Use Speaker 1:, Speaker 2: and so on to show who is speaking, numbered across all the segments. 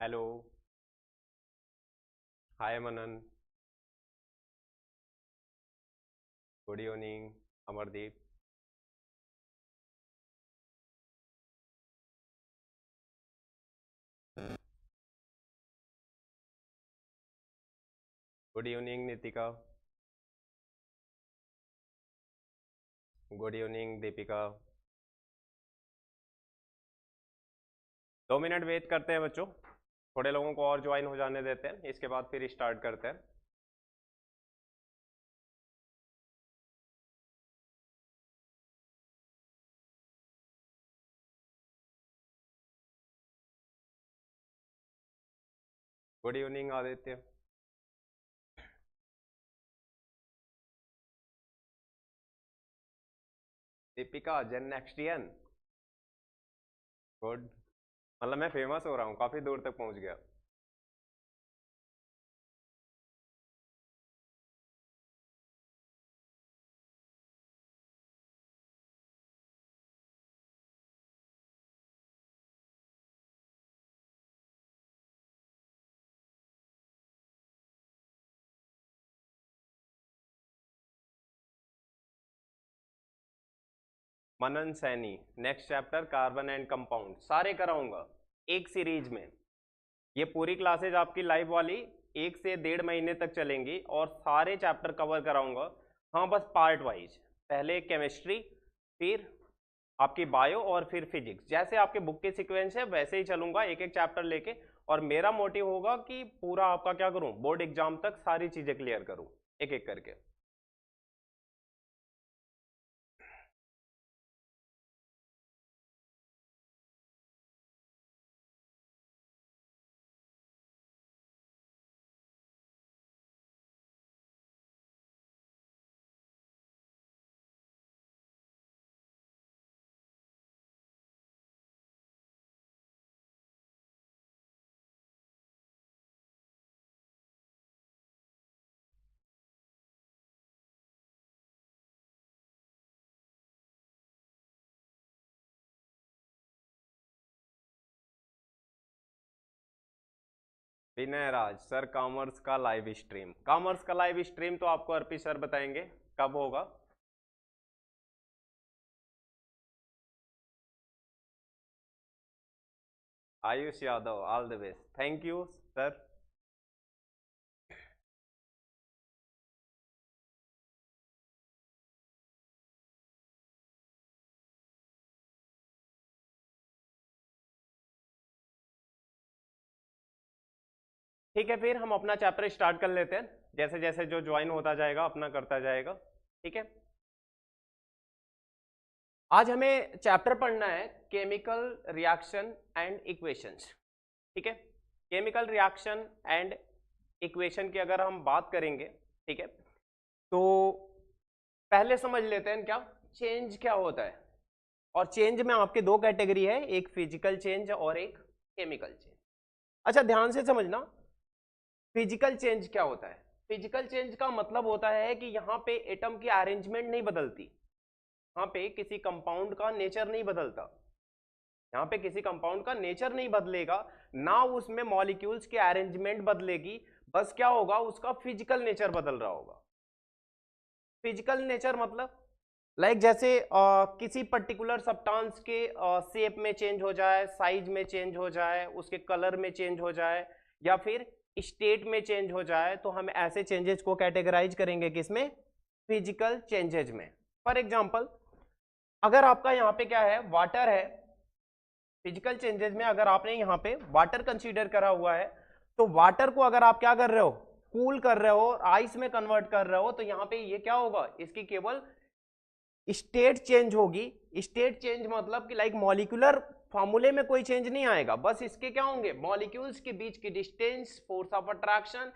Speaker 1: Hello. Hi Manan. Good evening Amardeep. Good evening Nitika. Good evening Deepika. 2 minute wait करते हैं बच्चों, थोड़े लोगों को और ज्वाइन हो जाने देते हैं, इसके बाद फिर स्टार्ट करते हैं। Good evening Aditya. दीपिका जेन नेक्स्टियन। गुड। मतलब मैं फेमस हो रहा हूँ, काफी दूर तक पहुंच गया। Manan Saini. Next chapter carbon and compound सारे कराऊंगा एक सीरीज में। ये पूरी क्लासेज आपकी लाइव वाली 1 से 1.5 महीने तक चलेंगी और सारे चैप्टर कवर कराऊंगा। हाँ, बस पार्ट वाइज, पहले केमिस्ट्री, फिर आपकी बायो और फिर फिजिक्स। जैसे आपके बुक के सीक्वेंस है वैसे ही चलूंगा, एक एक चैप्टर लेके। और मेरा मोटिव होगा कि पूरा आपका क्या करूं, बोर्ड एग्जाम तक सारी चीजें क्लियर करूं एक एक करके। विनय राज सर, कॉमर्स का लाइव स्ट्रीम। कॉमर्स का लाइव स्ट्रीम तो आपको अर्पी सर बताएंगे कब होगा। Ayush Yadav, all the best, thank you sir. ठीक है, फिर हम अपना चैप्टर स्टार्ट कर लेते हैं, जैसे जैसे जो ज्वाइन होता जाएगा अपना करता जाएगा। ठीक है, आज हमें चैप्टर पढ़ना है केमिकल रिएक्शन एंड इक्वेशंस। ठीक है, केमिकल रिएक्शन एंड इक्वेशन की अगर हम बात करेंगे, ठीक है, तो पहले समझ लेते हैं क्या चेंज क्या होता है। और चेंज में आपके दो कैटेगरी है, एक फिजिकल चेंज और एक केमिकल चेंज। अच्छा, ध्यान से समझना, फिजिकल चेंज क्या होता है। फिजिकल चेंज का मतलब होता है कि यहाँ पे एटम की अरेंजमेंट नहीं बदलती, यहाँ पे किसी कंपाउंड का नेचर नहीं बदलता, यहाँ पे किसी कंपाउंड का नेचर नहीं बदलेगा, ना उसमें मॉलिक्यूल्स की अरेंजमेंट बदलेगी, बस क्या होगा, उसका फिजिकल नेचर बदल रहा होगा। फिजिकल नेचर मतलब जैसे किसी पर्टिकुलर सब्सटेंस के शेप में चेंज हो जाए, साइज में चेंज हो जाए, उसके कलर में चेंज हो जाए, या फिर स्टेट में चेंज हो जाए, तो हम ऐसे चेंजेस को कैटेगराइज करेंगे किसमें, फिजिकल चेंजेज में। फॉर एग्जांपल, अगर आपका यहाँ पे क्या है, वाटर है, फिजिकल चेंजेस में अगर आपने यहाँ पे वाटर कंसीडर करा हुआ है, तो वाटर को अगर आप क्या कर रहे हो, कूल कर रहे हो, आइस में कन्वर्ट कर रहे हो, तो यहाँ पे ये क्या होगा, इसकी केवल स्टेट चेंज होगी। स्टेट चेंज मतलब कि मॉलिक्यूलर फॉर्मूले में कोई चेंज नहीं आएगा, बस इसके क्या होंगे, मॉलिक्यूल्स के बीच की distance, force of attraction,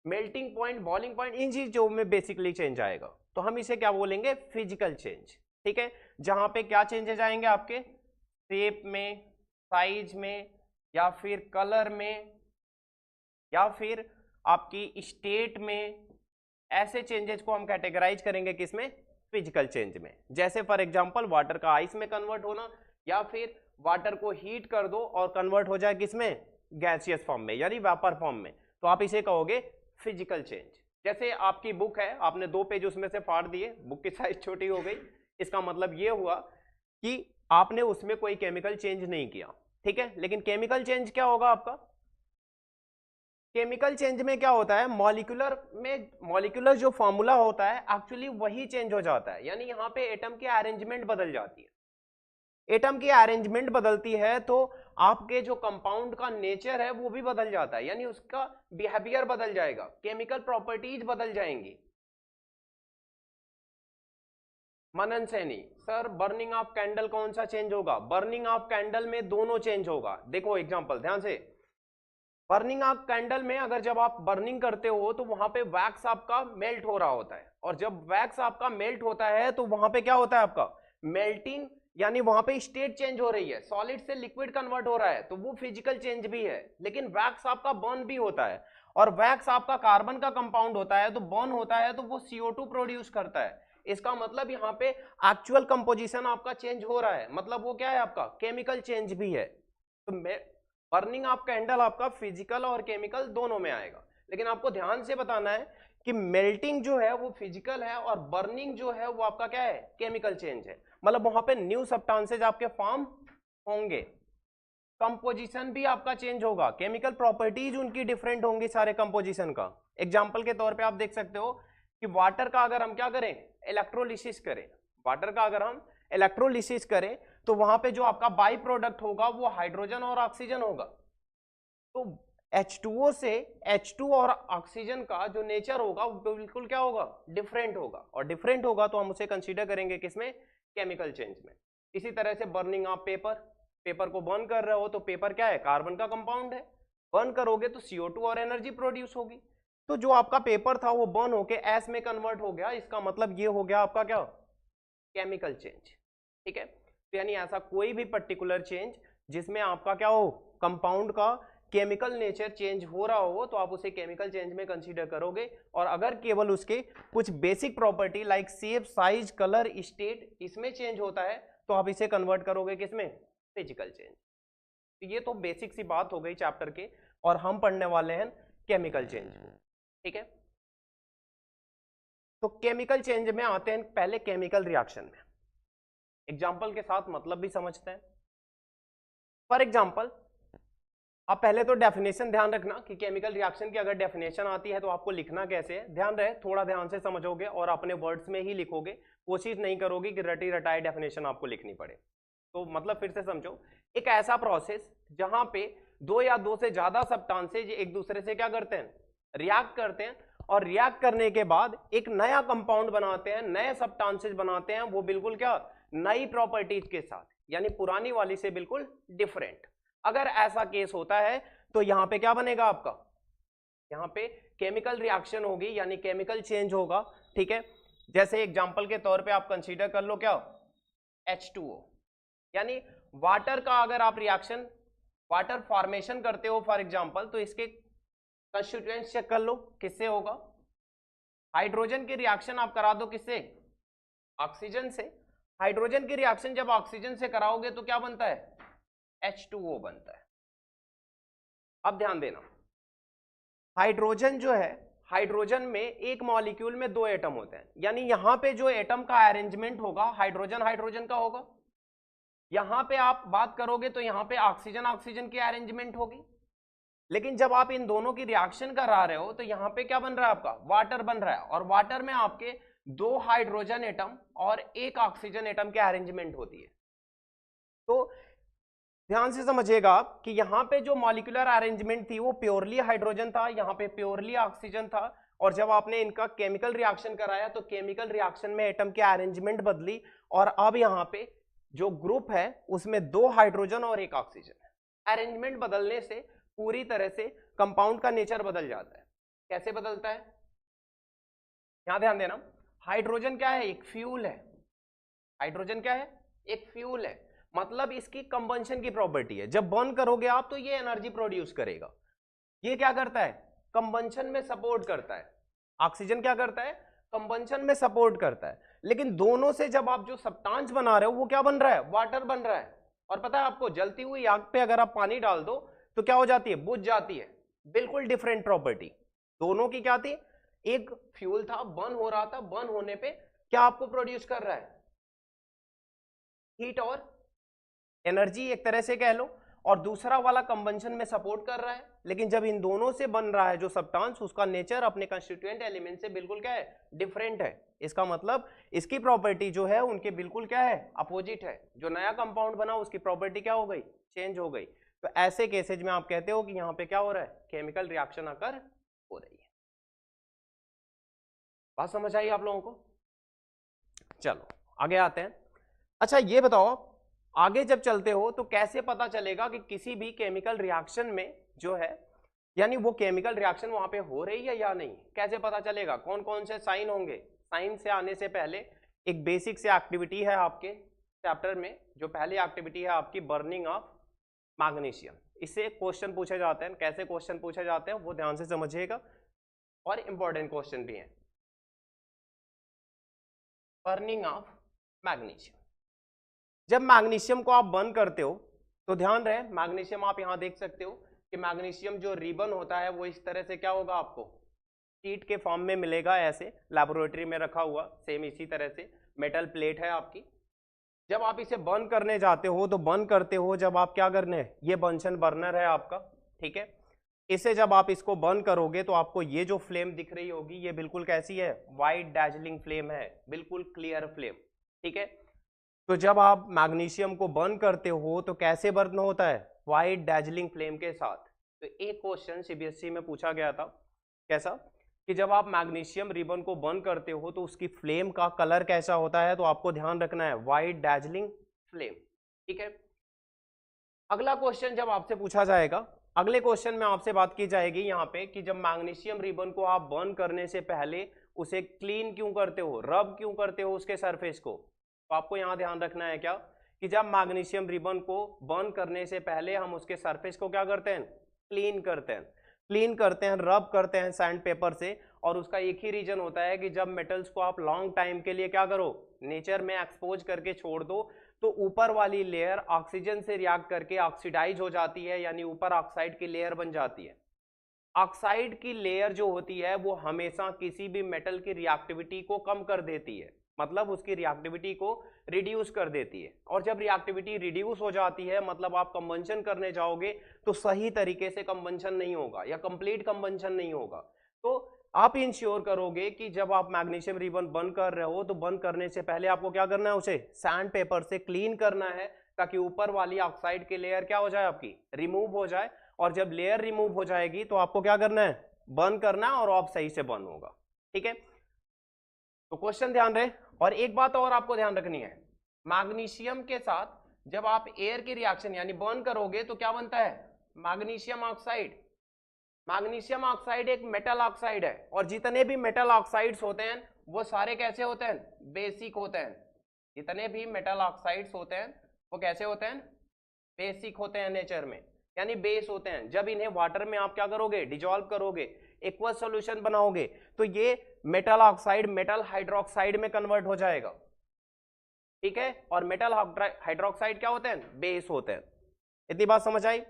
Speaker 1: melting point, boiling point, इन चीजों में बेसिकली चेंज आएगा। तो हम इसे क्या बोलेंगे, फिजिकल चेंज। ठीक है, जहां पे क्या चेंजेस आएंगे आपके, शेप में, साइज में, या फिर कलर में, या फिर आपकी स्टेट में, ऐसे चेंजेस को हम कैटेगराइज करेंगे किसमें, फिजिकल चेंज में। जैसे फॉर एग्जांपल वाटर का आइस में कन्वर्ट होना, या फिर वाटर को हीट कर दो और कन्वर्ट हो जाए किसमें, गैसियस फॉर्म में यानी वेपर फॉर्म में, तो आप इसे कहोगे फिजिकल चेंज। जैसे आपकी बुक है, आपने 2 पेज उसमें से फाड़ दिए, बुक की साइज छोटी हो गई, इसका मतलब ये हुआ कि आपने उसमें कोई केमिकल चेंज नहीं किया, ठीक है। लेकिन केमिकल चेंज क्या होगा आपका, केमिकल चेंज में क्या होता है, मॉलिक्यूलर जो फॉर्मूला होता है एक्चुअली वही चेंज हो जाता है, यानी यहाँ पे एटम की अरेंजमेंट बदल जाती है। एटम की अरेंजमेंट बदलती है तो आपके जो कंपाउंड का नेचर है वो भी बदल जाता है, यानी उसका बिहेवियर बदल जाएगा, केमिकल प्रॉपर्टीज बदल जाएंगी। Manan Saini, sir burning of candle कौन सा चेंज होगा, बर्निंग ऑफ कैंडल में दोनों चेंज होगा। देखो एग्जांपल ध्यान से, बर्निंग ऑफ कैंडल में अगर जब आप बर्निंग करते हो तो वहां पे वैक्स आपका मेल्ट हो रहा होता है, और जब वैक्स आपका मेल्ट होता है तो वहां पे क्या होता है आपका मेल्टिंग, यानी वहां पे स्टेट चेंज हो रही है, सॉलिड से लिक्विड कन्वर्ट हो रहा है, तो वो फिजिकल चेंज भी है। लेकिन वैक्स आपका बर्न भी होता है, और वैक्स आपका कार्बन का कंपाउंड होता है, तो बर्न होता है तो वो CO2 प्रोड्यूस करता है। इसका मतलब यहाँ पे एक्चुअल कंपोजिशन आपका चेंज हो रहा है, मतलब वो क्या है आपका केमिकल चेंज भी है। तो बर्निंग ऑफ कैंडल आपका फिजिकल और केमिकल दोनों में आएगा, लेकिन आपको ध्यान से बताना है कि मेल्टिंग जो है वो फिजिकल है और बर्निंग जो है वो आपका क्या है केमिकल चेंज है, मतलब वहां पे न्यू सब्सटेंसेज आपके फॉर्म होंगे, कंपोजिशन भी आपका चेंज होगा, केमिकल प्रॉपर्टीज उनकी डिफरेंट होंगी सारे कंपोजिशन का। एग्जांपल के तौर पे आप देख सकते हो कि वाटर का अगर हम क्या करें इलेक्ट्रोलिसिस करें, वाटर का अगर हम इलेक्ट्रोलिसिस करें तो वहां पे जो आपका बाई प्रोडक्ट होगा वो हाइड्रोजन और ऑक्सीजन होगा। तो H2O से H2 और ऑक्सीजन का जो नेचर होगा वो बिल्कुल क्या होगा डिफरेंट होगा, और डिफरेंट होगा तो हम उसे कंसीडर करेंगे किसमें केमिकल चेंज में। इसी तरह से बर्निंग ऑफ पेपर, पेपर को बर्न कर रहे हो तो पेपर क्या है कार्बन का कंपाउंड है, बर्न करोगे तो CO2 और एनर्जी प्रोड्यूस होगी, तो जो आपका पेपर था वो बर्न होके एस में कन्वर्ट हो गया, इसका मतलब ये हो गया आपका क्या केमिकल चेंज, ठीक है। तो यानी ऐसा कोई भी पर्टिकुलर चेंज जिसमें आपका क्या हो कंपाउंड का केमिकल नेचर चेंज हो रहा हो तो आप उसे केमिकल चेंज में कंसीडर करोगे, और अगर केवल उसके कुछ basic property like shape size colour state इसमें चेंज होता है तो आप इसे कन्वर्ट करोगे किसमें फिजिकल चेंज। तो ये तो बेसिक सी बात हो गई चैप्टर के, और हम पढ़ने वाले हैं केमिकल चेंज, ठीक है। तो केमिकल चेंज में आते हैं पहले केमिकल रिएक्शन में, एग्जाम्पल के साथ मतलब भी समझते हैं। फॉर एग्जाम्पल आप पहले तो डेफिनेशन ध्यान रखना कि केमिकल रिएक्शन की अगर डेफिनेशन आती है तो आपको लिखना कैसे है, ध्यान रहे थोड़ा ध्यान से समझोगे और अपने वर्ड्स में ही लिखोगे, कोशिश नहीं करोगे कि रटी रटाई डेफिनेशन आपको लिखनी पड़े। तो मतलब फिर से समझो, एक ऐसा प्रोसेस जहां पे 2 या 2 से ज्यादा सब्सटेंसेज एक दूसरे से क्या करते हैं रिएक्ट करते हैं, और रिएक्ट करने के बाद एक नया कंपाउंड बनाते हैं, नए सब्सटेंसेज बनाते हैं, वो बिल्कुल क्या नई प्रॉपर्टीज के साथ, यानी पुरानी वाली से बिल्कुल डिफरेंट। अगर ऐसा केस होता है तो यहां पे क्या बनेगा आपका, यहां पे केमिकल रिएक्शन होगी यानी केमिकल चेंज होगा, ठीक है। जैसे एग्जांपल के तौर पे आप कंसीडर कर लो क्या H2O, यानी वाटर का अगर आप रिएक्शन वाटर फॉर्मेशन करते हो फॉर एग्जांपल, तो इसके कंस्टिट्यूएंट्स चेक कर लो किससे होगा, हाइड्रोजन की रिएक्शन आप करा दो किससे ऑक्सीजन से, हाइड्रोजन की रिएक्शन जब ऑक्सीजन से कराओगे तो क्या बनता है H2O बनता है। अब ध्यान देना, हाइड्रोजन जो है, हाइड्रोजन में एक मॉलिक्यूल में 2 एटम होते हैं, यानी यहां पे जो एटम का अरेंजमेंट होगा हाइड्रोजन हाइड्रोजन का होगा, यहां पे आप बात करोगे तो यहां पे ऑक्सीजन ऑक्सीजन की अरेंजमेंट होगी। लेकिन जब आप इन दोनों की रिएक्शन करा रहे हो तो यहां पे क्या बन रहा है आपका वाटर बन रहा है, और वाटर में आपके 2 हाइड्रोजन एटम और 1 ऑक्सीजन एटम की अरेंजमेंट होती है। तो ध्यान से समझिएगा आप कि यहां पे जो मॉलिक्यूलर अरेंजमेंट थी वो प्योरली हाइड्रोजन था, यहां पे प्योरली ऑक्सीजन था, और जब आपने इनका केमिकल रिएक्शन कराया तो केमिकल रिएक्शन में एटम की अरेंजमेंट बदली, और अब यहां पे जो ग्रुप है उसमें 2 हाइड्रोजन और 1 ऑक्सीजन है। अरेंजमेंट बदलने से पूरी तरह से कंपाउंड का नेचर बदल जाता है। कैसे बदलता है यहां ध्यान देना, हाइड्रोजन क्या है एक फ्यूल है, हाइड्रोजन क्या है एक फ्यूल है, मतलब इसकी कंबंशन की प्रॉपर्टी है, जब बर्न करोगे आप तो ये एनर्जी प्रोड्यूस करेगा। ये क्या करता है कंबंशन में सपोर्ट करता है, ऑक्सीजन क्या करता है कंबंशन में सपोर्ट करता है। लेकिन दोनों से जब आप जो सब्सटेंस बना रहे हो वो क्या बन रहा है वाटर बन रहा है, और पता है आपको जलती हुई आग पे अगर आप पानी डाल दो तो क्या हो जाती है, बुझ जाती है। बिल्कुल डिफरेंट प्रॉपर्टी दोनों की क्या थी, एक फ्यूल था, बर्न हो रहा था, बर्न होने पे क्या आपको प्रोड्यूस कर रहा है, हीट और एनर्जी एक तरह से कह लो, और दूसरा वाला कंबंशन में सपोर्ट कर रहा है। लेकिन जब इन दोनों से बन रहा है जो सब्सटेंस, उसका नेचर अपने कंस्टिट्यूएंट एलिमेंट से बिल्कुल क्या है, डिफरेंट है। इसका मतलब इसकी प्रॉपर्टी जो है उनके बिल्कुल क्या है, अपोजिट है। जो नया कंपाउंड बना उसकी प्रॉपर्टी क्या हो गई, चेंज हो गई। तो ऐसे केसेज में आप कहते हो कि यहां पे क्या हो रहा है, केमिकल रिएक्शन अकर हो रही है। बात समझ आई आप लोगों को? चलो आगे आते हैं। अच्छा ये बताओ आप, आगे जब चलते हो तो कैसे पता चलेगा कि किसी भी केमिकल रिएक्शन में जो है, यानी वो केमिकल रिएक्शन वहां पे हो रही है या नहीं, कैसे पता चलेगा, कौन कौन से साइन होंगे? साइन से आने से पहले एक बेसिक से एक्टिविटी है आपके चैप्टर में, जो पहली एक्टिविटी है आपकी बर्निंग ऑफ मैग्नीशियम। इससे क्वेश्चन पूछे जाते हैं, कैसे क्वेश्चन पूछे जाते हैं वो ध्यान से समझिएगा, और इंपॉर्टेंट क्वेश्चन भी है। बर्निंग ऑफ मैग्नीशियम, जब मैग्नीशियम को आप बर्न करते हो तो ध्यान रहे, मैग्नीशियम आप यहां देख सकते हो कि मैग्नीशियम जो रिबन होता है वो इस तरह से क्या होगा, आपको शीट के फॉर्म में मिलेगा, ऐसे लेबोरेटरी में रखा हुआ, सेम इसी तरह से मेटल प्लेट है आपकी। जब आप इसे बर्न करने जाते हो तो बर्न करते हो, जब आप क्या करने हैं, ये बंशन बर्नर है आपका, ठीक है। इसे जब आप इसको बर्न करोगे तो आपको ये जो फ्लेम दिख रही होगी, ये बिल्कुल कैसी है, वाइट डैजलिंग फ्लेम है, बिल्कुल क्लियर फ्लेम, ठीक है। तो जब आप मैग्नीशियम को बर्न करते हो तो कैसे बर्न होता है, वाइट डैजलिंग फ्लेम के साथ। तो एक क्वेश्चन सीबीएसई में पूछा गया था, कैसा कि जब आप मैग्नीशियम रिबन को बर्न करते हो तो उसकी फ्लेम का कलर कैसा होता है, तो आपको ध्यान रखना है वाइट डैजलिंग फ्लेम, ठीक है। अगला क्वेश्चन जब आपसे पूछा जाएगा, अगले क्वेश्चन में आपसे बात की जाएगी यहाँ पे कि जब मैग्नीशियम रिबन को आप बर्न करने से पहले उसे क्लीन क्यों करते हो, रब क्यों करते हो उसके सरफेस को। तो आपको यहाँ ध्यान रखना है क्या कि जब मैग्नीशियम रिबन को बर्न करने से पहले हम उसके सरफेस को क्या करते हैं, क्लीन करते हैं, क्लीन करते हैं, रब करते हैं सैंड पेपर से। और उसका एक ही रीजन होता है कि जब मेटल्स को आप लॉन्ग टाइम के लिए क्या करो, नेचर में एक्सपोज करके छोड़ दो, तो ऊपर वाली लेयर ऑक्सीजन से रिएक्ट करके ऑक्सीडाइज हो जाती है, यानी ऊपर ऑक्साइड की लेयर बन जाती है। ऑक्साइड की लेयर जो होती है वो हमेशा किसी भी मेटल की रिएक्टिविटी को कम कर देती है, मतलब उसकी रिएक्टिविटी को रिड्यूस कर देती है। और जब रिएक्टिविटी रिड्यूस हो जाती है, मतलब आप कंबंशन करने जाओगे तो सही तरीके से कंबंशन नहीं होगा या कंप्लीट कंबंशन नहीं होगा। तो आप इंश्योर करोगे कि जब आप मैग्नीशियम रिबन बर्न कर रहे हो तो बर्न करने से पहले आपको क्या करना है, उसे सैंड पेपर से क्लीन करना है, ताकि ऊपर वाली ऑक्साइड की लेयर क्या हो जाए, आपकी रिमूव हो जाए। और जब लेयर रिमूव हो जाएगी तो आपको क्या करना है, बर्न करना है, और ऑफ सही से बर्न होगा, ठीक है। तो क्वेश्चन ध्यान रहे। और एक बात और आपको ध्यान रखनी है, मैग्नीशियम के साथ जब आप एयर की रिएक्शन यानी बर्न करोगे तो क्या बनता है, मैग्नीशियम ऑक्साइड। मैग्नीशियम ऑक्साइड एक मेटल ऑक्साइड है, और जितने भी मेटल ऑक्साइड्स होते हैं वो सारे कैसे होते हैं, बेसिक होते हैं। जितने भी मेटल ऑक्साइड्स होते हैं वो कैसे होते हैं, बेसिक होते हैं नेचर में, यानी बेस होते हैं। जब इन्हें वाटर में आप क्या करोगे, डिजॉल्व करोगे, एक्वस सॉल्यूशन बनाओगे, तो ये मेटल ऑक्साइड मेटल हाइड्रोक्साइड में कन्वर्ट हो जाएगा, ठीक है। और मेटल हाइड्रोक्साइड क्या होते हैं, बेस होते हैं। इतनी बात समझ आई।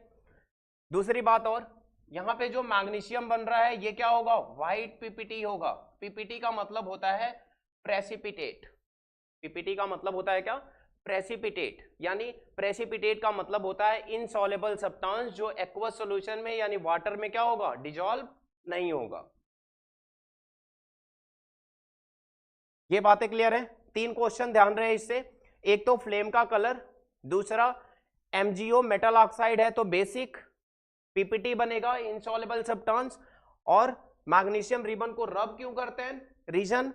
Speaker 1: दूसरी बात और, यहां पे जो मैग्नीशियम बन रहा है ये क्या होगा, व्हाइट पीपीटी होगा। पीपीटी का मतलब होता है प्रेसिपिटेट। पीपीटी का मतलब होता है क्या, प्रेसिपिटेट। यानी प्रेसिपिटेट का मतलब होता है इनसॉल्युबल सब्सटेंस जो एक्वस सॉल्यूशन में यानी वाटर में क्या होगा, डिजॉल्व नहीं होगा। ये बातें क्लियर है। 3 क्वेश्चन ध्यान रहे इससे, एक तो फ्लेम का कलर, दूसरा एमजीओ मेटल ऑक्साइड है तो बेसिक, पीपीटी बनेगा इनसॉल्युबल सब्सटेंस, और मैग्नीशियम रिबन को रब क्यों करते हैं, रीजन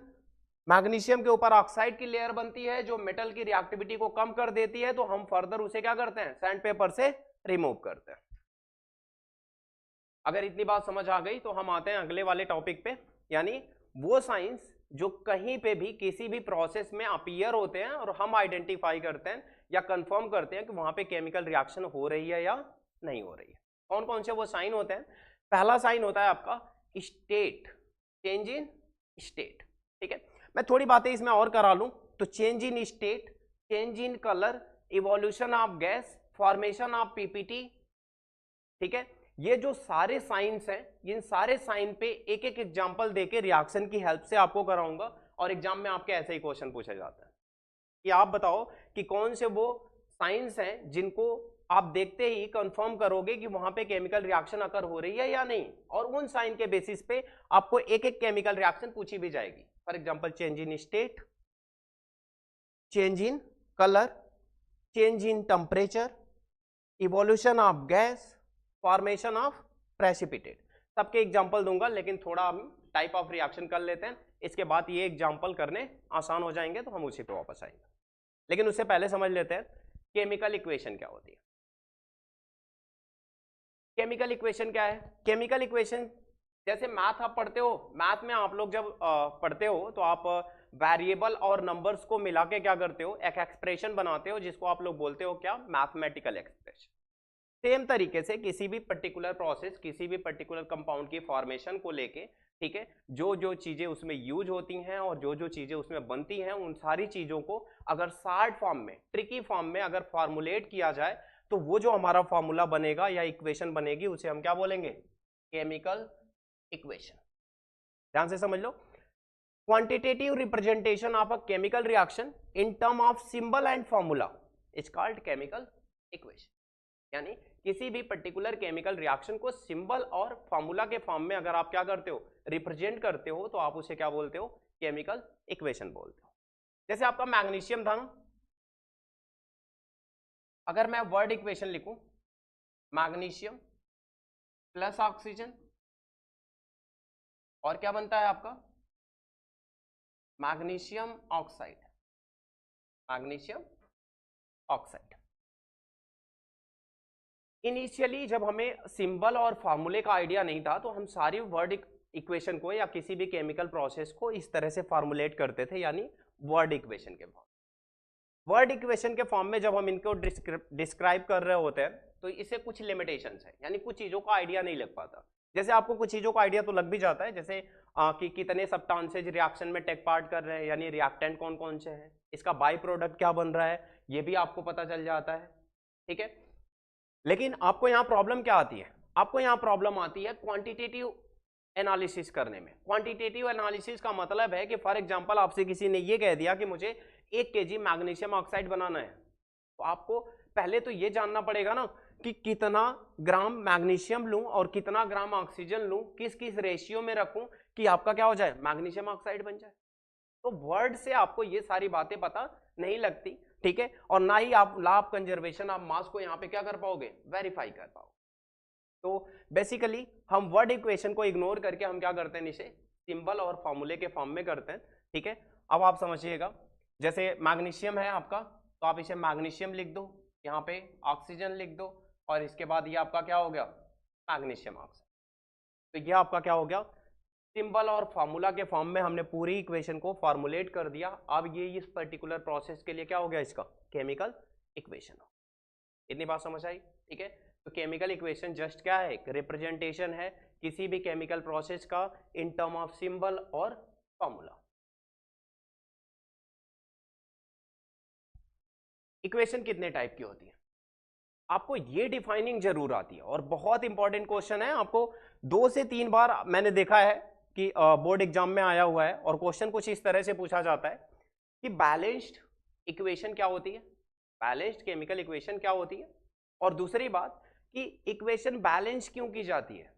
Speaker 1: मैग्नीशियम के ऊपर ऑक्साइड की लेयर बनती है जो मेटल की रिएक्टिविटी को कम कर देती है, तो हम फर्दर उसे क्या करते हैं, सैंड पेपर से रिमूव करते हैं। अगर इतनी बात समझ आ गई तो हम आते हैं अगले वाले टॉपिक पे, यानी वो साइंस जो कहीं पे भी किसी भी प्रोसेस में अपीयर होते हैं और हम आइडेंटिफाई करते हैं या कंफर्म करते हैं कि वहां पे केमिकल रिएक्शन हो रही है या नहीं हो रही है। कौन कौन से वो साइन होते हैं? पहला साइन होता है आपका स्टेट, चेंज इन स्टेट, ठीक है। मैं थोड़ी बातें इसमें और करा लूं तो change in state, change in colour, evolution of gas, formation of PPT, ठीक है। ये जो सारे साइंस हैं, इन सारे साइन पे एक एक एग्जांपल देके रिएक्शन की हेल्प से आपको कराऊंगा, और एग्जाम में आपके ऐसे ही क्वेश्चन पूछा जाता है कि आप बताओ कि कौन से वो साइंस हैं जिनको आप देखते ही कंफर्म करोगे कि वहां पे केमिकल रिएक्शन अकर हो रही है या नहीं, और उन साइन के बेसिस पे आपको एक एक केमिकल रिएक्शन पूछी भी जाएगी। For example change in state, change in colour, change in temperature, evolution of gas, formation of precipitate, सबके एग्जांपल दूंगा, लेकिन थोड़ा हम टाइप ऑफ रिएक्शन कर लेते हैं, इसके बाद ये एग्जांपल करने आसान हो जाएंगे तो हम उसी पे वापस आएंगे। लेकिन उससे पहले समझ लेते हैं केमिकल इक्वेशन क्या होती है। केमिकल इक्वेशन क्या है? केमिकल इक्वेशन जैसे मैथ आप पढ़ते हो, मैथ में आप लोग जब पढ़ते हो तो आप वेरिएबल और नंबर्स को मिला के क्या करते हो, एक एक्सप्रेशन बनाते हो, जिसको आप लोग बोलते हो क्या, मैथमेटिकल एक्सप्रेशन। सेम तरीके से किसी भी पर्टिकुलर प्रोसेस, किसी भी पर्टिकुलर कंपाउंड की फॉर्मेशन को लेके, ठीक है, जो जो चीजें उसमें यूज होती हैं और जो जो चीजें उसमें बनती हैं, उन सारी चीजों को अगर शार्ट फॉर्म में, ट्रिकी फॉर्म में अगर फॉर्मुलेट किया जाए तो वो जो हमारा फॉर्मूला बनेगा या इक्वेशन बनेगी, उसे हम क्या बोलेंगे, केमिकल इक्वेशन। ध्यान से समझ लो, quantitative representation of a chemical reaction in term of symbol and formula is called chemical equation. यानी किसी भी पर्टिकुलर केमिकल रिएक्शन को सिंबल और फॉर्मूला के फॉर्म में अगर आप क्या करते हो, रिप्रेजेंट करते हो, तो आप उसे क्या बोलते हो, केमिकल इक्वेशन बोलते हो। जैसे आपका मैग्नीशियम था ना, अगर मैं वर्ड इक्वेशन लिखूं, मैग्नीशियम प्लस ऑक्सीजन, और क्या बनता है आपका, magnesium oxide, magnesium oxide. Initially जब हमें सिंबल और फॉर्मूले का आइडिया नहीं था, तो हम सारी वर्ड इक्वेशन को या किसी भी केमिकल प्रोसेस को इस तरह से फॉर्मुलेट करते थे, यानी वर्ड इक्वेशन के फॉर्म। वर्ड इक्वेशन के फॉर्म में जब हम इनको डिस्क्राइब कर रहे होते हैं, तो इसे कुछ लिमिटेशंस है, यानी कुछ चीजों का आइडिया नहीं लग पाता। जैसे आपको कुछ चीजों का आइडिया तो लग भी जाता है, जैसे कि कितने सब्सटेंसेज रिएक्शन में टेक पार्ट कर रहे हैं, यानी रिएक्टेंट कौन कौन से हैं, इसका बाई प्रोडक्ट क्या बन रहा है, ये भी आपको पता चल जाता है, ठीक है। लेकिन आपको यहाँ प्रॉब्लम क्या आती है, आपको यहाँ प्रॉब्लम आती है क्वांटिटेटिव एनालिसिस करने में। क्वांटिटेटिव एनालिसिस का मतलब है कि फॉर एग्जांपल आपसे किसी ने ये कह दिया कि मुझे 1 kg मैग्नीशियम ऑक्साइड बनाना है, तो आपको पहले तो ये जानना पड़ेगा ना कि कितना ग्राम मैग्नीशियम लूं और कितना ग्राम ऑक्सीजन लूं, किस किस रेशियो में रखूं कि आपका क्या हो जाए, मैग्नीशियम ऑक्साइड बन जाए। तो वर्ड से आपको ये सारी बातें पता नहीं लगती, ठीक है, और ना ही आप लॉ ऑफ कंजर्वेशन ऑफ मास को यहाँ पे क्या कर पाओगे, वेरीफाई कर पाओगे। तो बेसिकली हम वर्ड इक्वेशन को इग्नोर करके हम क्या करते हैं, इसे सिंबल और फॉर्मूले के फॉर्म में करते हैं, ठीक है। अब आप समझिएगा, जैसे मैग्नीशियम है आपका, तो आप इसे मैग्नीशियम लिख दो, यहाँ पे ऑक्सीजन लिख दो, और इसके बाद ये आपका क्या हो गया, मैग्नीशियम ऑक्साइड। तो ये आपका क्या हो गया, सिंबल और फॉर्मूला के फॉर्म में हमने पूरी इक्वेशन को फॉर्मुलेट कर दिया। अब ये इस पर्टिकुलर प्रोसेस के लिए क्या हो गया, इसका केमिकल इक्वेशन। इतनी बात समझ आई, ठीक है। तो केमिकल इक्वेशन जस्ट क्या है, एक रिप्रेजेंटेशन है किसी भी केमिकल प्रोसेस का इन टर्म ऑफ सिंबल और फॉर्मूला। इक्वेशन कितने टाइप की होती है, आपको ये डिफाइनिंग जरूर आती है, और बहुत इंपॉर्टेंट क्वेश्चन है, आपको 2 से 3 बार मैंने देखा है कि बोर्ड एग्जाम में आया हुआ है, और क्वेश्चन कुछ इस तरह से पूछा जाता है कि बैलेंस्ड इक्वेशन क्या होती है, बैलेंस्ड केमिकल इक्वेशन क्या होती है, और दूसरी बात कि इक्वेशन बैलेंस क्यों की जाती है।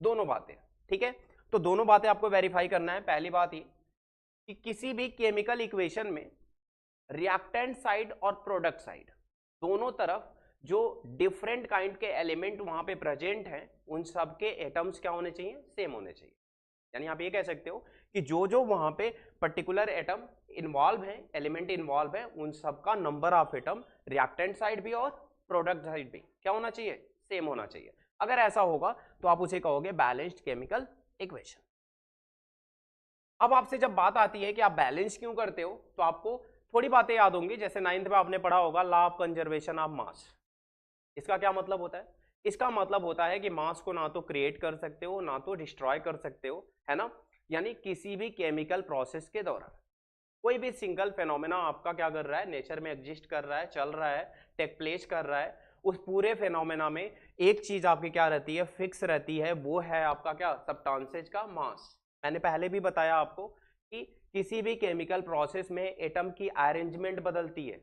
Speaker 1: दोनों बातें, ठीक है। तो दोनों बातें आपको वेरीफाई करना है। पहली बात ये कि किसी भी केमिकल इक्वेशन में रिएक्टेंट साइड और प्रोडक्ट साइड दोनों तरफ जो डिफरेंट काइंड के एलिमेंट वहां पे प्रेजेंट हैं, उन सब के एटम्स क्या होने चाहिए, सेम होने चाहिए। यानी आप ये कह सकते हो कि जो जो वहां पे पर्टिकुलर एटम इन्वॉल्व है, एलिमेंट इन्वॉल्व है, उन सब का number of atom reactant side भी और प्रोडक्ट साइड भी क्या होना चाहिए, सेम होना चाहिए। अगर ऐसा होगा तो आप उसे कहोगे बैलेंस्ड केमिकल इक्वेशन। अब आपसे जब बात आती है कि आप बैलेंस क्यों करते हो, तो आपको थोड़ी बातें याद होंगी। जैसे 9th में आपने पढ़ा होगा लॉ ऑफ कंजर्वेशन ऑफ मास। इसका क्या मतलब होता है, इसका मतलब होता है कि मास को ना तो क्रिएट कर सकते हो, ना तो डिस्ट्रॉय कर सकते हो, है ना। यानी किसी भी केमिकल प्रोसेस के दौरान कोई भी सिंगल फेनोमेना आपका क्या कर रहा है, नेचर में एग्जिस्ट कर रहा है, चल रहा है, टेक प्लेस कर रहा है, उस पूरे फेनोमेना में एक चीज आपकी क्या रहती है, फिक्स रहती है, वो है आपका क्या, सब्सटेंसेज का मास। मैंने पहले भी बताया आपको कि किसी भी केमिकल प्रोसेस में एटम की अरेंजमेंट बदलती है,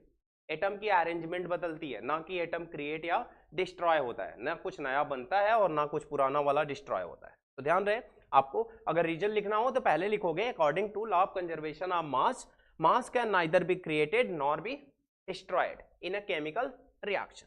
Speaker 1: एटम की अरेंजमेंट बदलती है, ना कि एटम क्रिएट या डिस्ट्रॉय होता है, ना कुछ नया बनता है और ना कुछ पुराना वाला डिस्ट्रॉय होता है। तो ध्यान रहे, आपको अगर रीजन लिखना हो तो पहले लिखोगे according to law of conservation of mass, mass can neither be created nor be destroyed in a chemical reaction.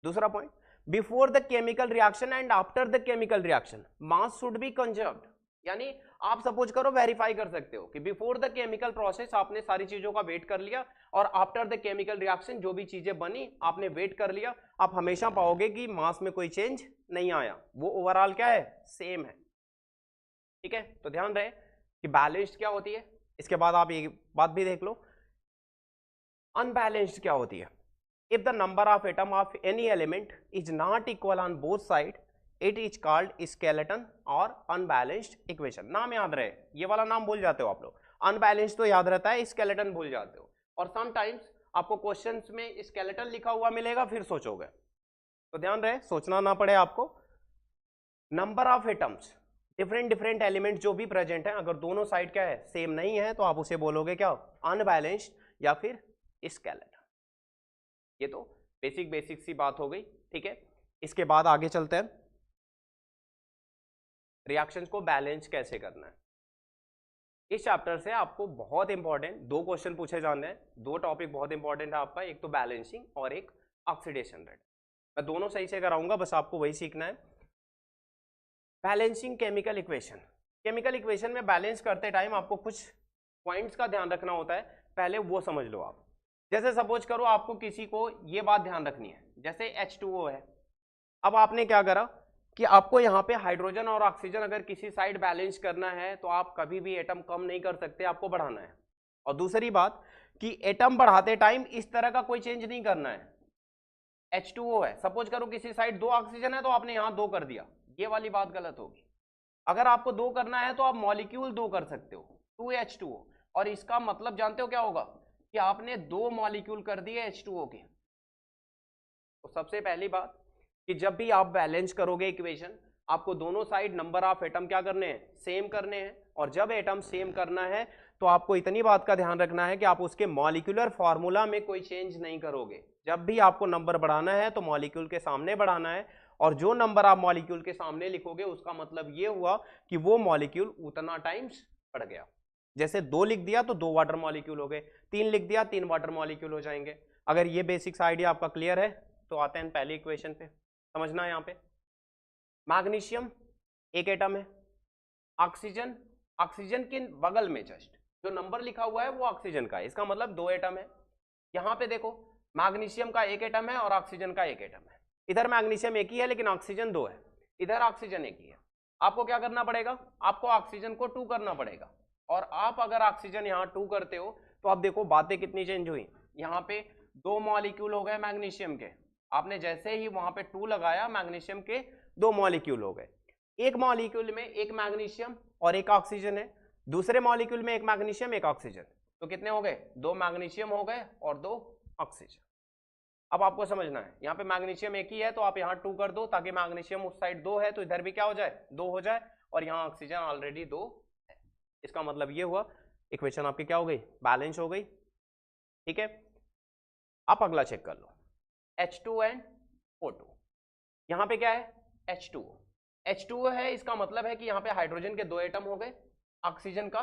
Speaker 1: दूसरा point, before the chemical reaction and after the chemical reaction mass should be conserved. यानी आप suppose करो verify कर सकते हो कि before the chemical process आपने सारी चीजों का वेट कर लिया और आफ्टर द केमिकल रिएक्शन जो भी चीजें बनी आपने वेट कर लिया, आप हमेशा पाओगे कि मास में कोई चेंज नहीं आया, वो ओवरऑल क्या है, सेम है। ठीक है, तो ध्यान रहे कि बैलेंस्ड क्या होती है। इसके बाद आप एक बात भी देख लो, अनबैलेंस्ड क्या होती है। If the number of atom of any element is not equal on both sides, it is called skeleton or unbalanced equation। नाम याद रहे, ये वाला नाम भूल जाते हो आप लोग, अनबैलेंस्ड तो याद रहता है, स्केलेटन भूल जाते हो। और समटाइम्स आपको क्वेश्चंस में स्केलेटन लिखा हुआ मिलेगा, फिर सोचोगे, तो ध्यान रहे, सोचना ना पड़े आपको। Number of atoms, different different element जो भी प्रेजेंट है, अगर दोनों साइड क्या है, सेम नहीं है, तो आप उसे बोलोगे क्या, अनबैलेंस्ड या फिर स्केलेटन। ये तो बेसिक बेसिक सी बात हो गई। ठीक है, इसके बाद आगे चलते हैं, रिएक्शंस को बैलेंस कैसे करना है। इस चैप्टर से आपको बहुत इंपॉर्टेंट दो क्वेश्चन पूछे जाने हैं, दो टॉपिक बहुत इंपॉर्टेंट है आपका, एक तो बैलेंसिंग और एक ऑक्सीडेशन रेट। मैं दोनों सही से कराऊंगा, बस आपको वही सीखना है। Balancing chemical equation, chemical equation में बैलेंस करते टाइम आपको कुछ पॉइंट्स का ध्यान रखना होता है, पहले वो समझ लो आप। जैसे सपोज करो आपको किसी को ये बात ध्यान रखनी है, जैसे H2O है, अब आपने क्या करा कि आपको यहाँ पे हाइड्रोजन और ऑक्सीजन अगर किसी साइड बैलेंस करना है तो आप कभी भी एटम कम नहीं कर सकते, आपको बढ़ाना है। और दूसरी बात कि एटम बढ़ाते टाइम इस तरह का कोई चेंज नहीं करना है। H2O है, सपोज करो किसी साइड 2 ऑक्सीजन है तो आपने यहाँ 2 कर दिया, ये वाली बात गलत होगी। अगर आपको 2 करना है तो आप मॉलिक्यूल 2 कर सकते हो, 2H2O, और इसका मतलब जानते हो क्या होगा कि आपने 2 मॉलिक्यूल कर दिए H2O के। तो सबसे पहली बात कि जब भी आप बैलेंस करोगे इक्वेशन, आपको दोनों साइड नंबर ऑफ एटम क्या करने हैं, सेम करने हैं। और जब एटम सेम करना है तो आपको इतनी बात का ध्यान रखना है कि आप उसके मॉलिक्यूलर फॉर्मूला में कोई चेंज नहीं करोगे। जब भी आपको नंबर बढ़ाना है तो मॉलिक्यूल के सामने बढ़ाना है, और जो नंबर आप मॉलिक्यूल के सामने लिखोगे उसका मतलब ये हुआ कि वो मॉलिक्यूल उतना टाइम्स बढ़ गया। जैसे 2 लिख दिया तो 2 वाटर मॉलिक्यूल हो गए, 3 लिख दिया 3 वाटर मॉलिक्यूल हो जाएंगे। अगर ये बेसिक्स आइडिया आपका क्लियर है तो आते हैं पहली इक्वेशन पे। समझना है, यहाँ पे मैग्नीशियम एक एटम है, ऑक्सीजन, ऑक्सीजन के बगल में जस्ट जो नंबर लिखा हुआ है वो ऑक्सीजन का है, इसका मतलब 2 एटम है। यहाँ पे देखो मैग्नीशियम का 1 एटम है और ऑक्सीजन का 1 एटम है। इधर मैग्नीशियम एक ही है लेकिन ऑक्सीजन 2 है, इधर ऑक्सीजन एक ही है। आपको क्या करना पड़ेगा, आपको ऑक्सीजन को 2 करना पड़ेगा। और आप अगर ऑक्सीजन यहाँ 2 करते हो तो आप देखो बातें कितनी चेंज हुई। यहाँ पे 2 मॉलिक्यूल हो गए मैग्नीशियम के, आपने जैसे ही वहां पे 2 लगाया मैग्नीशियम के 2 मॉलिक्यूल हो गए। एक मॉलिक्यूल में एक मैग्नीशियम और एक ऑक्सीजन है, दूसरे मॉलिक्यूल में एक मैग्नीशियम एक ऑक्सीजन, तो कितने हो गए, 2 मैग्नीशियम हो गए और 2 ऑक्सीजन। अब आपको समझना है, यहाँ पे मैग्नीशियम एक ही है तो आप यहाँ 2 कर दो, ताकि मैग्नीशियम उस साइड 2 है तो इधर भी क्या हो जाए, 2 हो जाए, और यहाँ ऑक्सीजन ऑलरेडी 2 है। इसका मतलब ये हुआ इक्वेशन आपकी क्या हो गई, बैलेंस हो गई। ठीक है, आप अगला चेक कर लो, H2 एंड O2। यहाँ पे क्या है, H2O, H2O है, इसका मतलब है कि यहाँ पे हाइड्रोजन के 2 एटम हो गए, ऑक्सीजन का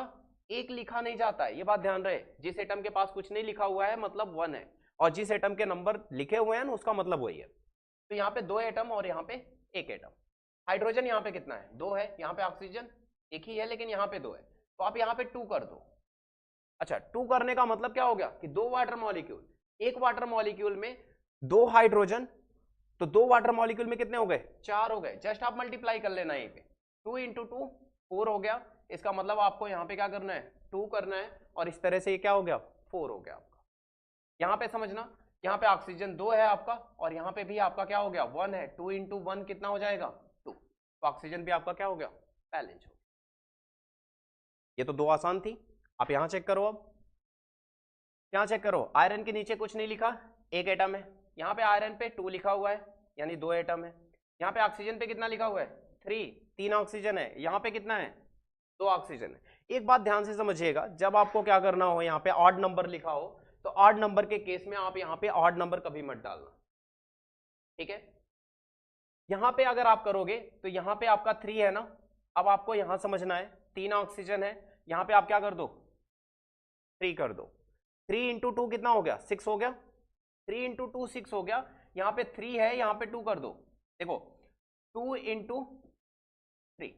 Speaker 1: 1 लिखा नहीं जाता है, ये बात ध्यान रहे। जिस एटम के पास कुछ नहीं लिखा हुआ है मतलब 1 है, और जिस एटम के नंबर लिखे हुए हैं ना उसका मतलब वही है। तो यहाँ पे 2 एटम और यहाँ पे 1 एटम। हाइड्रोजन यहाँ पे कितना है, 2 है, यहाँ पे ऑक्सीजन एक ही है लेकिन यहाँ पे 2 है, तो आप यहाँ पे 2 कर दो। अच्छा, 2 करने का मतलब क्या हो गया कि 2 वाटर मॉलिक्यूल, एक वाटर मॉलिक्यूल में 2 हाइड्रोजन, तो 2 वाटर मॉलिक्यूल में कितने हो गए, 4 हो गए। जस्ट आप मल्टीप्लाई कर लेना, ये पे 2 इंटू 2 4 हो गया। इसका मतलब आपको यहाँ पे क्या करना है, 2 करना है, और इस तरह से ये क्या हो गया, 4 हो गया आपका। यहाँ पे समझना, यहाँ पे ऑक्सीजन 2 है आपका, और यहाँ पे भी आपका क्या हो गया, 1 है, 2 इंटू 1 कितना हो जाएगा, 2, तो ऑक्सीजन भी आपका क्या हो गया, बैलेंस हो गया। ये तो 2 आसान थी। आप यहाँ चेक करो, अब यहाँ चेक करो, आयरन के नीचे कुछ नहीं लिखा, 1 एटम है, यहाँ पे आयरन पे 2 लिखा हुआ है यानी 2 एटम है। यहाँ पे ऑक्सीजन पे कितना लिखा हुआ है 3 ऑक्सीजन है। यहाँ पे कितना है 2 ऑक्सीजन है। एक बात ध्यान से समझिएगा, जब आपको क्या करना हो यहाँ पे ऑड नंबर लिखा हो तो ऑड नंबर के केस में आप यहाँ पे ऑड नंबर कभी मत डालना, ठीक है। यहाँ पे अगर आप करोगे तो यहाँ पे आपका 3 है ना, अब आपको यहाँ समझना है 3 ऑक्सीजन है, यहाँ पे आप क्या कर दो 3 कर दो। 3 इंटू 2 कितना हो गया 6 हो गया, 3 इंटू 2 6 हो गया। यहाँ पे 3 है, यहाँ पे 2 कर दो। देखो 2 इंटू 3,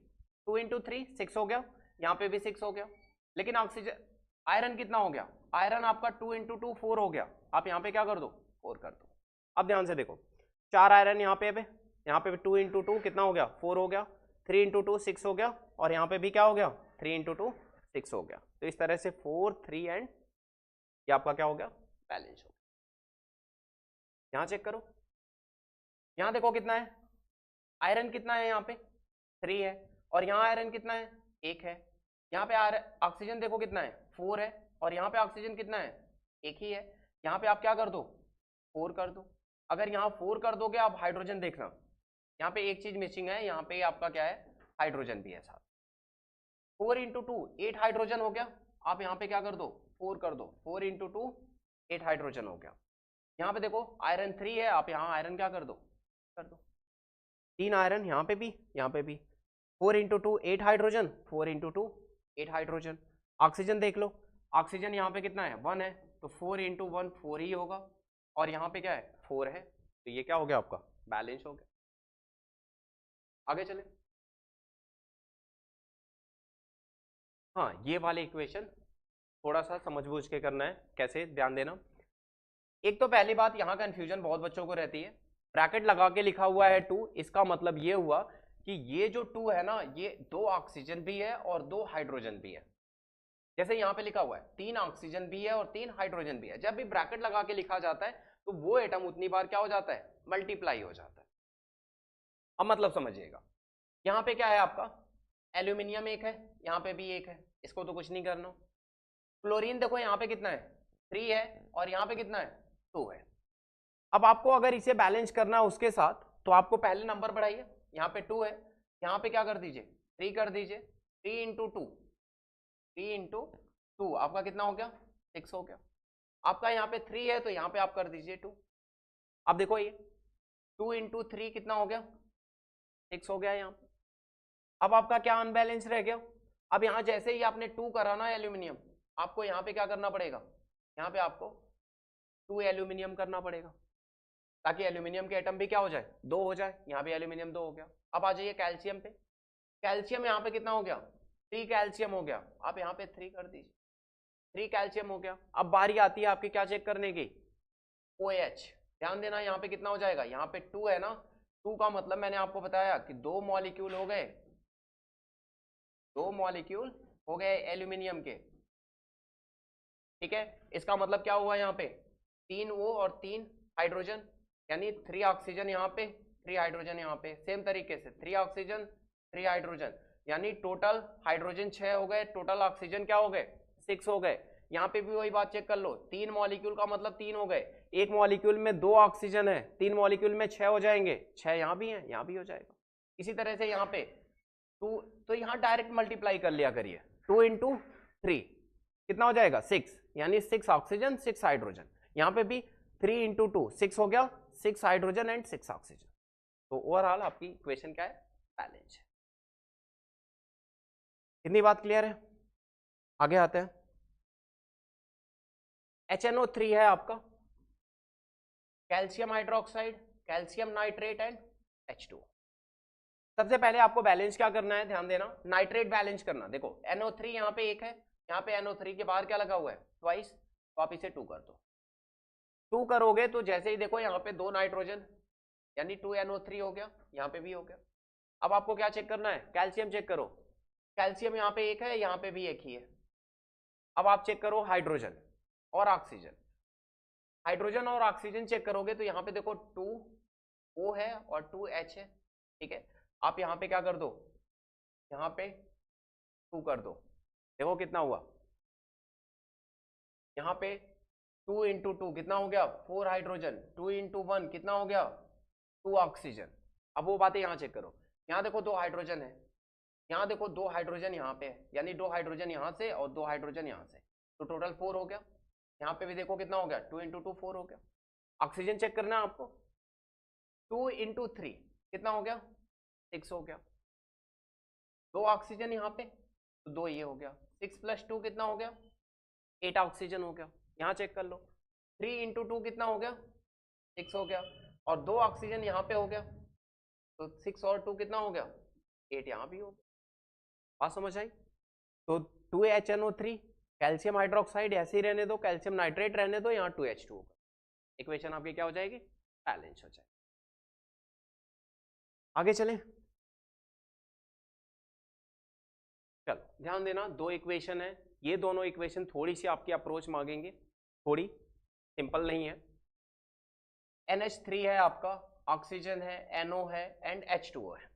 Speaker 1: 2 इंटू 3 6 हो गया, यहाँ पे भी 6 हो गया। लेकिन ऑक्सीजन आयरन कितना हो गया, आयरन आपका 2 इंटू 2 4 हो गया। आप यहाँ पे क्या कर दो 4 कर दो। अब ध्यान से देखो 4 आयरन यहाँ पे 2 इंटू 2 कितना हो गया 4 हो गया, 3 इंटू 2 6 हो गया, और यहाँ पे भी क्या हो गया 3 इंटू 2 6 हो गया। तो इस तरह से 4 3 एंड ये आपका क्या हो गया बैलेंस हो गया। यहाँ चेक करो, यहाँ देखो कितना है आयरन कितना है, यहाँ पे 3 है, और यहाँ आयरन कितना है 1 है। यहाँ पे ऑक्सीजन देखो कितना है 4 है, और यहाँ पे ऑक्सीजन कितना है 1 ही है। यहाँ पे आप क्या कर दो 4 कर दो। अगर यहाँ 4 कर दोगे आप हाइड्रोजन देखना, यहाँ पे एक चीज मिसिंग है, यहाँ पे आपका क्या है हाइड्रोजन भी है साथ। 4 इंटू 2 8 हाइड्रोजन हो गया। आप यहाँ पे क्या कर दो 4 कर दो, 4 इंटू 2 8 हाइड्रोजन हो गया। यहाँ पे देखो आयरन 3 है, आप यहाँ आयरन क्या कर दो 3 आयरन, यहाँ पे भी 4 into 2 8 hydrogen, 4 into 2 8 hydrogen. Oxygen देख लो, ऑक्सीजन यहाँ पे कितना है 1 है, तो 4 इंटू 1 4 ही होगा, और यहाँ पे क्या है 4 है, तो ये क्या हो गया आपका बैलेंस हो गया। आगे चले, हाँ ये वाले इक्वेशन थोड़ा सा समझ बूझ के करना है। कैसे, ध्यान देना। एक तो पहली बात, यहाँ कंफ्यूजन बहुत बच्चों को रहती है, ब्रैकेट लगा के लिखा हुआ है 2, इसका मतलब ये हुआ कि ये जो 2 है ना, ये 2 ऑक्सीजन भी है और 2 हाइड्रोजन भी है। जैसे यहाँ पे लिखा हुआ है 3 ऑक्सीजन भी है और 3 हाइड्रोजन भी है। जब भी ब्रैकेट लगा के लिखा जाता है तो वो एटम उतनी बार क्या हो जाता है मल्टीप्लाई हो जाता है। अब मतलब समझिएगा, यहाँ पे क्या है आपका एल्यूमिनियम 1 है, यहाँ पे भी 1 है, इसको तो कुछ नहीं करना। क्लोरीन देखो यहाँ पे कितना है 3 है, और यहाँ पे कितना है 2 है। अब आपको अगर इसे बैलेंस करना है उसके साथ, तो आपको पहले नंबर बढ़ाइए, यहाँ पे 2 है, यहाँ पे क्या कर दीजिए 3 कर दीजिए। 3 इंटू 2 3 इंटू 2 आपका कितना हो गया 6 हो गया। आपका यहाँ पे 3 है तो यहाँ पे आप कर दीजिए 2। अब देखो ये 2 इंटू 3 कितना हो गया 6 हो गया यहाँ पे। अब आपका क्या अनबैलेंस रह गया। अब यहाँ जैसे ही आपने 2 करा ना एल्यूमिनियम, आपको यहाँ पे क्या करना पड़ेगा, यहाँ पे आपको 2 एल्यूमिनियम करना पड़ेगा, ताकि एल्यूमिनियम के एटम भी क्या हो जाए 2 हो जाए। यहाँ पे एल्यूमिनियम 2 हो गया। अब आ जाइए कैल्शियम पे, कैल्शियम यहाँ पे कितना हो गया 3 कैल्शियम हो गया, आप यहाँ पे 3 कर दीजिए, 3 कैल्शियम हो गया। अब बारी आती है आपकी क्या चेक करने की OH। ध्यान देना यहाँ पे कितना हो जाएगा, यहाँ पे 2 है ना, 2 का मतलब मैंने आपको बताया कि 2 मॉलिक्यूल हो गए, 2 मॉलिक्यूल हो गए एल्यूमिनियम के, ठीक है। इसका मतलब क्या हुआ यहाँ पे 3 O और 3 हाइड्रोजन, यानी 3 ऑक्सीजन यहाँ पे 3 हाइड्रोजन यहाँ पे। सेम तरीके से 3 ऑक्सीजन 3 हाइड्रोजन, यानी टोटल हाइड्रोजन 6 हो गए, टोटल ऑक्सीजन क्या हो गए 6 हो गए। यहाँ पे भी वही बात चेक कर लो, 3 मॉलिक्यूल का मतलब 3 हो गए, एक मॉलिक्यूल में 2 ऑक्सीजन है, 3 मॉलिक्यूल में 6 हो जाएंगे, 6 यहाँ भी है यहाँ भी हो जाएगा। इसी तरह से यहाँ पे 2, तो यहाँ डायरेक्ट मल्टीप्लाई कर लिया करिए, 2 इंटू 3 कितना हो जाएगा 6, यानी 6 ऑक्सीजन 6 हाइड्रोजन। यहाँ पे भी 3 इंटू 2 6 हो गया, 6 हाइड्रोजन एंड 6 ऑक्सीजन। तो ओवरऑल आपकी इक्वेशन क्या है बैलेंस है। कितनी बात क्लियर है। आगे आते हैं, HNO3 है आपका, calcium hydroxide, calcium nitrate and H2। सबसे पहले आपको बैलेंस क्या करना है, ध्यान देना, नाइट्रेट बैलेंस करना। देखो NO3 यहाँ पे 1 है, यहाँ पे NO3 के बाहर क्या लगा हुआ है ट्वाइस, तो आप इसे 2 कर दो। 2 करोगे तो जैसे ही देखो यहाँ पे 2 नाइट्रोजन, यानी 2NO3 हो गया, यहाँ पे भी हो गया। अब आपको क्या चेक करना है, कैल्शियम चेक करो, कैल्शियम यहाँ पे 1 है, यहाँ पे भी 1 ही है। अब आप चेक करो हाइड्रोजन और ऑक्सीजन, हाइड्रोजन और ऑक्सीजन चेक करोगे तो यहाँ पे देखो 2O है और 2H है, ठीक है। आप यहाँ पे क्या कर दो, यहाँ पे 2 कर दो, देखो कितना हुआ, यहाँ पे 2 इंटू 2 कितना हो गया 4 हाइड्रोजन, 2 इंटू 1 कितना हो गया 2 ऑक्सीजन। अब वो बातें यहाँ चेक करो, यहाँ देखो 2 हाइड्रोजन है, यहाँ देखो 2 हाइड्रोजन यहाँ पे है, यानी 2 हाइड्रोजन यहाँ से और 2 हाइड्रोजन यहाँ से, तो टोटल 4 हो गया। यहाँ पे भी देखो कितना हो गया 2 इंटू 2 4 हो गया। ऑक्सीजन चेक करना है आपको, 2 इंटू 3 कितना हो गया 6 हो गया। 2 ऑक्सीजन यहाँ पे तो 2 ये हो गया, 6 प्लस 2 कितना हो गया 8 ऑक्सीजन हो गया। यहाँ चेक कर लो 3 इंटू 2 कितना हो गया 6 हो गया, और 2 ऑक्सीजन यहाँ पे हो गया, तो 6 और 2 कितना हो गया 8 यहाँ भी हो गया। बात समझ आई? तो 2HNO3 कैल्शियम हाइड्रोक्साइड ऐसे ही रहने दो, कैल्शियम नाइट्रेट रहने दो, यहाँ 2H2 होगा। इक्वेशन आपकी क्या हो जाएगी बैलेंस हो जाएगी। आगे चलें, चलो ध्यान देना 2 इक्वेशन है, ये दोनों इक्वेशन थोड़ी सी आपकी अप्रोच मांगेंगे, थोड़ी सिंपल नहीं है। NH3 है आपका, ऑक्सीजन है, NO है एंड H2O है।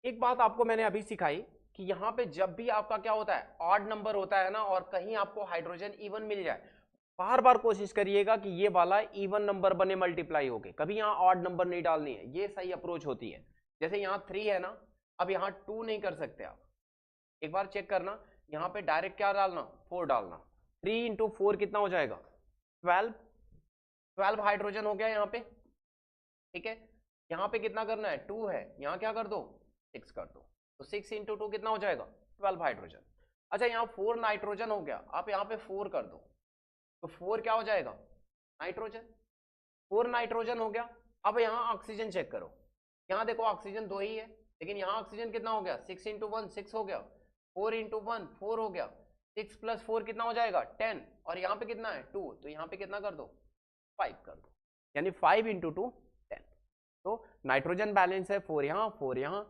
Speaker 1: एक बात आपको मैंने अभी सिखाई कि यहाँ पे जब भी आपका क्या होता है ऑड नंबर होता है ना, और कहीं आपको हाइड्रोजन इवन मिल जाए, बार बार कोशिश करिएगा कि ये वाला इवन नंबर बने मल्टीप्लाई होके, कभी यहाँ ऑड नंबर नहीं डालनी है, ये सही अप्रोच होती है। जैसे यहाँ 3 है ना, अब यहाँ 2 नहीं कर सकते आप, एक बार चेक करना, यहाँ पे डायरेक्ट क्या डालना 4 डालना, 3 इंटू 4 कितना हो जाएगा 12 हाइड्रोजन हो गया यहाँ पे, ठीक है। यहाँ पे कितना करना है 2 है, यहाँ क्या कर दो 6 कर दो, तो 6 इंटू 2 कितना हो जाएगा 12 हाइड्रोजन। अच्छा यहाँ 4 नाइट्रोजन हो गया, आप यहाँ पे 4 कर दो, तो 4 क्या हो जाएगा नाइट्रोजन, 4 नाइट्रोजन हो गया। अब यहाँ ऑक्सीजन चेक करो, यहाँ देखो ऑक्सीजन 2 ही है, लेकिन यहाँ ऑक्सीजन कितना हो गया 6 इंटू 1 6 हो गया, 4 इंटू 1 4 हो गया, 6 प्लस 4 कितना हो जाएगा 10, और यहाँ पे कितना है 2, तो यहाँ पे कितना कर दो 5 कर दो, यानी 5 इंटू 2 10। तो नाइट्रोजन बैलेंस है 4 यहाँ 4 यहाँ,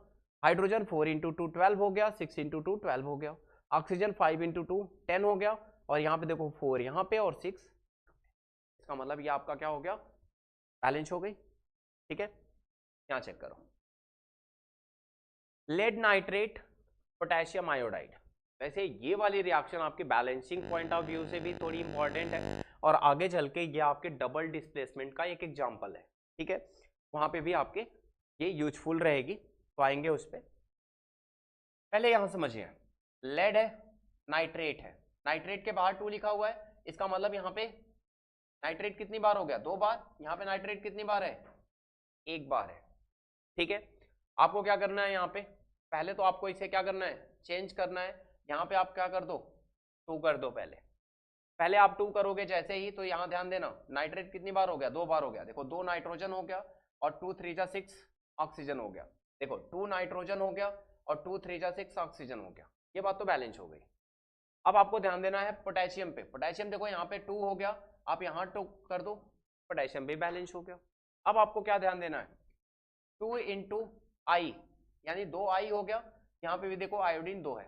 Speaker 1: हाइड्रोजन 4 इंटू 2 12 हो गया, 6 इंटू 2 12 हो गया, ऑक्सीजन 5 इंटू 2 10 हो गया, और यहाँ पे देखो 4 यहाँ पे और 6, इसका मतलब ये आपका क्या हो गया बैलेंस हो गई, ठीक है। यहाँ चेक करो, लेड नाइट्रेट पोटेशियम आयोडाइड, वैसे ये वाली रिएक्शन आपके बैलेंसिंग पॉइंट ऑफ व्यू से भी थोड़ी इंपॉर्टेंट है, और आगे चल के ये आपके डबल डिस्प्लेसमेंट का एक एग्जांपल है, ठीक है, वहां पे भी आपके ये यूजफुल रहेगी, तो आएंगे उस पर। पहले यहां समझिए, लेड है नाइट्रेट है, नाइट्रेट के बाहर 2 लिखा हुआ है, इसका मतलब यहाँ पे नाइट्रेट कितनी बार हो गया 2 बार, यहाँ पे नाइट्रेट कितनी बार है 1 बार है, ठीक है। आपको क्या करना है यहाँ पे, पहले तो आपको इसे क्या करना है चेंज करना है, यहाँ पे आप क्या कर दो 2 कर दो, पहले आप 2 करोगे जैसे ही, तो यहाँ ध्यान देना नाइट्रेट कितनी बार हो गया 2 बार हो गया, देखो 2 नाइट्रोजन हो गया और 2 3 जा 6 ऑक्सीजन हो गया, देखो 2 नाइट्रोजन हो गया और 2 3 जा 6 ऑक्सीजन हो गया, ये बात तो बैलेंस हो गई। अब आपको ध्यान देना है पोटेशियम पे, पोटेशियम देखो यहाँ पे 2 हो गया, आप यहाँ 2 कर दो, पोटेशियम भी बैलेंस हो गया। अब आपको क्या ध्यान देना है 2 इंटू आई, यानी 2 आई हो गया, यहाँ पे भी देखो आयोडीन 2 है,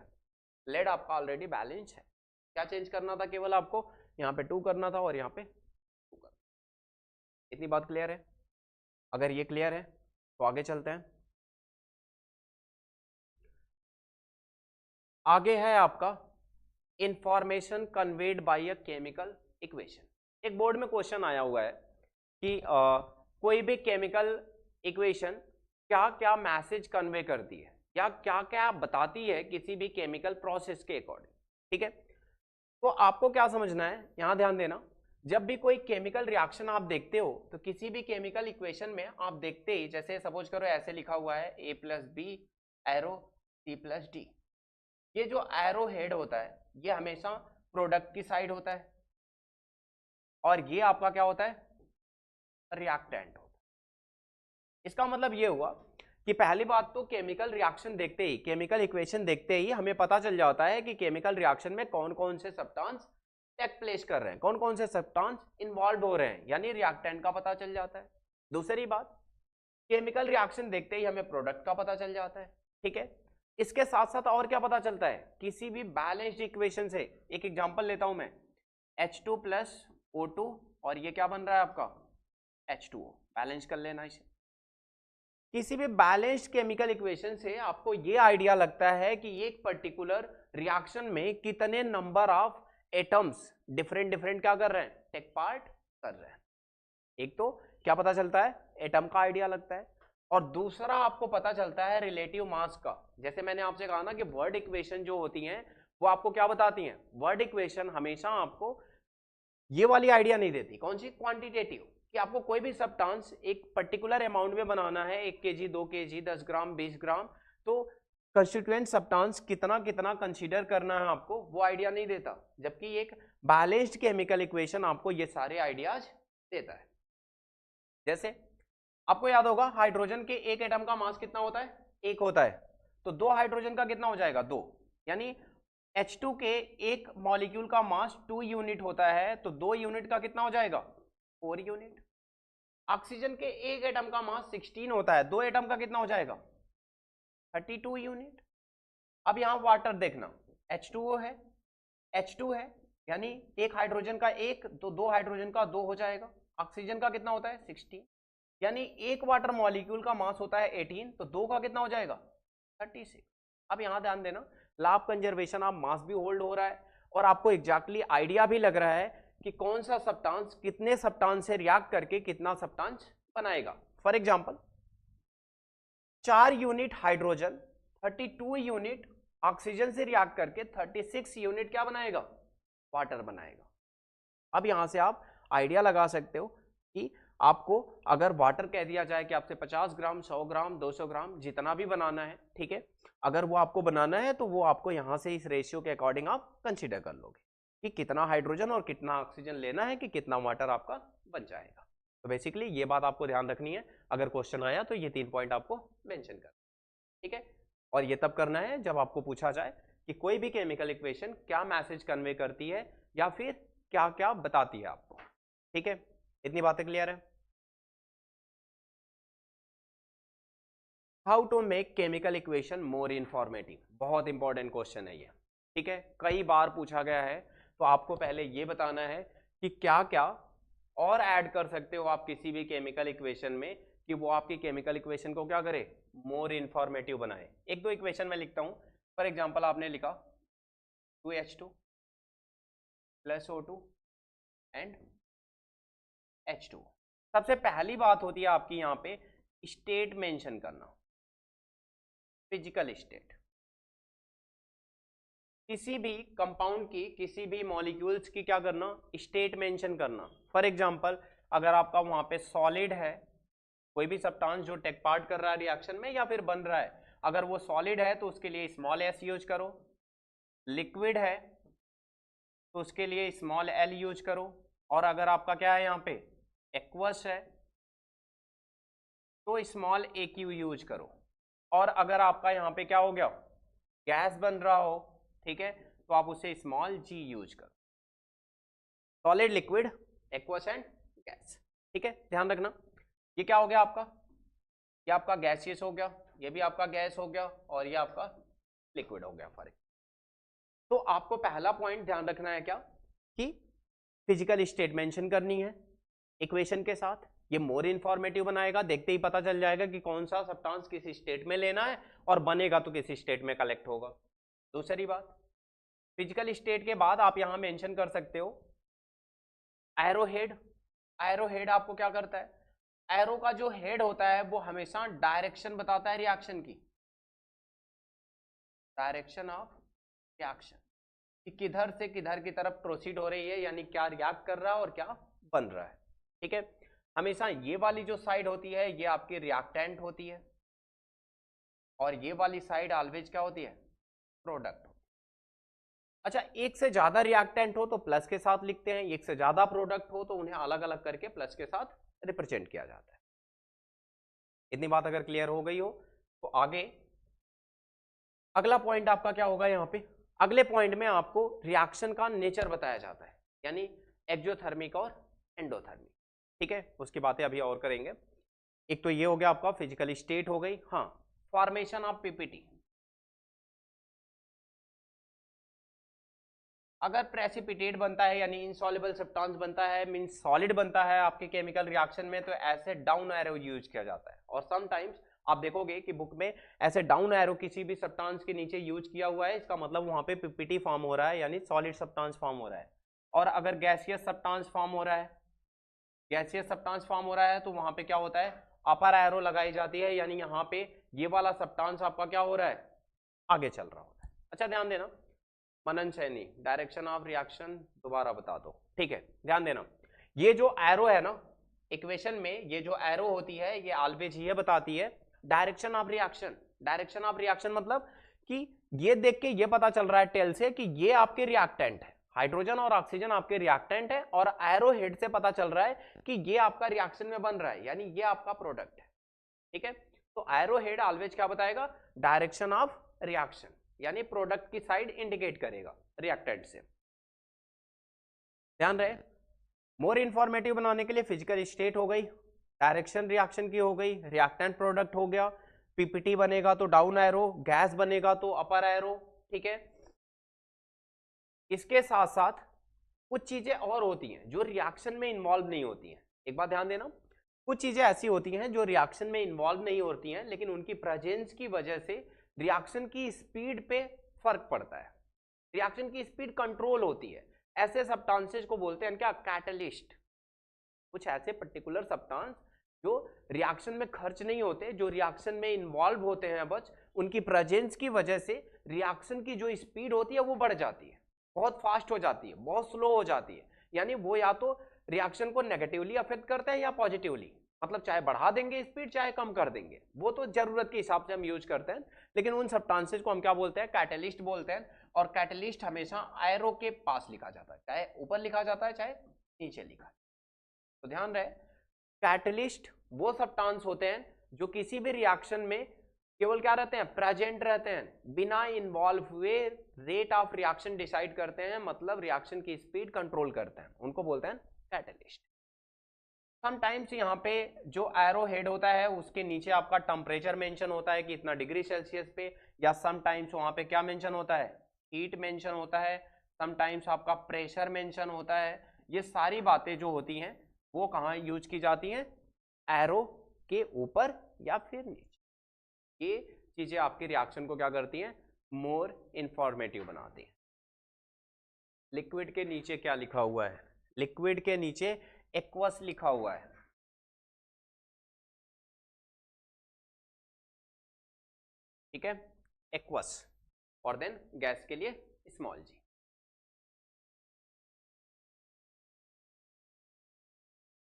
Speaker 1: लेड आपका ऑलरेडी बैलेंस है, क्या चेंज करना था केवल आपको यहाँ पे 2 करना था और यहाँ पे 2 करना। इतनी बात क्लियर है? अगर ये क्लियर है तो आगे चलते हैं। आगे है आपका information conveyed bye a chemical equation. एक बोर्ड में क्वेश्चन आया हुआ है कि कोई भी केमिकल इक्वेशन क्या क्या मैसेज कन्वे करती है या क्या क्या बताती है किसी भी केमिकल प्रोसेस के अकॉर्डिंग, ठीक है। तो आपको क्या समझना है, यहां ध्यान देना, जब भी कोई केमिकल रिएक्शन आप देखते हो तो किसी भी केमिकल इक्वेशन में आप देखते ही, जैसे सपोज करो ऐसे लिखा हुआ है A plus B arrow C plus D, ये जो एरो हेड होता है ये हमेशा प्रोडक्ट की साइड होता है, और ये आपका क्या होता है रिएक्टेंट होता है। इसका मतलब ये हुआ कि पहली बात तो केमिकल रिएक्शन देखते ही, केमिकल इक्वेशन देखते ही हमें पता चल जाता है कि केमिकल रिएक्शन में कौन कौन से सब्सटेंस टेक प्लेस कर रहे हैं, कौन कौन से सब्सटेंस इन्वॉल्व हो रहे हैं, यानी रिएक्टेंट का पता चल जाता है। दूसरी बात, केमिकल रिएक्शन देखते ही हमें प्रोडक्ट का पता चल जाता है, ठीक है। इसके साथ साथ और क्या पता चलता है, किसी भी बैलेंस्ड इक्वेशन से, एक एग्जांपल लेता हूं मैं, H2 प्लस O2 और ये क्या बन रहा है आपका H2O, बैलेंस कर लेना इसे। किसी भी बैलेंस्ड केमिकल इक्वेशन से आपको ये आइडिया लगता है कि एक पर्टिकुलर रिएक्शन में कितने number of atoms different different क्या कर रहे हैं, टेक पार्ट कर रहे हैं। एक तो क्या पता चलता है, एटम का आइडिया लगता है, और दूसरा आपको पता चलता है रिलेटिव मास का। जैसे मैंने आपसे कहा ना कि वर्ड इक्वेशन जो होती हैं वो आपको क्या बताती हैं, वर्ड इक्वेशन हमेशा आपको ये वाली आइडिया नहीं देती, कौन सी, क्वांटिटेटिव, कि आपको कोई भी सब्सटेंस एक पर्टिकुलर अमाउंट में बनाना है, 1 kg 2 kg 10 ग्राम 20 ग्राम, तो कंस्टिट्यूएंट सब्सटेंस कितना कितना कंसीडर करना है आपको, वो आइडिया नहीं देता। जबकि एक बैलेंस्ड केमिकल इक्वेशन आपको ये सारे आइडियाज देता है। जैसे आपको याद होगा हाइड्रोजन के एक एटम का मास कितना होता है, 1 होता है, तो 2 हाइड्रोजन का कितना हो जाएगा, 2, यानी H2 के एक मॉलिक्यूल का मास 2 यूनिट होता है, तो 2 यूनिट का कितना हो जाएगा, 4 यूनिट। ऑक्सीजन के एक एटम का मास 16 होता है, 2 एटम का कितना हो जाएगा, 32 यूनिट। अब यहां वाटर देखना, H2O है, H2 है, यानी एक हाइड्रोजन का एक, तो 2 हाइड्रोजन का 2 हो जाएगा। ऑक्सीजन का कितना होता है, 16, यानी एक वाटर मॉलिक्यूल का मास होता है 18, तो 2 का कितना हो जाएगा, 36। अब यहां ध्यान देना, लॉ ऑफ कंजर्वेशन ऑफ मास भी होल्ड हो रहा है, और आपको एग्जैक्टली आइडिया भी लग रहा है कि कौन सा सब्सटेंस कितने सब्सटेंस से रिएक्ट करके कितना सब्सटेंस बनाएगा। For example 4 unit hydrogen 32 unit oxygen से रिएक्ट करके 36 यूनिट क्या बनाएगा, वाटर बनाएगा। अब यहां से आप आइडिया लगा सकते हो कि आपको अगर वाटर कह दिया जाए कि आपसे 50 ग्राम 100 ग्राम 200 ग्राम जितना भी बनाना है, ठीक है, अगर वो आपको बनाना है तो वो आपको यहां से इस रेशियो के अकॉर्डिंग आप कंसीडर कर लोगे कि कितना हाइड्रोजन और कितना ऑक्सीजन लेना है कि कितना वाटर आपका बन जाएगा। तो बेसिकली ये बात आपको ध्यान रखनी है, अगर क्वेश्चन आया तो ये 3 पॉइंट आपको मेंशन करना, ठीक है। और ये तब करना है जब आपको पूछा जाए कि कोई भी केमिकल इक्वेशन क्या मैसेज कन्वे करती है या फिर क्या क्या बताती है आपको, ठीक है। इतनी बातें क्लियर है। How to make chemical equation more informative, बहुत इंपॉर्टेंट क्वेश्चन है ये, ठीक है, कई बार पूछा गया है। तो आपको पहले ये बताना है कि क्या क्या और ऐड कर सकते हो आप किसी भी केमिकल इक्वेशन में कि वो आपकी केमिकल इक्वेशन को क्या करे, मोर इंफॉर्मेटिव बनाए। एक दो इक्वेशन में लिखता हूं। फॉर एग्जांपल आपने लिखा 2H2 plus O2 and H2। सबसे पहली बात होती है आपकी यहाँ पे स्टेट मेंशन करना, फिजिकल स्टेट। किसी भी कंपाउंड की, किसी भी मॉलिक्यूल्स की क्या करना, स्टेट मेंशन करना। फॉर एग्जांपल अगर आपका वहां पे सॉलिड है, कोई भी सब्सटेंस जो टेक पार्ट कर रहा है रिएक्शन में या फिर बन रहा है, अगर वो सॉलिड है तो उसके लिए स्मॉल s यूज करो, लिक्विड है तो उसके लिए स्मॉल l यूज करो, और अगर आपका क्या है यहाँ पे एक्वस है तो स्मॉल aq यूज करो। और अगर आपका यहाँ पे क्या हो गया, गैस बन रहा हो, ठीक है, तो आप उसे स्मॉल g यूज करो। Solid, liquid, aqueous and gas, ठीक है, ध्यान रखना। ये क्या हो गया आपका, ये आपका गैसियस हो गया, ये भी आपका गैस हो गया, और ये आपका लिक्विड हो गया। फॉर तो आपको पहला पॉइंट ध्यान रखना है क्या, कि फिजिकल स्टेट मेंशन करनी है इक्वेशन के साथ। ये मोर इंफॉर्मेटिव बनाएगा, देखते ही पता चल जाएगा कि कौन सा सब्सटेंस किस स्टेट में लेना है और बनेगा तो किस स्टेट में कलेक्ट होगा। दूसरी बात, फिजिकल स्टेट के बाद आप यहां मेंशन कर सकते हो एरो हेड। एरो हेड आपको क्या करता है, एरो का जो हेड होता है वो हमेशा डायरेक्शन बताता है रिएक्शन की, डायरेक्शन ऑफ रिएक्शन, कि किधर से किधर की तरफ प्रोसीड हो रही है, यानी क्या रिएक्ट कर रहा है और क्या बन रहा है, ठीक है। हमेशा ये वाली जो साइड होती है ये आपकी रिएक्टेंट होती है, और ये वाली साइड ऑलवेज क्या होती है, प्रोडक्ट। अच्छा, एक से ज्यादा रिएक्टेंट हो तो प्लस के साथ लिखते हैं, एक से ज्यादा प्रोडक्ट हो तो उन्हें अलग अलग करके प्लस के साथ रिप्रेजेंट किया जाता है। इतनी बात अगर क्लियर हो गई हो तो आगे अगला पॉइंट आपका क्या होगा, यहाँ पे अगले पॉइंट में आपको रिएक्शन का नेचर बताया जाता है, यानी एक्सोथर्मिक और एंडोथर्मिक, ठीक है, उसकी बातें अभी और करेंगे। एक तो ये हो गया आपका फिजिकल स्टेट हो गई। हाँ, फॉर्मेशन ऑफ पीपीटी। अगर प्रेसिपिटेट बनता है यानी इनसॉल्युबल सब्सटेंस बनता है, मींस सॉलिड बनता है आपके केमिकल रिएक्शन में, तो ऐसे डाउन एरो यूज किया जाता है। और समटाइम्स आप देखोगे कि बुक में ऐसे डाउन एरो किसी भी सब्सटेंस के नीचे यूज किया हुआ है, इसका मतलब वहां पे पीपीटी फॉर्म हो रहा है, यानी सॉलिड सब्सटेंस फॉर्म हो रहा है। और अगर गैसियस सब्सटेंस फॉर्म हो रहा है, गैसियस सब्सटेंस फॉर्म हो रहा है, तो वहां पे क्या होता है, अपर एरो लगाई जाती है, यानी यहाँ पे ये वाला सब्सटेंस आपका क्या हो रहा है, आगे चल रहा होता है। अच्छा ध्यान देना, मनन सैनी, डायरेक्शन ऑफ रिएक्शन दोबारा बता दो, ठीक है, ध्यान देना। ये जो एरो है ना इक्वेशन में, ये जो एरो होती है ये ऑलवेज ये बताती है direction of reaction. Direction of reaction मतलब कि ये देख के ये पता चल रहा है टेल से कि ये आपके रिएक्टेंट है, हाइड्रोजन और ऑक्सीजन आपके रिएक्टेंट है, और एरो हेड से पता चल रहा है कि ये आपका रिएक्शन में बन रहा है, यानी ये आपका प्रोडक्ट है, ठीक है। तो एरो हेड ऑलवेज क्या बताएगा, डायरेक्शन ऑफ रिएक्शन, यानी प्रोडक्ट की साइड इंडिकेट करेगा रिएक्टेंट से। ध्यान रहे, मोर इंफॉर्मेटिव बनाने के लिए फिजिकल स्टेट हो गई, डायरेक्शन रिएक्शन की हो गई, रिएक्टेंट प्रोडक्ट हो गया, पीपीटी बनेगा तो डाउन एरो, गैस बनेगा तो अपर एरो, ठीक है। इसके साथ साथ कुछ चीजें और होती हैं जो रिएक्शन में इन्वॉल्व नहीं होती हैं। एक बात ध्यान देना, कुछ चीजें ऐसी होती हैं जो रिएक्शन में इन्वॉल्व नहीं होती हैं, लेकिन उनकी प्रेजेंस की वजह से रिएक्शन की स्पीड पे फर्क पड़ता है, रिएक्शन की स्पीड कंट्रोल होती है। ऐसे सब्सटेंसेस को बोलते हैं क्या, कैटलिस्ट। कुछ ऐसे पर्टिकुलर सब्सटेंस जो रिएक्शन में खर्च नहीं होते, जो रिएक्शन में इन्वॉल्व होते हैं, बस उनकी प्रेजेंस की वजह से रिएक्शन की जो स्पीड होती है वो बढ़ जाती है, बहुत फास्ट हो जाती है, बहुत स्लो हो जाती है, यानी वो या तो रिएक्शन को नेगेटिवली अफेक्ट करते हैं या पॉजिटिवली, मतलब चाहे बढ़ा देंगे स्पीड चाहे कम कर देंगे, वो तो जरूरत के हिसाब से हम यूज करते हैं। लेकिन उन सब्सटेंसेस को हम क्या बोलते हैं, कैटलिस्ट बोलते हैं। और कैटलिस्ट हमेशा एरो के पास लिखा जाता है, चाहे ऊपर लिखा जाता है चाहे नीचे लिखा है। तो ध्यान रहे, कैटलिस्ट वो सब्सटेंस होते हैं जो किसी भी रिएक्शन में केवल क्या रहते हैं, प्रेजेंट रहते हैं, बिना इन्वॉल्व हुए रेट ऑफ रिएक्शन डिसाइड करते हैं, मतलब रिएक्शन की स्पीड कंट्रोल करते हैं, उनको बोलते हैं कैटलिस्ट। समटाइम्स यहाँ पे जो एरो हेड होता है उसके नीचे आपका टेम्परेचर मेंशन होता है कि इतना डिग्री सेल्सियस पे, या समटाइम्स वहाँ पे क्या मेंशन होता है, हीट मेंशन होता है, समटाइम्स आपका प्रेशर मेंशन होता है। ये सारी बातें जो होती हैं वो कहाँ यूज की जाती हैं, एरो के ऊपर या फिर नीचे। ये चीजें आपके रिएक्शन को क्या करती हैं, मोर इंफॉर्मेटिव बनाती हैं। लिक्विड के नीचे क्या लिखा हुआ है, लिक्विड के नीचे एक्वस लिखा हुआ है, ठीक है, एक्वस। और देन गैस के लिए स्मॉल जी।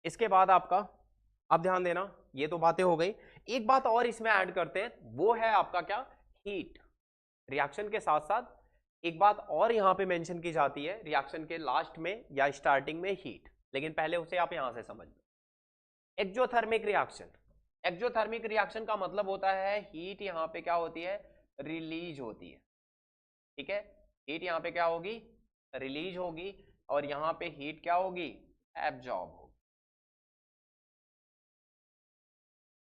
Speaker 1: इसके बाद आपका, अब ध्यान देना, ये तो बातें हो गई, एक बात और इसमें ऐड करते हैं, वो है आपका क्या, हीट। रिएक्शन के साथ साथ एक बात और यहां पे मेंशन की जाती है रिएक्शन के लास्ट में या स्टार्टिंग में, हीट। लेकिन पहले उसे आप यहां से समझ लो, एक्जोथर्मिक रिएक्शन। एक्जोथर्मिक रिएक्शन का मतलब होता है हीट यहां पे क्या होती है, रिलीज होती है, ठीक है। हीट यहां पे क्या होगी, रिलीज होगी, और यहां पे हीट क्या होगी, एब्जॉर्ब होगी,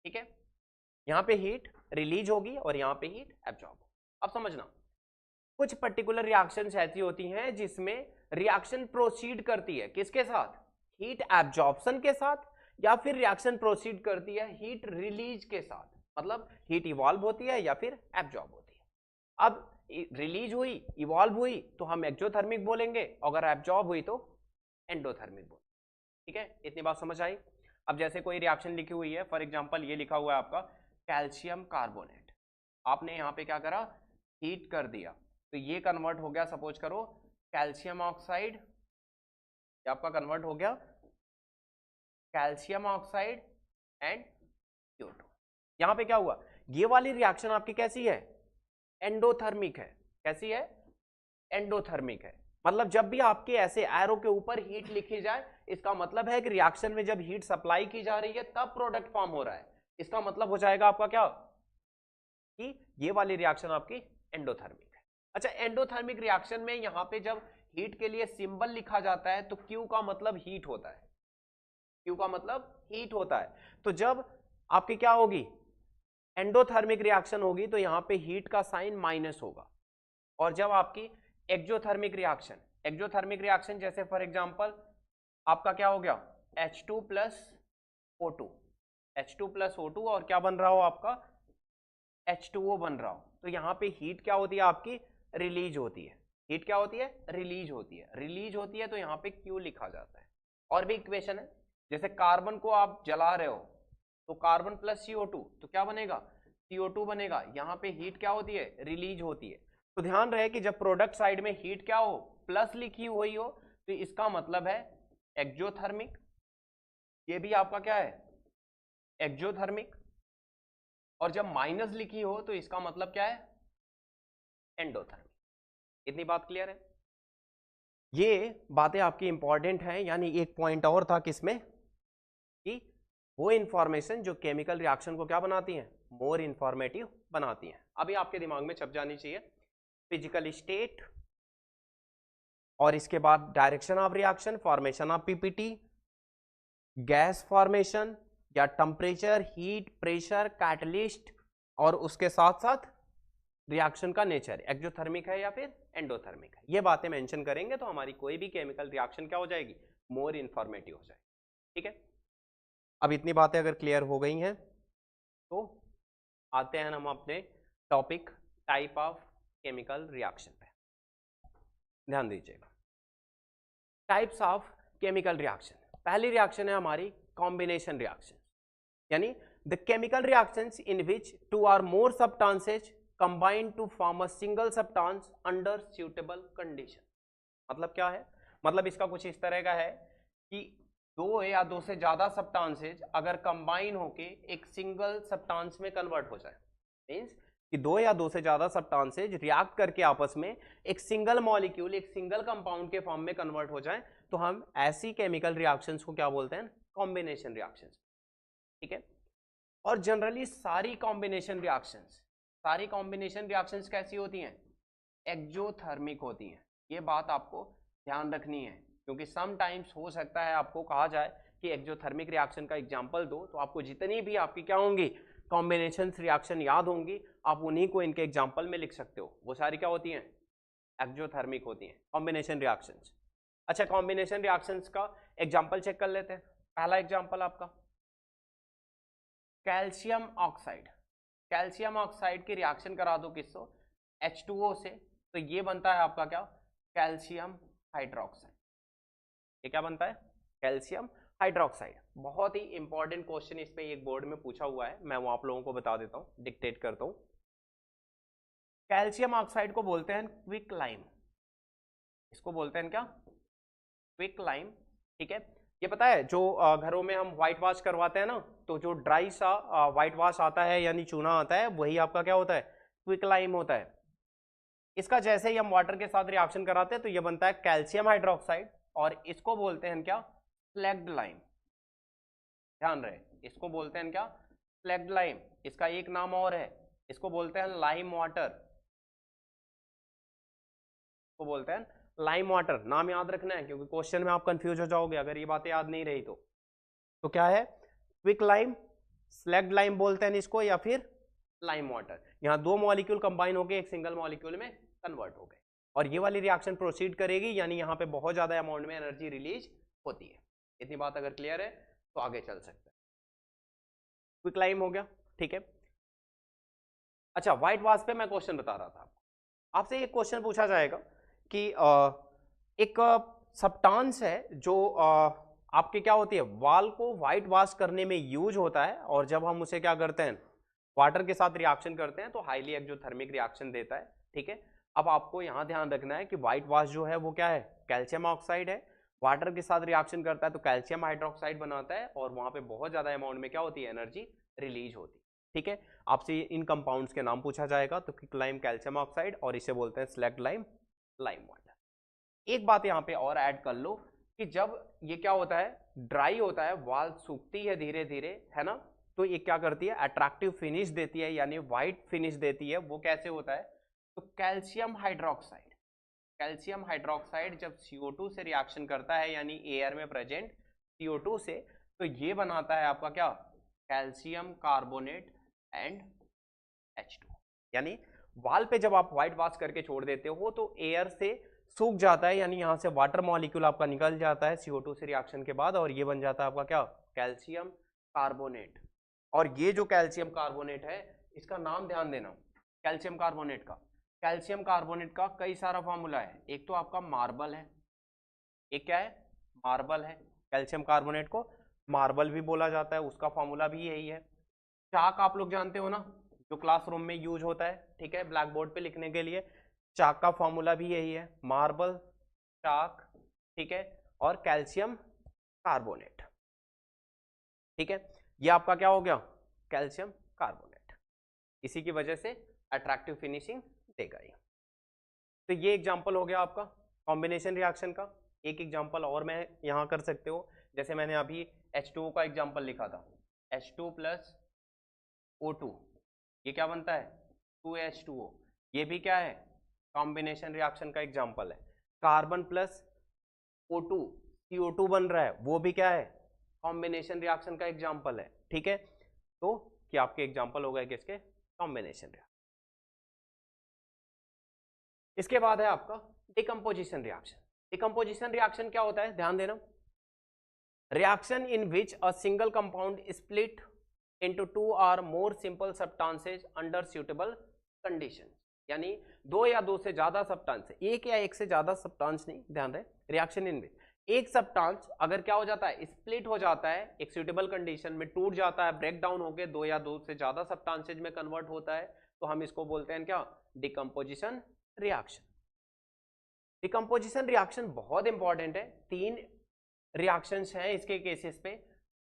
Speaker 1: ठीक है। यहां पे हीट रिलीज होगी और यहां पे हीट एब्जॉर्ब होगी। अब समझना, कुछ पर्टिकुलर रिएक्शंस ऐसी होती हैं जिसमें रिएक्शन प्रोसीड करती है किसके साथ, हीट एब्जॉर्प्शन के साथ, या फिर रिएक्शन प्रोसीड करती है हीट रिलीज के साथ, मतलब हीट इवॉल्व होती है या फिर एब्जॉर्ब होती है। अब रिलीज हुई, इवॉल्व हुई तो हम एक्सोथर्मिक बोलेंगे, अगर एब्जॉर्ब हुई तो एंडोथर्मिक बोलेंगे, ठीक है। इतनी बात समझ आई। अब जैसे कोई रिएक्शन लिखी हुई है, फॉर एग्जांपल ये लिखा हुआ है आपका कैल्शियम कार्बोनेट, आपने यहाँ पे क्या करा, हीट कर दिया, तो ये कन्वर्ट हो गया, सपोज करो कैल्शियम ऑक्साइड, ये आपका कन्वर्ट हो गया कैल्शियम ऑक्साइड एंड CO2। यहां पे क्या हुआ, ये वाली रिएक्शन आपकी कैसी है, एंडोथर्मिक है। कैसी है, एंडोथर्मिक है। मतलब जब भी आपके ऐसे एरो के ऊपर हीट लिखी जाए, इसका मतलब है कि रिएक्शन में जब हीट सप्लाई की जा रही है तब प्रोडक्ट फॉर्म हो रहा है। इसका मतलब हो जाएगा आपका क्या, कि ये वाली रिएक्शन आपकी एंडोथर्मिक है। अच्छा, एंडोथर्मिक रिएक्शन में यहां पे जब हीट के लिए सिंबल लिखा जाता है तो Q का मतलब हीट होता है, Q का मतलब हीट होता है। तो जब आपकी क्या होगी, एंडोथर्मिक रिएक्शन होगी तो यहां पे हीट का साइन माइनस होगा। और जब आपकी एक्सोथर्मिक रिएक्शन, एक्सोथर्मिक रिएक्शन जैसे फॉर एग्जांपल आपका क्या हो गया, H2 + O2, H2 plus O2 और क्या बन रहा हो आपका H2O बन रहा हो। तो यहाँ पे हीट क्या होती है आपकी, रिलीज होती है। हीट क्या होती है, रिलीज होती है। रिलीज होती है तो यहाँ पे Q लिखा जाता है। और भी इक्वेशन है, जैसे कार्बन को आप जला रहे हो तो कार्बन प्लस CO2 तो क्या बनेगा, CO2 बनेगा। यहाँ पे हीट क्या होती है, रिलीज होती है। तो ध्यान रहे कि जब प्रोडक्ट साइड में हीट क्या हो, प्लस लिखी हुई हो, तो इसका मतलब है एक्सोथर्मिक। ये भी आपका क्या है, एक्सोथर्मिक। और जब माइनस लिखी हो तो इसका मतलब क्या है, एंडोथर्मिक। इतनी बात क्लियर है। ये बातें आपकी इंपॉर्टेंट हैं। यानी एक पॉइंट और था किसमें, कि वो इंफॉर्मेशन जो केमिकल रिएक्शन को क्या बनाती हैं, मोर इंफॉर्मेटिव बनाती हैं। अभी आपके दिमाग में छप जानी चाहिए फिजिकल स्टेट, और इसके बाद direction of reaction, formation of PPT, gas formation या टेम्परेचर, हीट, प्रेशर, कैटलिस्ट, और उसके साथ साथ रिएक्शन का नेचर, एक्सोथर्मिक है या फिर एंडोथर्मिक है। ये बातें मेंशन करेंगे तो हमारी कोई भी केमिकल रिएक्शन क्या हो जाएगी, मोर इंफॉर्मेटिव हो जाएगी। ठीक है, अब इतनी बातें अगर क्लियर हो गई हैं तो आते हैं हम अपने topic type of chemical reaction पे। ध्यान दीजिएगा, टाइप्स ऑफ केमिकल रिएक्शन। पहली रिएक्शन है हमारी कॉम्बिनेशन रिएक्शन, यानी the chemical reactions in which two or more substances combine to form a single substance under suitable condition. मतलब क्या है, मतलब इसका कुछ इस तरह का है कि दो या दो से ज्यादा सब्सटेंसेस अगर कंबाइन होके एक सिंगल सब्सटेंस में कन्वर्ट हो जाए, मींस कि दो या दो से ज्यादा सब्सटेंसेस रिएक्ट करके आपस में एक सिंगल मॉलिक्यूल, एक सिंगल कंपाउंड के फॉर्म में कन्वर्ट हो जाए, तो हम ऐसी केमिकल रिएक्शंस को क्या बोलते हैं, कॉम्बिनेशन रिएक्शंस। ठीक है, और जनरली सारी कॉम्बिनेशन रिएक्शंस कैसी होती हैं, एक्सोथर्मिक होती हैं। ये बात आपको ध्यान रखनी है, क्योंकि समटाइम्स हो सकता है आपको कहा जाए कि एक्सोथर्मिक रिएक्शन का एग्जांपल दो, तो आपको जितनी भी आपकी क्या होंगी, कॉम्बिनेशन रिएक्शन याद होंगी, आप उन्हीं को इनके एग्जांपल में लिख सकते हो। वो सारी क्या होती हैं, एक्सोथर्मिक होती हैं कॉम्बिनेशन रिएक्शंस। अच्छा, कॉम्बिनेशन रिएक्शंस का एग्जांपल चेक कर लेते हैं। पहला एग्जांपल आपका कैल्शियम ऑक्साइड। कैल्शियम ऑक्साइड की रिएक्शन करा दो किससे, H2O से, तो ये बनता है आपका क्या, कैल्शियम हाइड्रोक्साइड। ये क्या बनता है, कैल्शियम हाइड्रोक्साइड। बहुत ही इंपॉर्टेंट क्वेश्चन इस पे एक बोर्ड में पूछा हुआ है, मैं वो आप लोगों को बता देता हूँ, डिक्टेट करता हूँ। कैल्शियम ऑक्साइड को बोलते हैं क्विक लाइम। इसको बोलते हैं क्या, क्विक लाइम। ठीक है, ये पता है जो घरों में हम व्हाइट वॉश करवाते हैं ना, तो जो ड्राई सा व्हाइट वॉश आता है यानी चूना आता है, वही आपका क्या होता है, क्विक लाइम होता है। इसका जैसे ही हम वाटर के साथ रिएक्शन कराते हैं तो ये बनता है कैल्शियम हाइड्रोक्साइड, और इसको बोलते हैं क्या, स्लैग्ड लाइम। ध्यान रहे, इसको बोलते हैं क्या, स्लैग्ड लाइम। इसका एक नाम और है, इसको बोलते हैं लाइम वाटर। इसको बोलते हैं लाइम वाटर। नाम याद रखना है, क्योंकि क्वेश्चन में आप कंफ्यूज हो जाओगे अगर ये बातें याद नहीं रही तो क्या है, क्विक लाइम, स्लैग्ड लाइम बोलते हैं इसको, या फिर लाइम वाटर। यहाँ दो मॉलिक्यूल कंबाइन होकर एक सिंगल मॉलिक्यूल में कन्वर्ट हो गए, और ये वाली रिएक्शन प्रोसीड करेगी, यानी यहाँ पे बहुत ज्यादा अमाउंट में एनर्जी रिलीज होती है। इतनी बात अगर क्लियर है तो आगे चल सकते हैं। क्विक लाइम हो गया, ठीक है। अच्छा, व्हाइट वॉश पे मैं क्वेश्चन बता रहा था, आपसे एक क्वेश्चन पूछा जाएगा कि एक सब्सटेंस है जो आपके क्या होती है, वाल को व्हाइट वॉश करने में यूज होता है, और जब हम उसे क्या करते हैं, वाटर के साथ रिएक्शन करते हैं तो हाईली एक्सोथर्मिक रिएक्शन देता है। ठीक है, अब आपको यहां ध्यान रखना है कि व्हाइट वॉश जो है वो क्या है, कैल्शियम ऑक्साइड है, वाटर के साथ रिएक्शन करता है तो कैल्शियम हाइड्रोक्साइड बनाता है, और वहां पे बहुत ज्यादा अमाउंट में क्या होती है, एनर्जी रिलीज होती है। ठीक है, आपसे इन कंपाउंड्स के नाम पूछा जाएगा, तो क्विक लाइम, कैल्शियम ऑक्साइड, और इसे बोलते हैं स्लैग्ड लाइम, लाइम वाटर। एक बात यहाँ पे और ऐड कर लो कि जब ये क्या होता है, ड्राई होता है, वाल सूखती है धीरे धीरे, है ना, तो ये क्या करती है, अट्रैक्टिव फिनिश देती है, यानी व्हाइट फिनिश देती है। वो कैसे होता है, तो कैल्शियम हाइड्रोक्साइड जब CO2 से रिएक्शन करता है, यानी एयर में प्रेजेंट CO2 से, तो ये बनाता है आपका क्या, कैल्शियम कार्बोनेट एंड H2। यानी वाल पे जब आप व्हाइट वॉश करके छोड़ देते हो तो एयर से सूख जाता है, यानी यहाँ से वाटर मॉलिक्यूल आपका निकल जाता है CO2 से रिएक्शन के बाद, और ये बन जाता है आपका क्या, कैल्शियम कार्बोनेट। और ये जो कैल्शियम कार्बोनेट है इसका नाम ध्यान देना, कैल्शियम कार्बोनेट का, कैल्शियम कार्बोनेट का कई सारा फॉर्मूला है। एक तो आपका मार्बल है, एक क्या है, मार्बल है। कैल्शियम कार्बोनेट को मार्बल भी बोला जाता है, उसका फॉर्मूला भी यही है। चाक आप लोग जानते हो ना, जो क्लासरूम में यूज होता है, ठीक है, ब्लैक बोर्ड पे लिखने के लिए, चाक का फॉर्मूला भी यही है, मार्बल, चाक, ठीक है, और कैल्शियम कार्बोनेट, ठीक है। ये आपका क्या हो गया, कैल्शियम कार्बोनेट, इसी की वजह से अट्रैक्टिव फिनिशिंग देगा ये। तो ये एग्जांपल हो गया आपका कॉम्बिनेशन रिएक्शन का। एक एग्जांपल और मैं यहाँ कर सकते हो, जैसे मैंने अभी H2O का एग्जांपल लिखा था, H2 प्लस O2, ये क्या बनता है, 2H2O, ये भी क्या है, कॉम्बिनेशन रिएक्शन का एग्जांपल है। कार्बन प्लस O2, CO2 बन रहा है, वो भी क्या है, कॉम्बिनेशन रिएक्शन का एग्जांपल है, ठीक है। तो क्या आपके एग्जांपल हो गए किसके, कॉम्बिनेशन रिएक्शन। इसके बाद है आपका डिकम्पोजिशन रिएक्शन। डिकम्पोजिशन रिएक्शन क्या होता है, ध्यान देना, reaction in which a single compound split into 2 or more simple substances under suitable conditions, यानी दो या दो से ज्यादा सब्सटेंस, एक या एक से ज्यादा सब्सटेंस नहीं, ध्यान रहे, रिएक्शन इन विच एक सब्सटेंस अगर क्या हो जाता है, स्प्लिट हो जाता है, एक सुटेबल कंडीशन में टूट जाता है, ब्रेक डाउन होकर दो या दो से ज्यादा सब्सटेंसेज में कन्वर्ट होता है, तो हम इसको बोलते हैं क्या, डिकम्पोजिशन रिएक्शन। डिकम्पोजिशन रिएक्शन बहुत इंपॉर्टेंट है, 3 रिएक्शंस हैं इसके केसेस पे,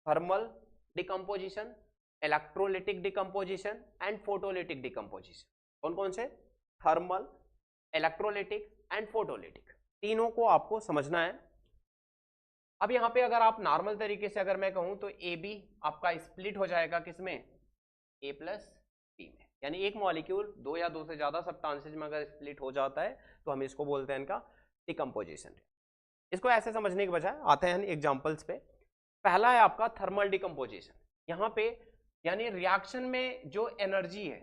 Speaker 1: thermal decomposition, electrolytic decomposition and photolytic decomposition. कौन कौन से, थर्मल, इलेक्ट्रोलिटिक एंड फोटोलिटिक, तीनों को आपको समझना है। अब यहां पे अगर आप नॉर्मल तरीके से अगर मैं कहूं तो ए बी आपका स्प्लिट हो जाएगा किसमें, ए प्लस बी में, यानी एक मॉलिक्यूल दो या दो से ज्यादा सब्सटेंसेज में अगर स्प्लिट हो जाता है तो हम इसको बोलते हैं इनका डिकम्पोजिशन। इसको ऐसे समझने के बजाय आते हैं एग्जांपल्स पे। पहला है आपका थर्मल डिकम्पोजिशन, यहाँ पे यानी रिएक्शन में जो एनर्जी है,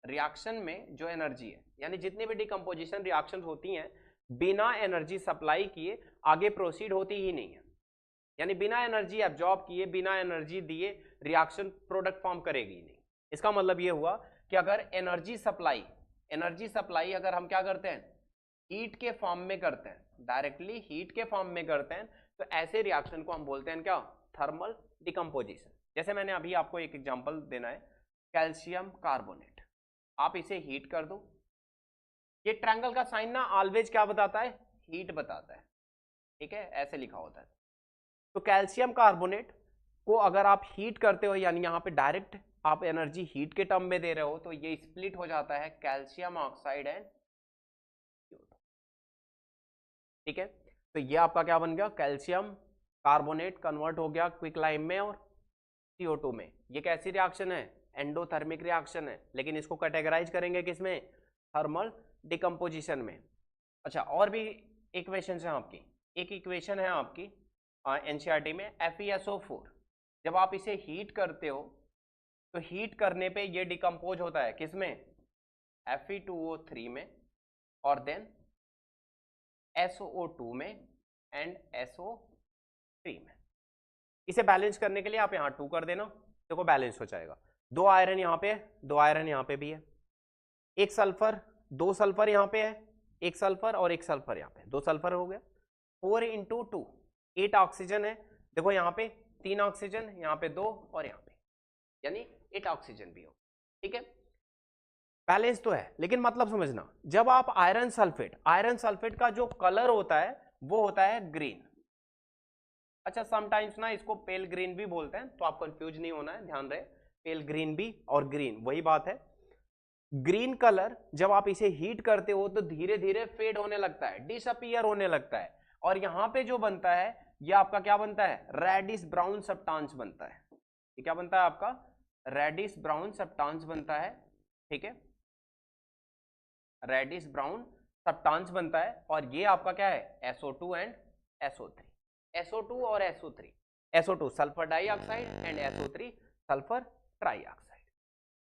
Speaker 1: रिएक्शन में जो एनर्जी है, यानी जितने भी डिकम्पोजिशन रिएक्शंस होती हैं बिना एनर्जी सप्लाई किए आगे प्रोसीड होती ही नहीं है, यानी बिना एनर्जी एब्जॉर्ब किए, बिना एनर्जी दिए रिएक्शन प्रोडक्ट फॉर्म करेगी ही नहीं। इसका मतलब ये हुआ कि अगर एनर्जी सप्लाई अगर हम क्या करते हैं, हीट के फॉर्म में करते हैं, डायरेक्टली हीट के फॉर्म में करते हैं, तो ऐसे रिएक्शन को हम बोलते हैं क्या, थर्मल डिकम्पोजिशन। जैसे मैंने अभी आपको एक एग्जांपल देना है, कैल्शियम कार्बोनेट, आप इसे हीट कर दो, ये ट्रायंगल का साइन ना ऑलवेज क्या बताता है, हीट बताता है, ठीक है, ऐसे लिखा होता है। तो कैल्शियम कार्बोनेट को अगर आप हीट करते हो, यानी यहाँ पे डायरेक्ट आप एनर्जी हीट के टर्म में दे रहे हो, तो ये स्प्लिट हो जाता है कैल्शियम ऑक्साइड एंड CO2, ठीक है। तो ये आपका क्या बन गया, कैल्शियम कार्बोनेट कन्वर्ट हो गया क्विकलाइम में और CO2 में। ये कैसी रिएक्शन है, एंडोथर्मिक रिएक्शन है, लेकिन इसको कैटेगराइज करेंगे किसमें, थर्मल डिकम्पोजिशन में। अच्छा, और भी इक्वेशन है आपकी, एक इक्वेशन है आपकी एनसीईआरटी में, FeSO4, जब आप इसे हीट करते हो तो हीट करने पे ये डिकम्पोज होता है किसमें, Fe2O3 में, और देन SO2 में एंड SO3 में। इसे बैलेंस करने के लिए आप यहाँ 2 कर देना, देखो बैलेंस हो जाएगा। 2 आयरन यहाँ पे है, 2 आयरन यहाँ पे भी है, एक सल्फर, 2 सल्फर यहाँ पे है, एक सल्फर और एक सल्फर यहाँ पे, 2 सल्फर हो गया। 4 × 2 8 ऑक्सीजन है, देखो यहाँ पे 3 ऑक्सीजन, यहाँ पे 2 और यहाँ पे, यानी 8 ऑक्सीजन भी हो, ठीक है। बैलेंस तो है, लेकिन मतलब समझना, जब आप आयरन सल्फेट का जो कलर होता है वो होता है ग्रीन। अच्छा, समटाइम्स ना इसको पेल ग्रीन भी बोलते हैं, तो आप कंफ्यूज नहीं होना है, ध्यान रहे, पेल ग्रीन भी और ग्रीन वही बात है। ग्रीन कलर जब आप इसे हीट करते हो तो धीरे धीरे फेड होने लगता है, डिसअपीयर होने लगता है, और यहां पे जो बनता है ये आपका क्या बनता है, रेडिश ब्राउन सब्सटेंस बनता है। ये क्या बनता है आपका, रेडिश ब्राउन सब्सटेंस बनता है, ठीक है, रेडिश ब्राउन सब्सटेंस बनता है। और ये आपका क्या है, SO2 एंड SO3, SO2 और SO3, SO2 sulphur dioxide and SO3 sulphur trioxide.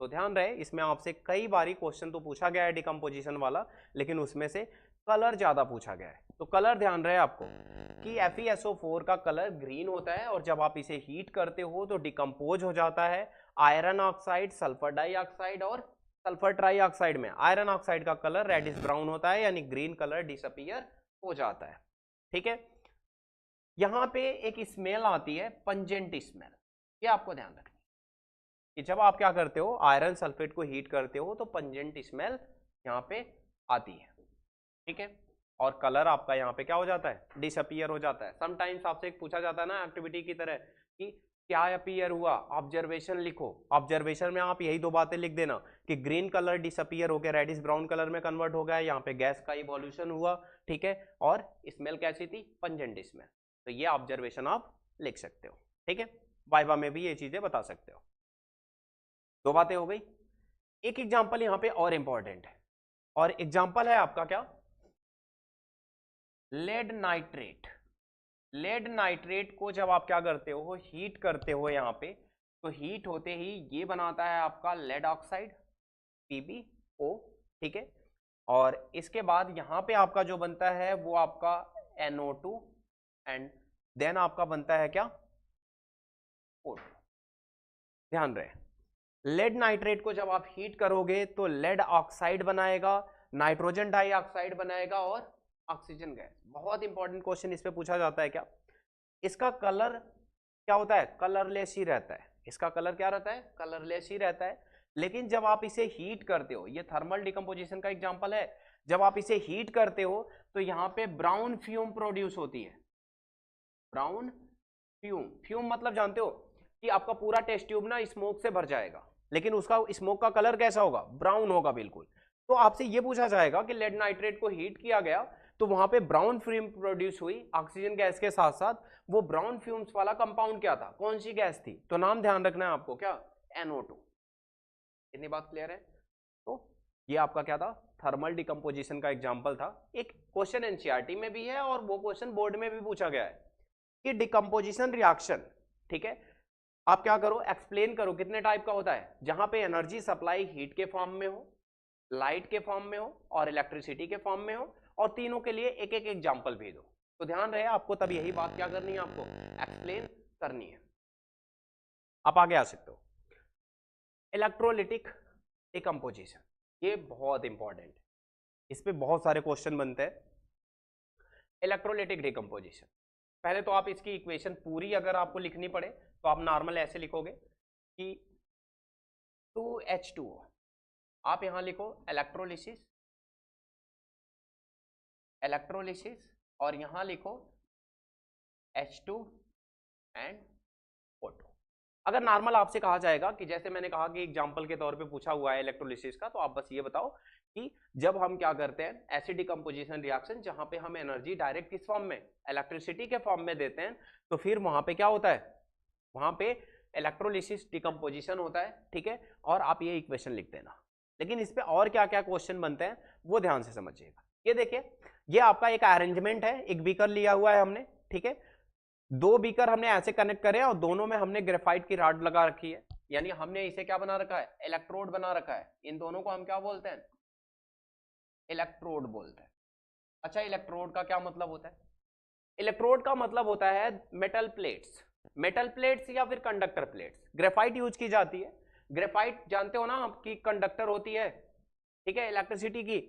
Speaker 1: तो ध्यान रहे, इसमें आपसे कई बारी क्वेश्चन तो पूछा गया है डिकम्पोजिशन वाला, लेकिन उसमें से कलर ज्यादा पूछा गया है। तो कलर ध्यान रहे आपको कि FeSO4 का कलर ग्रीन होता है, और जब आप इसे हीट करते हो तो डिकम्पोज हो जाता है आयरन ऑक्साइड, सल्फर डाइऑक्साइड और सल्फर ट्राइऑक्साइड में आयरन ऑक्साइड का कलर रेडिश ब्राउन होता है, यानी ग्रीन कलर डिसअपीयर हो जाता है। ठीक है, यहां पे एक स्मेल आती है पंजेंट स्मेल, ये आपको ध्यान रखना कि जब आप क्या करते हो आयरन सल्फेट को हीट करते हो तो पंजेंट स्मेल यहाँ पे आती है। ठीक है, और कलर आपका यहाँ पे क्या हो जाता है, डिसअपीयर हो जाता है। समटाइम्स आपसे एक पूछा जाता है ना एक्टिविटी की तरह कि क्या अपीयर हुआ, ऑब्जर्वेशन लिखो। ऑब्जर्वेशन में आप यही दो बातें लिख देना कि ग्रीन कलर डिसअपीयर होकर रेडिश ब्राउन कलर में कन्वर्ट हो गया, यहाँ पे गैस का इवोल्यूशन हुआ। ठीक है, और स्मेल कैसी थी, पंजेंट स्मेल। तो ये ऑब्जर्वेशन आप लिख सकते हो। ठीक है, वाइवा में भी ये चीजें बता सकते हो। दो बातें हो गई। एक एग्जाम्पल यहाँ पे और इंपॉर्टेंट है, और एग्जाम्पल है आपका क्या, लेड नाइट्रेट। लेड नाइट्रेट को जब आप क्या करते हो, हीट करते हो यहाँ पे, तो हीट होते ही ये बनाता है आपका लेड ऑक्साइड PbO। ठीक है, और इसके बाद यहाँ पे आपका जो बनता है वो आपका NO2 एंड देन आपका बनता है क्या, O2। ध्यान रहे, लेड नाइट्रेट को जब आप हीट करोगे तो लेड ऑक्साइड बनाएगा, नाइट्रोजन डाइऑक्साइड बनाएगा और ऑक्सीजन गैस। बहुत इंपॉर्टेंट क्वेश्चन इस पे पूछा जाता है क्या, इसका कलर क्या होता है, कलरलेस ही रहता है। इसका कलर क्या रहता है, कलरलेस ही रहता है। लेकिन जब आप इसे हीट करते हो, ये थर्मल डिकम्पोजिशन का एग्जांपल है, जब आप इसे हीट करते हो तो यहाँ पे ब्राउन फ्यूम प्रोड्यूस होती है। ब्राउन फ्यूम, फ्यूम मतलब जानते हो कि आपका पूरा टेस्ट ट्यूब ना स्मोक से भर जाएगा, लेकिन उसका स्मोक का कलर कैसा होगा, ब्राउन होगा बिल्कुल। तो आपसे ये पूछा जाएगा कि लेड नाइट्रेट को हीट किया गया तो वहां पे ब्राउन फ्यूम प्रोड्यूस हुई ऑक्सीजन गैस के साथ साथ, वो ब्राउन फ्यूम्स वाला कंपाउंड क्या था, कौन सी गैस थी, तो नाम ध्यान रखना है आपको, क्या, NO2। इतनी बात क्लियर है। तो ये आपका क्या था, थर्मल डिकम्पोजिशन का एग्जांपल था। एक क्वेश्चन एनसीईआरटी में भी है और वो क्वेश्चन बोर्ड में भी पूछा गया है कि डिकम्पोजिशन रिएक्शन, ठीक है, आप क्या करो, एक्सप्लेन करो कितने टाइप का होता है, जहां पे एनर्जी सप्लाई हीट के फॉर्म में हो, लाइट के फॉर्म में हो और इलेक्ट्रिसिटी के फॉर्म में हो, और तीनों के लिए एक एक एग्जांपल भी दो। तो ध्यान रहे आपको, तब यही बात क्या करनी है, आपको एक्सप्लेन करनी है। आप आगे आ सकते हो। इलेक्ट्रोलिटिक डिकम्पोजिशन, ये बहुत इंपॉर्टेंट है, इस पे बहुत सारे क्वेश्चन बनते हैं। इलेक्ट्रोलिटिक डिकम्पोजिशन, पहले तो आप इसकी इक्वेशन पूरी अगर आपको लिखनी पड़े तो आप नॉर्मल ऐसे लिखोगे कि 2H2O, आप यहां लिखो इलेक्ट्रोलिसिस, इलेक्ट्रोलिसिस, और यहां लिखो H2 एंड O2। अगर नॉर्मल आपसे कहा जाएगा कि जैसे मैंने कहा कि एग्जांपल के तौर पे पूछा हुआ है इलेक्ट्रोलिसिस का, तो आप बस ये बताओ कि जब हम क्या करते हैं एसिड डिकम्पोजिशन रिएक्शन, जहां पे हम एनर्जी डायरेक्ट किस फॉर्म में, इलेक्ट्रिसिटी के फॉर्म में देते हैं, तो फिर वहां पे क्या होता है, वहां पे इलेक्ट्रोलिसिस डिकम्पोजिशन होता है। ठीक है, और आप ये इक्वेशन लिख देना। लेकिन इस पे और क्या क्या क्वेश्चन बनते हैं वो ध्यान से समझिएगा। ये देखिए, ये आपका एक अरेंजमेंट है, एक बीकर लिया हुआ है हमने, ठीक है, दो बीकर हमने ऐसे कनेक्ट करे और दोनों में हमने ग्रेफाइट की रॉड लगा रखी है, यानी हमने इसे क्या बना रखा है, इलेक्ट्रोड बना रखा है। इन दोनों को हम क्या बोलते हैं, इलेक्ट्रोड बोलते हैं। अच्छा, इलेक्ट्रोड का क्या मतलब होता है, इलेक्ट्रोड का मतलब होता है मेटल प्लेट्स, मेटल प्लेट्स या फिर कंडक्टर प्लेट्स। ग्रेफाइट यूज की जाती है, ग्रेफाइट जानते हो ना आपकी कंडक्टर होती है, ठीक है, इलेक्ट्रिसिटी की।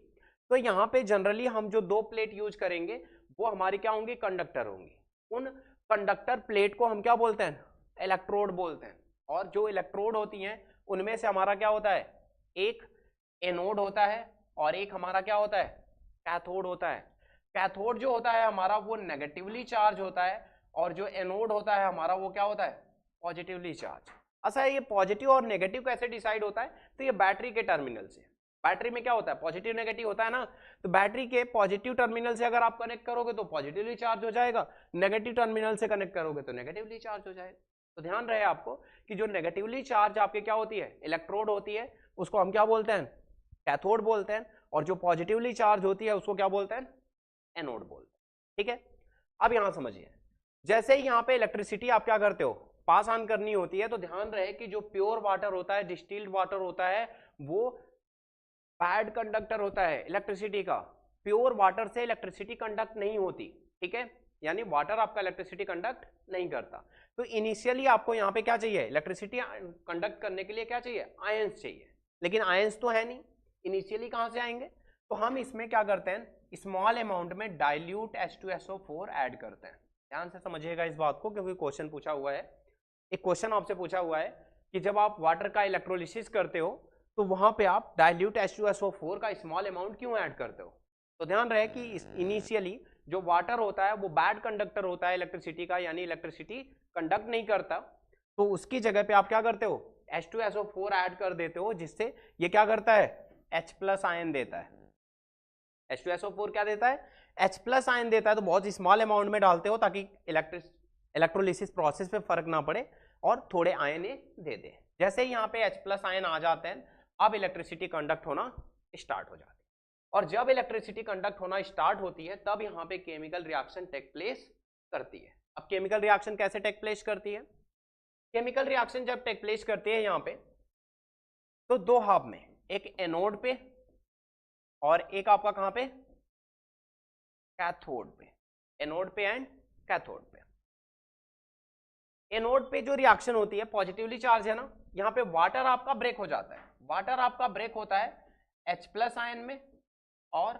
Speaker 1: तो यहाँ पे जनरली हम जो दो प्लेट यूज करेंगे वो हमारी क्या होंगी, कंडक्टर होंगी। उन कंडक्टर प्लेट को हम क्या बोलते हैं, इलेक्ट्रोड बोलते हैं। और जो इलेक्ट्रोड होती हैं उनमें से हमारा क्या होता है, एक एनोड होता है और एक हमारा क्या होता है, कैथोड होता है। कैथोड जो होता है हमारा वो नेगेटिवली चार्ज होता है, और जो एनोड होता है हमारा वो क्या होता है, पॉजिटिवली चार्ज। अच्छा, ये पॉजिटिव और नेगेटिव कैसे डिसाइड होता है, तो ये बैटरी के टर्मिनल से। बैटरी में क्या होता है, पॉजिटिव नेगेटिव होता है ना, तो बैटरी के पॉजिटिव टर्मिनल से अगर आप कनेक्ट करोगे तो पॉजिटिवली चार्ज हो जाएगा, नेगेटिव टर्मिनल से कनेक्ट करोगे तो नेगेटिवली चार्ज हो जाएगा। तो ध्यान रहे आपको कि जो नेगेटिवली चार्ज आपके क्या होती है, इलेक्ट्रोड होती है, उसको हम क्या बोलते हैं, कैथोड बोलते हैं, और जो पॉजिटिवली चार्ज होती है उसको क्या बोलते हैं, एनोड बोलते हैं। ठीक है, अब यहां समझिए, जैसे ही यहाँ पे इलेक्ट्रिसिटी आप क्या करते हो, पास ऑन करनी होती है, तो ध्यान रहे कि जो प्योर वाटर होता है, डिस्टिल्ड वाटर होता है, वो बैड कंडक्टर होता है इलेक्ट्रिसिटी का। प्योर वाटर से इलेक्ट्रिसिटी कंडक्ट नहीं होती, ठीक है, यानी वाटर आपका इलेक्ट्रिसिटी कंडक्ट नहीं करता। तो इनिशियली आपको यहाँ पे क्या चाहिए, इलेक्ट्रिसिटी कंडक्ट करने के लिए क्या चाहिए, आयंस चाहिए, लेकिन आयंस तो है नहीं, इनिशियली कहाँ से आएंगे, तो हम इसमें क्या करते हैं, स्मॉल अमाउंट में डाइल्यूट H2SO4 ऐड करते हैं। ध्यान से समझिएगा इस बात को, क्योंकि क्वेश्चन पूछा हुआ है, एक क्वेश्चन आपसे पूछा हुआ है कि जब आप वाटर का इलेक्ट्रोलिसिस करते हो तो वहां पे आप डाइल्यूट H2SO4 का स्मॉल अमाउंट क्यों ऐड करते हो। तो ध्यान रहे कि इनिशियली जो वाटर होता है वो बैड कंडक्टर होता है इलेक्ट्रिसिटी का, यानी इलेक्ट्रिसिटी कंडक्ट नहीं करता, तो उसकी जगह पे आप क्या करते हो, H2SO4 ऐड कर देते हो, जिससे ये क्या करता है, H+ आयन देता है। H2SO4 क्या देता है, H+ आयन देता है। तो बहुत स्मॉल अमाउंट में डालते हो ताकि इलेक्ट्रोलिसिस प्रोसेस पे फर्क ना पड़े और थोड़े आयन दे दे। जैसे ही यहाँ पे H+ आयन आ जाते हैं, अब इलेक्ट्रिसिटी कंडक्ट होना स्टार्ट हो जाती है, और जब इलेक्ट्रिसिटी कंडक्ट होना स्टार्ट होती है तब यहाँ पे केमिकल रिएक्शन टेक प्लेस करती है। अब केमिकल रिएक्शन कैसे टेक प्लेस करती है, केमिकल रिएक्शन जब टेक प्लेस करती है यहाँ पे, तो दो हाफ में, एक एनोड पे और एक आपका कहाँ पे, कैथोड पे, एनोड पे एंड कैथोड पे। एनोड पे जो रिएक्शन होती है, पॉजिटिवली चार्ज है ना, यहाँ पे वाटर आपका ब्रेक हो जाता है, वाटर आपका ब्रेक होता है H+ आयन में और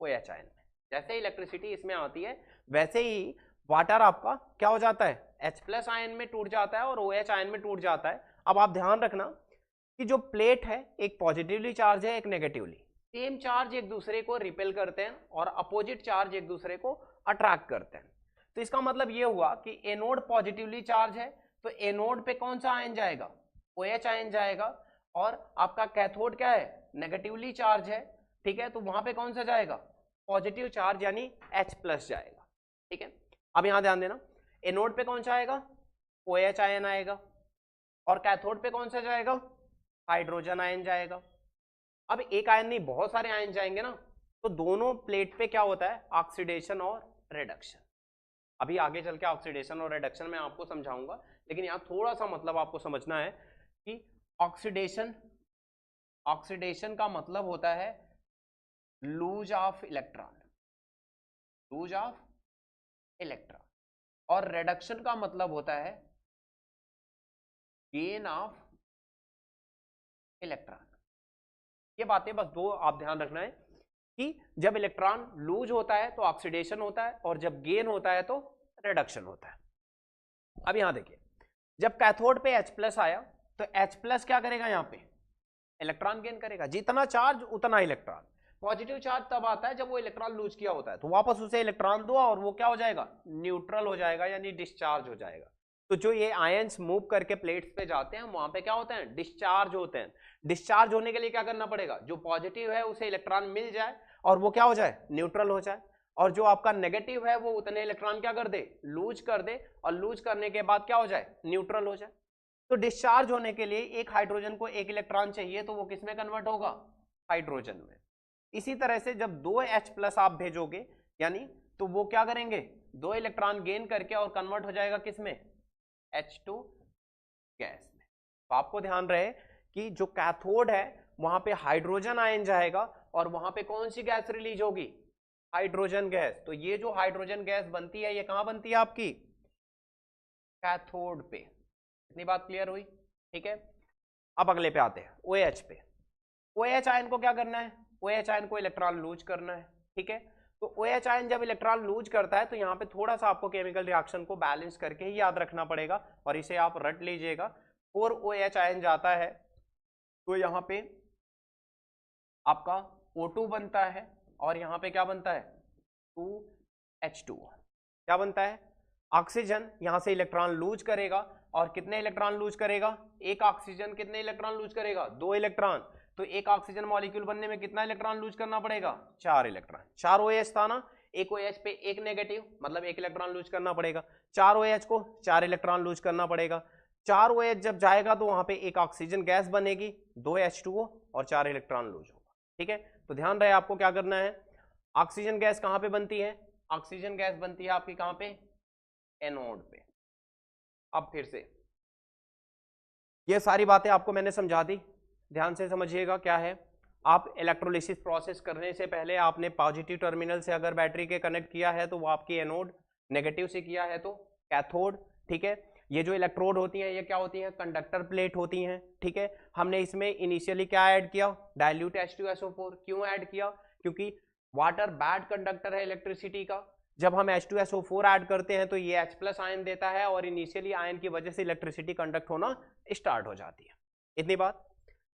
Speaker 1: OH आयन में। जैसे इलेक्ट्रिसिटी इसमें आती है वैसे ही वाटर आपका क्या हो जाता है, H+ आयन में टूट जाता है और OH आयन में टूट जाता है। अब आप ध्यान रखना कि जो प्लेट है एक पॉजिटिवली चार्ज है, एक नेगेटिवली, सेम चार्ज एक दूसरे को रिपेल करते हैं और अपोजिट चार्ज एक दूसरे को अट्रैक्ट करते हैं। तो इसका मतलब ये हुआ कि एनोड पॉजिटिवली चार्ज है, तो एनोड पे कौन सा आयन जाएगा, OH आयन जाएगा, और आपका कैथोड क्या है, नेगेटिवली चार्ज है, ठीक है, तो वहां पे कौन सा जाएगा, पॉजिटिव चार्ज यानी H+ जाएगा। ठीक है, अब यहां ध्यान देना, एनोड पे कौन सा आएगा, OH आयन आएगा, और कैथोड पे कौन सा जाएगा, हाइड्रोजन आयन जाएगा। अब एक आयन नहीं, बहुत सारे आयन जाएंगे ना, तो दोनों प्लेट पे क्या होता है, ऑक्सीडेशन और रिडक्शन। अभी आगे चल के ऑक्सीडेशन और रिडक्शन मैं आपको समझाऊंगा, लेकिन यहाँ थोड़ा सा मतलब आपको समझना है कि ऑक्सीडेशन का मतलब होता है lose of electron, lose of electron, और रिडक्शन का मतलब होता है गेन ऑफ इलेक्ट्रॉन। ये बातें बस दो आप ध्यान रखना है कि जब इलेक्ट्रॉन लूज होता है तो ऑक्सीडेशन होता है, और जब गेन होता है तो रिडक्शन होता है। अब यहां देखिए, जब कैथोड पे H+ आया तो H+ क्या करेगा, यहां पे इलेक्ट्रॉन गेन करेगा, जितना चार्ज उतना इलेक्ट्रॉन। पॉजिटिव चार्ज तब आता है जब वो इलेक्ट्रॉन लूज किया होता है, तो वापस उसे इलेक्ट्रॉन दो और वो क्या हो जाएगा, न्यूट्रल हो जाएगा, यानी डिस्चार्ज हो जाएगा। तो जो ये आयंस मूव करके प्लेट्स पे जाते हैं वहां पे क्या होते हैं, डिस्चार्ज होते हैं। डिस्चार्ज होने के लिए क्या करना पड़ेगा, जो पॉजिटिव है उसे इलेक्ट्रॉन मिल जाए और वो क्या हो जाए, न्यूट्रल हो जाए, और जो आपका नेगेटिव है वो उतने इलेक्ट्रॉन क्या कर दे, लूज कर दे, और लूज करने के बाद क्या हो जाए, न्यूट्रल हो जाए। तो डिस्चार्ज होने के लिए एक हाइड्रोजन को एक इलेक्ट्रॉन चाहिए, तो वो किस में कन्वर्ट होगा, हाइड्रोजन में। इसी तरह से जब दो H+ आप भेजोगे, यानी तो वो क्या करेंगे, दो इलेक्ट्रॉन गेन करके और कन्वर्ट हो जाएगा किसमें, H2 गैस में। तो आपको ध्यान रहे कि जो कैथोड है वहां पे हाइड्रोजन आयन जाएगा और वहां पे कौन सी गैस रिलीज होगी, हाइड्रोजन गैस। तो ये जो हाइड्रोजन गैस बनती है ये कहां बनती है, आपकी कैथोड पे। इतनी बात क्लियर हुई, ठीक है। अब अगले पे आते हैं, OH पे। OH आयन को क्या करना है, OH आयन को इलेक्ट्रॉन लूज करना है, ठीक है। तो OH आयन जब इलेक्ट्रॉन लूज करता है तो यहाँ पे थोड़ा सा आपको केमिकल रिएक्शन को बैलेंस करके ही याद रखना पड़ेगा, और इसे आप रट लीजिएगा। 4OH आयन जाता है तो यहाँ पे आपका O2 बनता है, और यहाँ पे क्या बनता है, 2H2। क्या बनता है, ऑक्सीजन यहाँ से इलेक्ट्रॉन लूज करेगा, और कितने इलेक्ट्रॉन लूज करेगा, एक ऑक्सीजन कितने इलेक्ट्रॉन लूज करेगा, 2 इलेक्ट्रॉन। तो एक ऑक्सीजन मॉलिक्यूल बनने में कितना इलेक्ट्रॉन लूज करना पड़ेगा, 4 इलेक्ट्रॉन। 4 OH था ना, एक OH पे एक नेगेटिव, मतलब एक इलेक्ट्रॉन लूज करना पड़ेगा। 4 OH को 4 इलेक्ट्रॉन लूज करना पड़ेगा। 4 OH जब जाएगा तो वहां पे एक ऑक्सीजन गैस बनेगी, 2 H2O और 4 इलेक्ट्रॉन लूज होगा, ठीक है। तो ध्यान रहे आपको क्या करना है, ऑक्सीजन गैस कहां पे बनती है, ऑक्सीजन गैस बनती है आपकी कहां पे, एनोड पे। अब फिर से ये सारी बातें आपको मैंने समझा दी, ध्यान से समझिएगा क्या है। आप इलेक्ट्रोलिसिस प्रोसेस करने से पहले आपने पॉजिटिव टर्मिनल से अगर बैटरी के कनेक्ट किया है तो वो आपकी एनोड, नेगेटिव से किया है तो कैथोड, ठीक है। ये जो इलेक्ट्रोड होती हैं ये क्या होती हैं, कंडक्टर प्लेट होती हैं, ठीक है। हमने इसमें इनिशियली क्या ऐड किया, डाइल्यूट H2SO4। क्यों ऐड किया, क्योंकि वाटर बैड कंडक्टर है इलेक्ट्रिसिटी का। जब हम H2SO4 ऐड करते हैं तो ये H+ आयन देता है और इनिशियली आयन की वजह से इलेक्ट्रिसिटी कंडक्ट होना स्टार्ट हो जाती है। इतनी बात।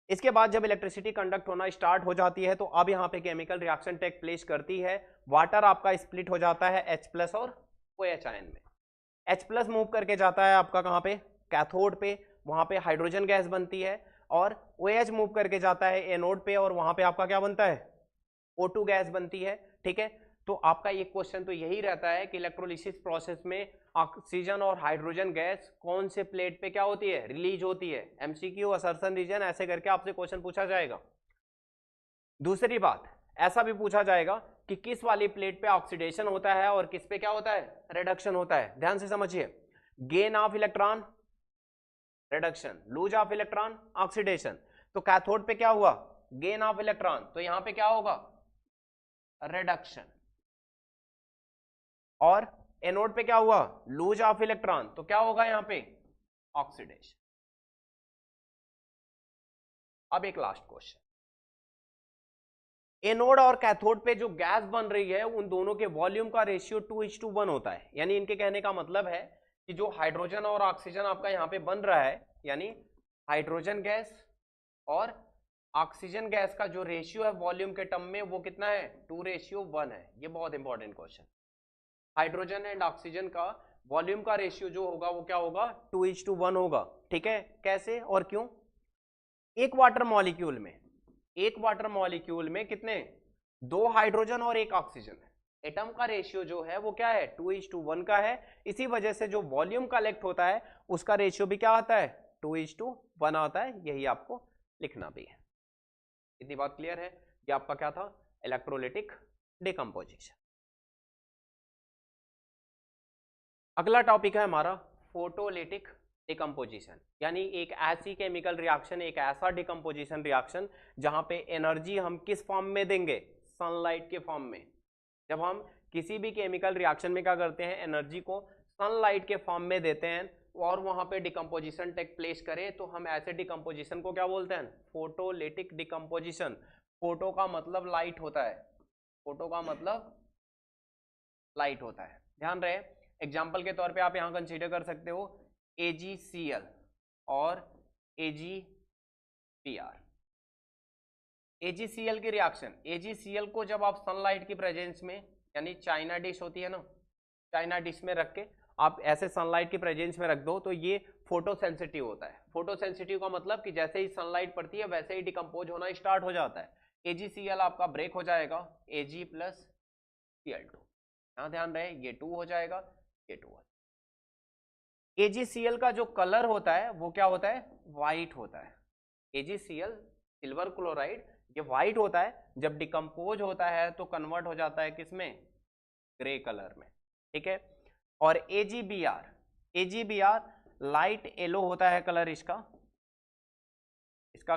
Speaker 1: इसके बाद जब इलेक्ट्रिसिटी कंडक्ट होना स्टार्ट हो जाती है तो अब यहाँ पे केमिकल रिएक्शन टेक प्लेस करती है। वाटर आपका स्प्लिट हो जाता है H+ और OH आयन में। H+ मूव करके जाता है आपका कहाँ पे, कैथोड पे, वहां पे हाइड्रोजन गैस बनती है। और OH मूव करके जाता है एनोड पे और वहां पे आपका क्या बनता है, O2 गैस बनती है, ठीक है। तो आपका एक क्वेश्चन तो यही रहता है कि इलेक्ट्रोलिसिस प्रोसेस में ऑक्सीजन और हाइड्रोजन गैस कौन से प्लेट पे क्या होती है, रिलीज होती है। MCQ, असर्शन रीजन, ऐसे करके आपसे क्वेश्चन पूछा जाएगा। दूसरी बात, ऐसा भी पूछा जाएगा कि किस वाली प्लेट पे ऑक्सीडेशन होता है और किस पे क्या होता है, रिडक्शन होता है। ध्यान से समझिए, gain of electron reduction, lose of electron oxidation. तो कैथोड पे क्या हुआ, गेन ऑफ इलेक्ट्रॉन, तो यहां पे क्या होगा, रिडक्शन। और एनोड पे क्या हुआ, लूज ऑफ इलेक्ट्रॉन, तो क्या होगा यहां पे, ऑक्सीडेशन। अब एक लास्ट क्वेश्चन, एनोड और कैथोड पे जो गैस बन रही है उन दोनों के वॉल्यूम का रेशियो 2:1 होता है। यानी इनके कहने का मतलब है कि जो हाइड्रोजन और ऑक्सीजन आपका यहां पे बन रहा है, यानी हाइड्रोजन गैस और ऑक्सीजन गैस का जो रेशियो है वॉल्यूम के टर्म में वो कितना है, 2:1 है। ये बहुत important question. Hydrogen and oxygen का वॉल्यूम का रेशियो जो होगा वो क्या होगा, 2:1 होगा, ठीक है। कैसे और क्यों, एक वाटर मॉलिक्यूल में कितने, 2 हाइड्रोजन और 1 ऑक्सीजन है। एटम का रेशियो जो है वो क्या है, 2:1 का है। इसी वजह से जो वॉल्यूम कलेक्ट होता है उसका रेशियो भी क्या आता है, 2:1 आता है। यही आपको लिखना भी है। इतनी बात क्लियर है। ये आपका क्या था, इलेक्ट्रोलिटिक डिकम्पोजिशन। अगला टॉपिक है हमारा फोटोलिटिक डिकम्पोजिशन, यानी एक ऐसी केमिकल रिएक्शन, एक ऐसा डिकम्पोजिशन रिएक्शन जहां पे एनर्जी हम किस फॉर्म में देंगे, सनलाइट के फॉर्म में। जब हम किसी भी केमिकल रिएक्शन में क्या करते हैं, एनर्जी को सनलाइट के फॉर्म में देते हैं और वहां पे डिकम्पोजिशन टेक प्लेस करे, तो हम ऐसे डिकम्पोजिशन को क्या बोलते हैं, फोटोलिटिक डिकम्पोजिशन। फोटो का मतलब लाइट होता है, फोटो का मतलब लाइट होता है। ध्यान रहे, एग्जाम्पल के तौर पे आप यहां कंसीडर कर सकते हो AgCl और AgBr। AgCl की रिएक्शन, AgCl को जब आप सनलाइट की प्रेजेंस में, यानी चाइना डिश होती है ना, चाइना डिश में रख के आप ऐसे सनलाइट की प्रेजेंस में रख दो तो ये फोटोसेंसिटिव होता है। फोटोसेंसिटिव का मतलब कि जैसे ही सनलाइट पड़ती है वैसे ही डिकम्पोज होना स्टार्ट हो जाता है। AgCl आपका ब्रेक हो जाएगा Ag+Cl2, यहाँ ध्यान रहे ये 2 हो जाएगा, ये 2 हो। AgCl का जो कलर होता है वो क्या होता है, व्हाइट होता है। AgCl सिल्वर क्लोराइड ये व्हाइट होता है, जब डिकम्पोज होता है तो कन्वर्ट हो जाता है किसमें, ग्रे कलर में, ठीक है। और AgBr लाइट येलो होता है कलर, इसका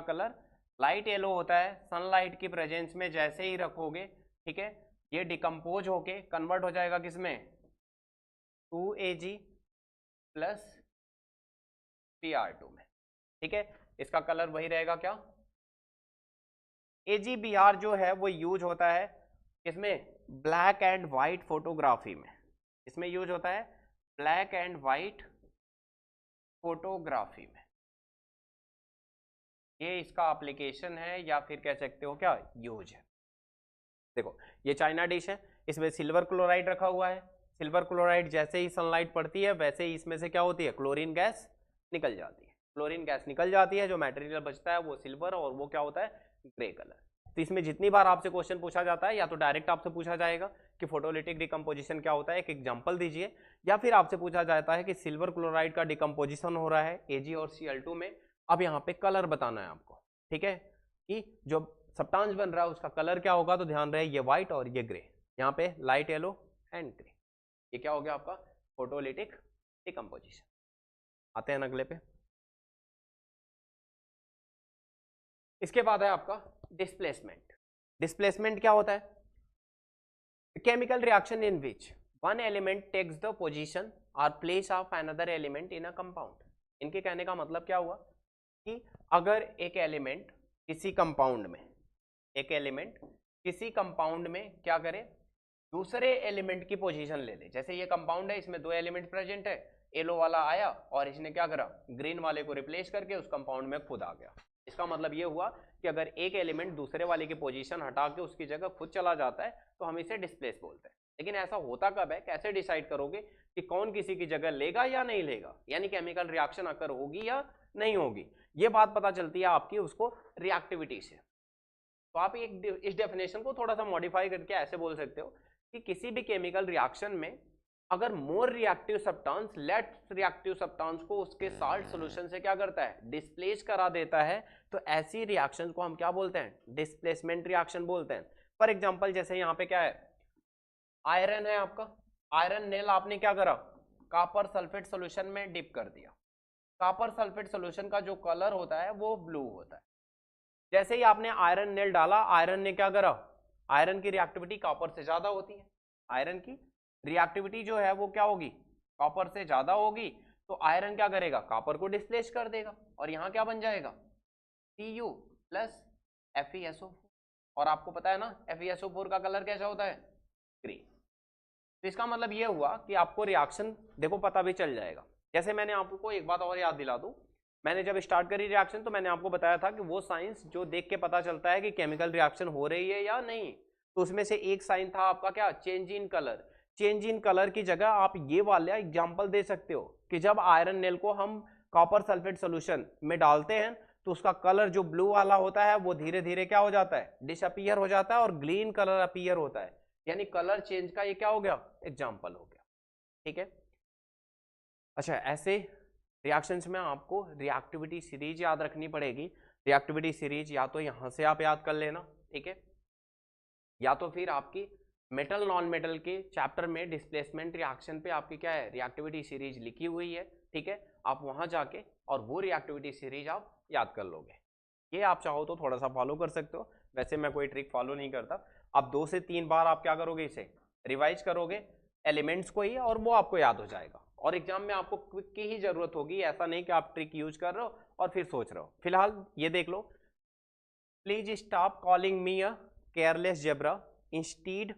Speaker 1: कलर लाइट येलो होता है। सनलाइट की प्रेजेंस में जैसे ही रखोगे, ठीक है, ये डिकम्पोज होके कन्वर्ट हो जाएगा किसमें, 2Ag+Br2 में, ठीक है। इसका कलर वही रहेगा क्या, AgBr जो है वो यूज होता है इसमें ब्लैक एंड व्हाइट फोटोग्राफी में, इसमें यूज होता है ब्लैक एंड व्हाइट फोटोग्राफी में। ये इसका एप्लीकेशन है या फिर कह सकते हो क्या, यूज है। देखो ये चाइना डिश है, इसमें सिल्वर क्लोराइड रखा हुआ है। सिल्वर क्लोराइड जैसे ही सनलाइट पड़ती है वैसे ही इसमें से क्या होती है, क्लोरीन गैस निकल जाती है। क्लोरीन गैस निकल जाती है, जो मटेरियल बचता है वो सिल्वर और वो क्या होता है, ग्रे कलर। तो इसमें जितनी बार आपसे क्वेश्चन पूछा जाता है या तो डायरेक्ट आपसे पूछा जाएगा कि फोटोलिटिक डिकम्पोजिशन क्या होता है, एक एग्जांपल दीजिए, या फिर आपसे पूछा जाता है कि सिल्वर क्लोराइड का डिकम्पोजिशन हो रहा है Ag और Cl2 में, अब यहाँ पे कलर बताना है आपको, ठीक है, कि जो सब्सटेंस बन रहा है उसका कलर क्या होगा। तो ध्यान रहे ये व्हाइट और ये ग्रे, यहाँ पे लाइट येलो एंड ग्रे, ये क्या हो गया आपका फोटोलिटिक डिकम्पोजिशन। आते हैं अगले पे। इसके बाद है आपका डिस्प्लेसमेंट। डिस्प्लेसमेंट क्या होता है, chemical reaction in which one element takes the position or place of another element in a compound. इनके कहने का मतलब क्या हुआ कि अगर एक एलिमेंट किसी कंपाउंड में, एक एलिमेंट किसी कंपाउंड में क्या करे, दूसरे एलिमेंट की पोजीशन ले ले। जैसे ये कंपाउंड है, इसमें दो एलिमेंट प्रेजेंट है, येलो वाला आया और इसने क्या करा, ग्रीन वाले को रिप्लेस करके उस कंपाउंड में खुद आ गया। इसका मतलब ये हुआ कि अगर एक एलिमेंट दूसरे वाले की पोजीशन हटा के उसकी जगह खुद चला जाता है तो हम इसे डिस्प्लेस बोलते हैं। लेकिन ऐसा होता कब है, कैसे डिसाइड करोगे कि कौन किसी की जगह लेगा या नहीं लेगा, यानी केमिकल रिएक्शन अकर होगी या नहीं होगी, ये बात पता चलती है आपकी उसको रिएक्टिविटी से। तो आप एक इस डेफिनेशन को थोड़ा सा मॉडिफाई करके ऐसे बोल सकते हो कि किसी भी केमिकल रिएक्शन में अगर more reactive substance less reactive substance को उसके साल्ट सॉल्यूशन से क्या करता है, डिस्प्लेस करा देता है, तो ऐसी रिएक्शन को हम क्या बोलते हैं, डिस्प्लेसमेंट रिएक्शन बोलते हैं। फॉर एग्जांपल जैसे यहाँ पे क्या है, आयरन है आपका, आयरन नेल आपने क्या करा, कॉपर सल्फेट सॉल्यूशन में डिप कर दिया। कॉपर सल्फेट सॉल्यूशन का जो कलर होता है वो ब्लू होता है। जैसे ही आपने आयरन नेल डाला, आयरन ने क्या करा, आयरन की रिएक्टिविटी कॉपर से ज्यादा होती है, आयरन की रिएक्टिविटी जो है वो क्या होगी, कॉपर से ज्यादा होगी, तो आयरन क्या करेगा, कॉपर को डिस्प्लेस कर देगा और यहाँ क्या बन जाएगा, Cu प्लस FeSO4। और आपको पता है ना FeSO4 का कलर कैसा होता है, ग्रीन। तो इसका मतलब ये हुआ कि आपको रिएक्शन देखो पता भी चल जाएगा। जैसे मैंने आपको एक बात और याद दिला दूं, मैंने जब स्टार्ट करी रिएक्शन तो मैंने आपको बताया था कि वो साइंस जो देख के पता चलता है कि केमिकल रिएक्शन हो रही है या नहीं, तो उसमें से एक साइन था आपका क्या, change in colour. Change in colour की जगह आप ये वाला एग्जांपल दे सकते हो कि जब आयरन नेल को हम कॉपर सल्फेट सॉल्यूशन में डालते हैं तो उसका कलर जो ब्लू वाला होता है वो धीरे धीरे क्या हो जाता है, डिसअपीयर हो जाता है और ग्रीन कलर अपीयर होता है, यानी कलर चेंज का ये क्या हो गया, एग्जाम्पल हो गया। ठीक है, अच्छा ऐसे रिएक्शंस में आपको रिएक्टिविटी सीरीज याद रखनी पड़ेगी। रिएक्टिविटी सीरीज या तो यहां से आप याद कर लेना, ठीक है, या तो फिर आपकी मेटल नॉन मेटल के चैप्टर में डिस्प्लेसमेंट रिएक्शन पे आपकी क्या है, रिएक्टिविटी सीरीज लिखी हुई है। ठीक है, आप वहां जाके और वो रिएक्टिविटी सीरीज आप याद कर लोगे। ये आप चाहो तो थोड़ा सा फॉलो कर सकते हो, वैसे मैं कोई ट्रिक फॉलो नहीं करता। आप 2 से 3 बार आप क्या करोगे, इसे रिवाइज करोगे एलिमेंट्स को ही, और वो आपको याद हो जाएगा। और एग्जाम में आपको क्विक की ही जरूरत होगी, ऐसा नहीं कि आप ट्रिक यूज कर रहे हो और फिर सोच रहे हो। फिलहाल ये देख लो, please stop calling me a careless zebra, instead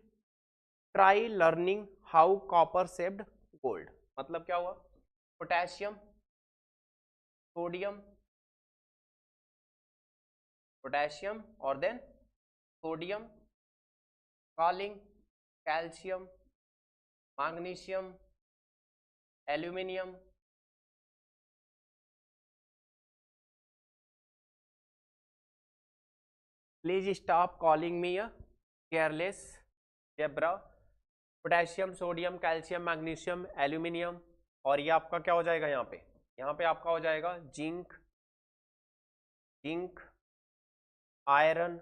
Speaker 1: try learning how copper shaped gold. मतलब क्या हुआ, पोटेशियम सोडियम, पोटेशियम और then sodium, calling calcium, magnesium, aluminium, please stop calling me a careless zebra, potassium sodium calcium magnesium aluminium, और ये आपका क्या हो जाएगा, यहाँ पे आपका हो जाएगा zinc, iron,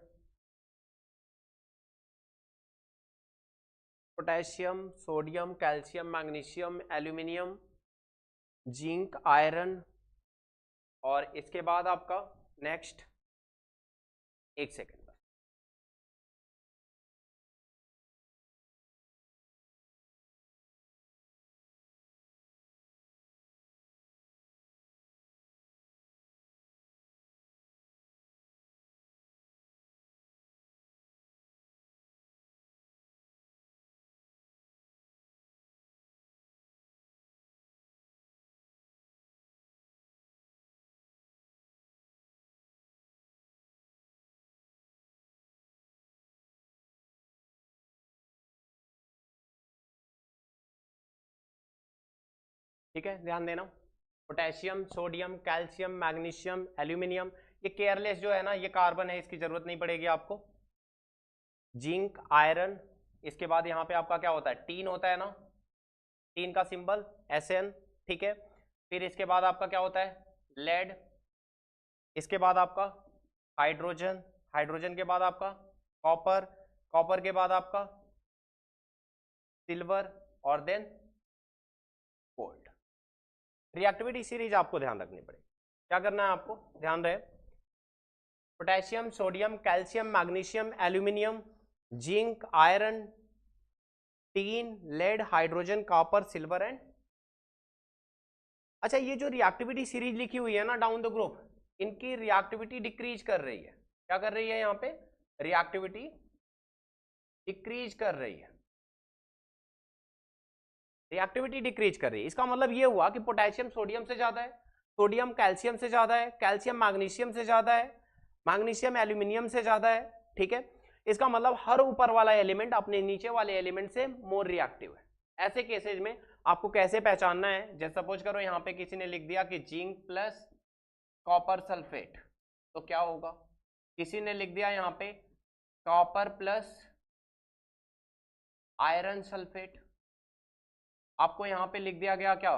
Speaker 1: potassium sodium calcium magnesium aluminium, zinc iron, और इसके बाद आपका नेक्स्ट, एक सेकेंड, ठीक है, ध्यान देना। Potassium sodium calcium magnesium aluminium, ये केयरलेस जो है ना, ये कार्बन है, इसकी जरूरत नहीं पड़ेगी आपको। जिंक आयरन, इसके बाद यहाँ पे आपका क्या होता है, टीन होता है ना, टीन का सिंबल Sn। ठीक है, फिर इसके बाद आपका क्या होता है, लेड, इसके बाद आपका हाइड्रोजन, हाइड्रोजन के बाद आपका कॉपर, कॉपर के बाद आपका सिल्वर और देन गोल्ड। रिएक्टिविटी सीरीज आपको ध्यान रखनी पड़ेगी। क्या करना है आपको, ध्यान रहे, potassium sodium calcium magnesium aluminium, zinc iron tin lead hydrogen copper silver and अच्छा, ये जो रिएक्टिविटी सीरीज लिखी हुई है ना डाउन द ग्रुप, इनकी रिएक्टिविटी डिक्रीज कर रही है। क्या कर रही है यहाँ पे? रिएक्टिविटी डिक्रीज कर रही है, रिएक्टिविटी डिक्रीज कर रही है। इसका मतलब ये हुआ कि पोटेशियम सोडियम से ज्यादा है, सोडियम कैल्शियम से ज्यादा है, कैल्शियम मैग्नीशियम से ज्यादा है, मैग्नीशियम एल्यूमिनियम से ज्यादा है। ठीक है, इसका मतलब हर ऊपर वाला एलिमेंट अपने नीचे वाले एलिमेंट से मोर रिएक्टिव है। ऐसे केसेज में आपको कैसे पहचानना है? जैसे सपोज करो यहाँ पे किसी ने लिख दिया कि जिंक प्लस कॉपर सल्फेट, तो क्या होगा? किसी ने लिख दिया यहाँ पे कॉपर प्लस आयरन सल्फेट, आपको यहाँ पे लिख दिया गया क्या?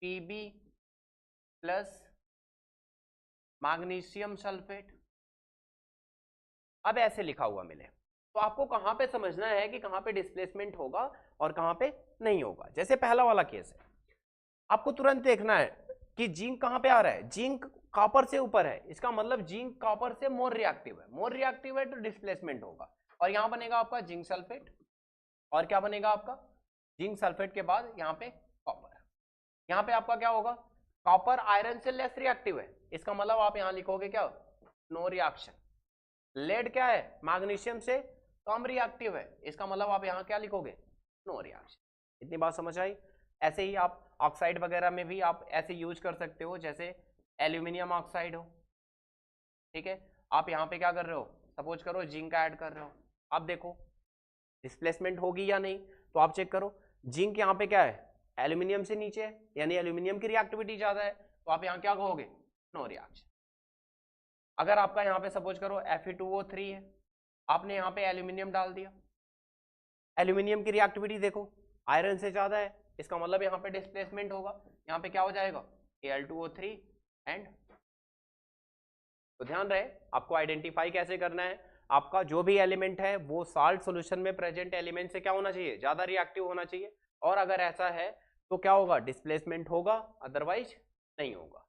Speaker 1: Pb plus magnesium sulphate. अब ऐसे लिखा हुआ मिले तो आपको कहां पे समझना है कि कहां पे डिस्प्लेसमेंट होगा और कहां पे नहीं होगा। जैसे पहला वाला केस है, आपको तुरंत देखना है कि जिंक कहां पे आ रहा है, जिंक कॉपर से ऊपर है, इसका मतलब जिंक कॉपर से मोर रिएक्टिव है, मोर रिएक्टिव है तो डिस्प्लेसमेंट होगा। और यहां बनेगा आपका जिंक सल्फेट, और क्या बनेगा आपका? जिंक सल्फेट के बाद यहाँ पे कॉपर। यहाँ पे आपका क्या होगा? कॉपर आयरन से लेस रिएक्टिव है, इसका मतलब आप यहाँ लिखोगे क्या? No reaction. लेड क्या है? मैग्नीशियम से कम रिएक्टिव है, इसका मतलब आप यहाँ क्या लिखोगे? No reaction. इतनी बात समझ आई? ऐसे ही आप ऑक्साइड वगैरह में भी आप ऐसे यूज कर सकते हो, जैसे एल्यूमिनियम ऑक्साइड हो, ठीक है, आप यहाँ पे क्या कर रहे हो? सपोज करो जिंक ऐड कर रहे हो, आप देखो डिस्प्लेसमेंट होगी या नहीं, तो आप चेक करो। जिंक यहाँ पे क्या है? एल्यूमिनियम से नीचे है, यानी एल्यूमिनियम की रिएक्टिविटी ज्यादा है, तो आप यहाँ क्या कहोगे? No reaction. अगर आपका यहाँ पे सपोज करो Fe2O3 है, आपने यहाँ पे एल्यूमिनियम डाल दिया, एल्यूमिनियम की रिएक्टिविटी देखो आयरन से ज्यादा है, इसका मतलब यहाँ पे डिस्प्लेसमेंट होगा, यहाँ पे क्या हो जाएगा? Al2O3 and. तो ध्यान रहे आपको आइडेंटिफाई कैसे करना है, आपका जो भी एलिमेंट है वो साल्ट सॉल्यूशन में प्रेजेंट एलिमेंट से क्या होना चाहिए? ज्यादा रिएक्टिव होना चाहिए, और अगर ऐसा है तो क्या होगा? डिस्प्लेसमेंट होगा, अदरवाइज नहीं होगा।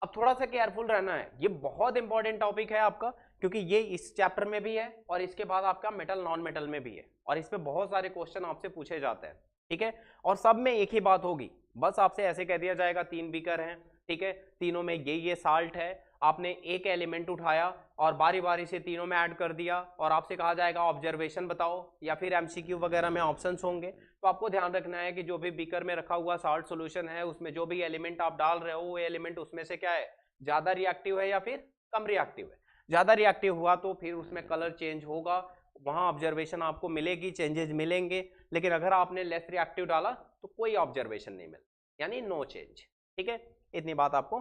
Speaker 1: अब थोड़ा सा केयरफुल रहना है, ये बहुत इंपॉर्टेंट टॉपिक है आपका, क्योंकि ये इस चैप्टर में भी है और इसके बाद आपका मेटल नॉन मेटल में भी है, और इस पे बहुत सारे क्वेश्चन आपसे पूछे जाते हैं। ठीक है, और सब में एक ही बात होगी, बस आपसे ऐसे कह दिया जाएगा 3 बीकर हैं, ठीक है, तीनों में ये साल्ट है, आपने एक एलिमेंट उठाया और बारी बारी से तीनों में ऐड कर दिया, और आपसे कहा जाएगा ऑब्जर्वेशन बताओ, या फिर एमसीक्यू वगैरह में ऑप्शंस होंगे। तो आपको ध्यान रखना है कि जो भी बीकर में रखा हुआ साल्ट सॉल्यूशन है उसमें जो भी एलिमेंट आप डाल रहे हो वो एलिमेंट उसमें से क्या है? ज्यादा रिएक्टिव है या फिर कम रिएक्टिव है। ज्यादा रिएक्टिव हुआ तो फिर उसमें कलर चेंज होगा, वहां ऑब्जर्वेशन आपको मिलेगी, चेंजेस मिलेंगे। लेकिन अगर आपने लेस रिएक्टिव डाला तो कोई ऑब्जर्वेशन नहीं मिला, यानी नो चेंज। ठीक है, इतनी बात आपको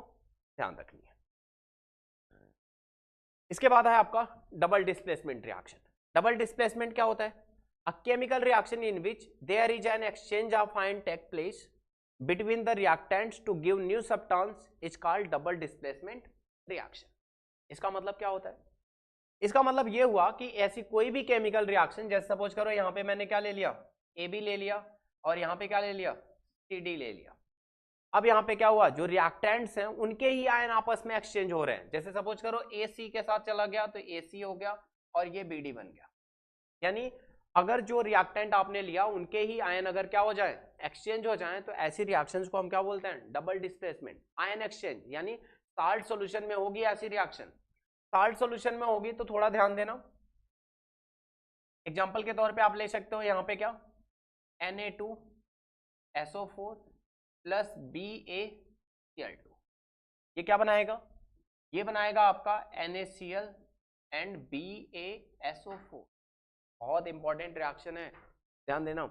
Speaker 1: ध्यान रखनी है। इसके बाद है आपका double displacement reaction. Double displacement क्या होता है? A chemical reaction in which there is an exchange of ion take place between the reactants to give new substance is called double displacement reaction. इसका मतलब क्या होता है? इसका मतलब ये हुआ कि ऐसी कोई भी केमिकल रिएक्शन, जैसे सपोज करो यहाँ पे मैंने क्या ले लिया? AB ले लिया, और यहाँ पे क्या ले लिया? CD ले लिया। अब यहाँ पे क्या हुआ? जो रिएक्टेंट्स हैं उनके ही आयन आपस में एक्सचेंज हो रहे हैं। जैसे सपोज करो AC के साथ चला गया तो AC हो गया और ये BD बन गया। यानी अगर जो रिएक्टेंट आपने लिया उनके ही आयन अगर क्या हो जाए? एक्सचेंज हो जाए, तो ऐसी रिएक्शंस को हम क्या बोलते हैं? Double displacement ion exchange. यानी साल्ट सॉल्यूशन में होगी ऐसी रिएक्शन, साल्ट सॉल्यूशन में होगी तो थोड़ा ध्यान देना। एग्जांपल के तौर पे आप ले सकते हो यहाँ पे क्या? Na2SO4 प्लस BaCl2, ये क्या बनाएगा? ये बनाएगा आपका NaCl एंड BaSO4। बहुत इंपॉर्टेंट रिएक्शन है, ध्यान देना।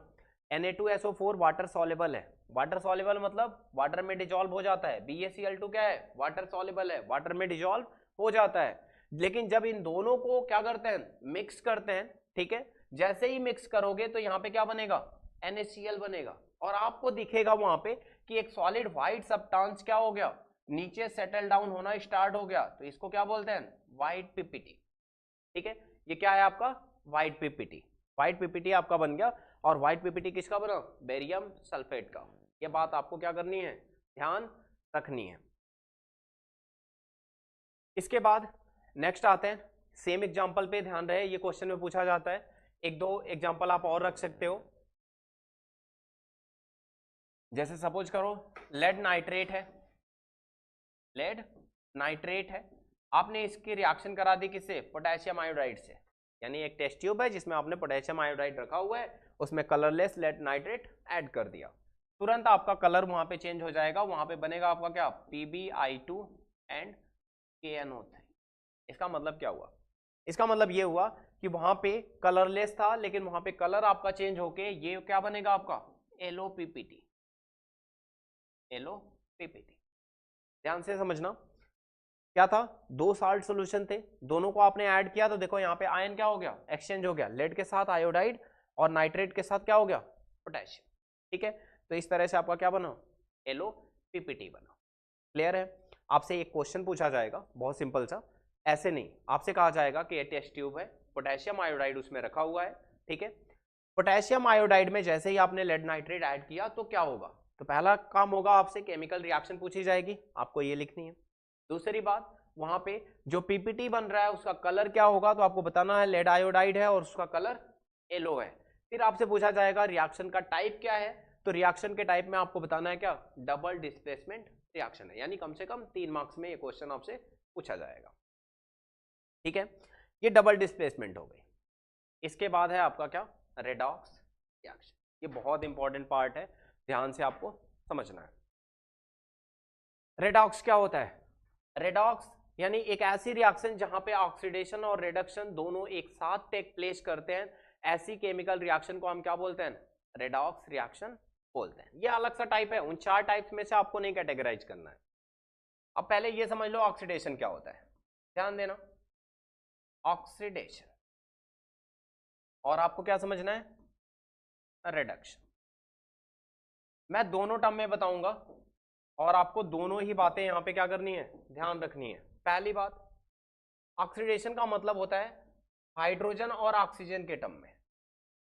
Speaker 1: Na2SO4 वाटर सॉल्युबल है, वाटर सॉल्युबल मतलब वाटर में डिजॉल्व हो जाता है। BaCl2 क्या है? वाटर सॉल्युबल है, वाटर में डिजॉल्व हो जाता है। लेकिन जब इन दोनों को क्या करते हैं? मिक्स करते हैं, ठीक है, जैसे ही मिक्स करोगे तो यहाँ पे क्या बनेगा? NaCl बनेगा, और आपको दिखेगा वहां पे कि एक सॉलिड व्हाइट सब्सटेंस क्या हो गया? नीचे सेटल डाउन होना स्टार्ट हो गया, तो इसको क्या बोलते हैं? White PPT. ठीक है, ये क्या है आपका? White PPT. व्हाइट पीपीटी आपका बन गया, और व्हाइट पीपीटी किसका बना? बेरियम सल्फेट का। ये बात आपको क्या करनी है? ध्यान रखनी है। इसके बाद नेक्स्ट आते हैं, सेम एग्जांपल पे ध्यान रहे, ये क्वेश्चन में पूछा जाता है। एक दो एग्जांपल आप और रख सकते हो। जैसे सपोज करो लेड नाइट्रेट है, लेड नाइट्रेट है, आपने इसकी रिएक्शन करा दी किससे, पोटेशियम आयोडाइड से, यानी एक टेस्ट ट्यूब है जिसमें आपने पोटेशियम आयोडाइड रखा हुआ है, उसमें कलरलेस लेड नाइट्रेट ऐड कर दिया, तुरंत आपका कलर वहां पे चेंज हो जाएगा, वहां पे बनेगा आपका क्या, PbI2 एंड KNO3। इसका मतलब क्या हुआ, इसका मतलब ये हुआ कि वहां पे कलरलेस था, लेकिन वहां पे कलर आपका चेंज होके ये क्या बनेगा आपका, LOPPT, LOPPT। ध्यान से समझना, क्या था, दो साल्ट सॉल्यूशन थे, दोनों को आपने ऐड किया तो देखो यहाँ पे आयन क्या हो गया, एक्सचेंज हो गया, लेड के साथ आयोडाइड और नाइट्रेट के साथ क्या हो गया, पोटेशियम। ठीक है, तो इस तरह से आपका क्या बना, LOPPT बना। क्लियर है। आपसे एक क्वेश्चन पूछा जाएगा बहुत सिंपल सा, ऐसे नहीं, आपसे कहा जाएगा कि ये टेस्ट ट्यूब है, पोटेशियम आयोडाइड उसमें रखा हुआ है, ठीक है, पोटेशियम आयोडाइड में जैसे ही आपने लेड नाइट्रेट ऐड किया तो क्या होगा, तो पहला काम होगा आपसे केमिकल रिएक्शन पूछी जाएगी, आपको ये लिखनी है। दूसरी बात, वहां पे जो PPT बन रहा है उसका कलर क्या होगा, तो आपको बताना है लेड आयोडाइड है और उसका कलर येलो है। फिर आपसे पूछा जाएगा रिएक्शन का टाइप क्या है, तो रिएक्शन के टाइप में आपको बताना है क्या, डबल डिस्प्लेसमेंट रिएक्शन है, यानी कम से कम 3 मार्क्स में ये क्वेश्चन आपसे पूछा जाएगा। ठीक है, ये डबल डिस्प्लेसमेंट हो गई। इसके बाद है आपका क्या, रेडॉक्स रिएक्शन, ये बहुत इंपॉर्टेंट पार्ट है, ध्यान से आपको समझना है। रेडॉक्स क्या होता है, रेडॉक्स यानी एक ऐसी रिएक्शन जहां पे ऑक्सीडेशन और रिडक्शन दोनों एक साथ टेक प्लेस करते हैं, ऐसी केमिकल रिएक्शन को हम क्या बोलते हैं, रेडॉक्स रिएक्शन बोलते हैं। ये अलग सा टाइप है, उन 4 टाइप्स में से आपको नहीं कैटेगराइज करना है। अब पहले ये समझ लो ऑक्सीडेशन क्या होता है, ध्यान देना, ऑक्सीडेशन, और आपको क्या समझना है, रिडक्शन। मैं दोनों टर्म में बताऊंगा और आपको दोनों ही बातें यहां पे क्या करनी है, ध्यान रखनी है। पहली बात, ऑक्सीडेशन का मतलब होता है हाइड्रोजन और ऑक्सीजन के टर्म में,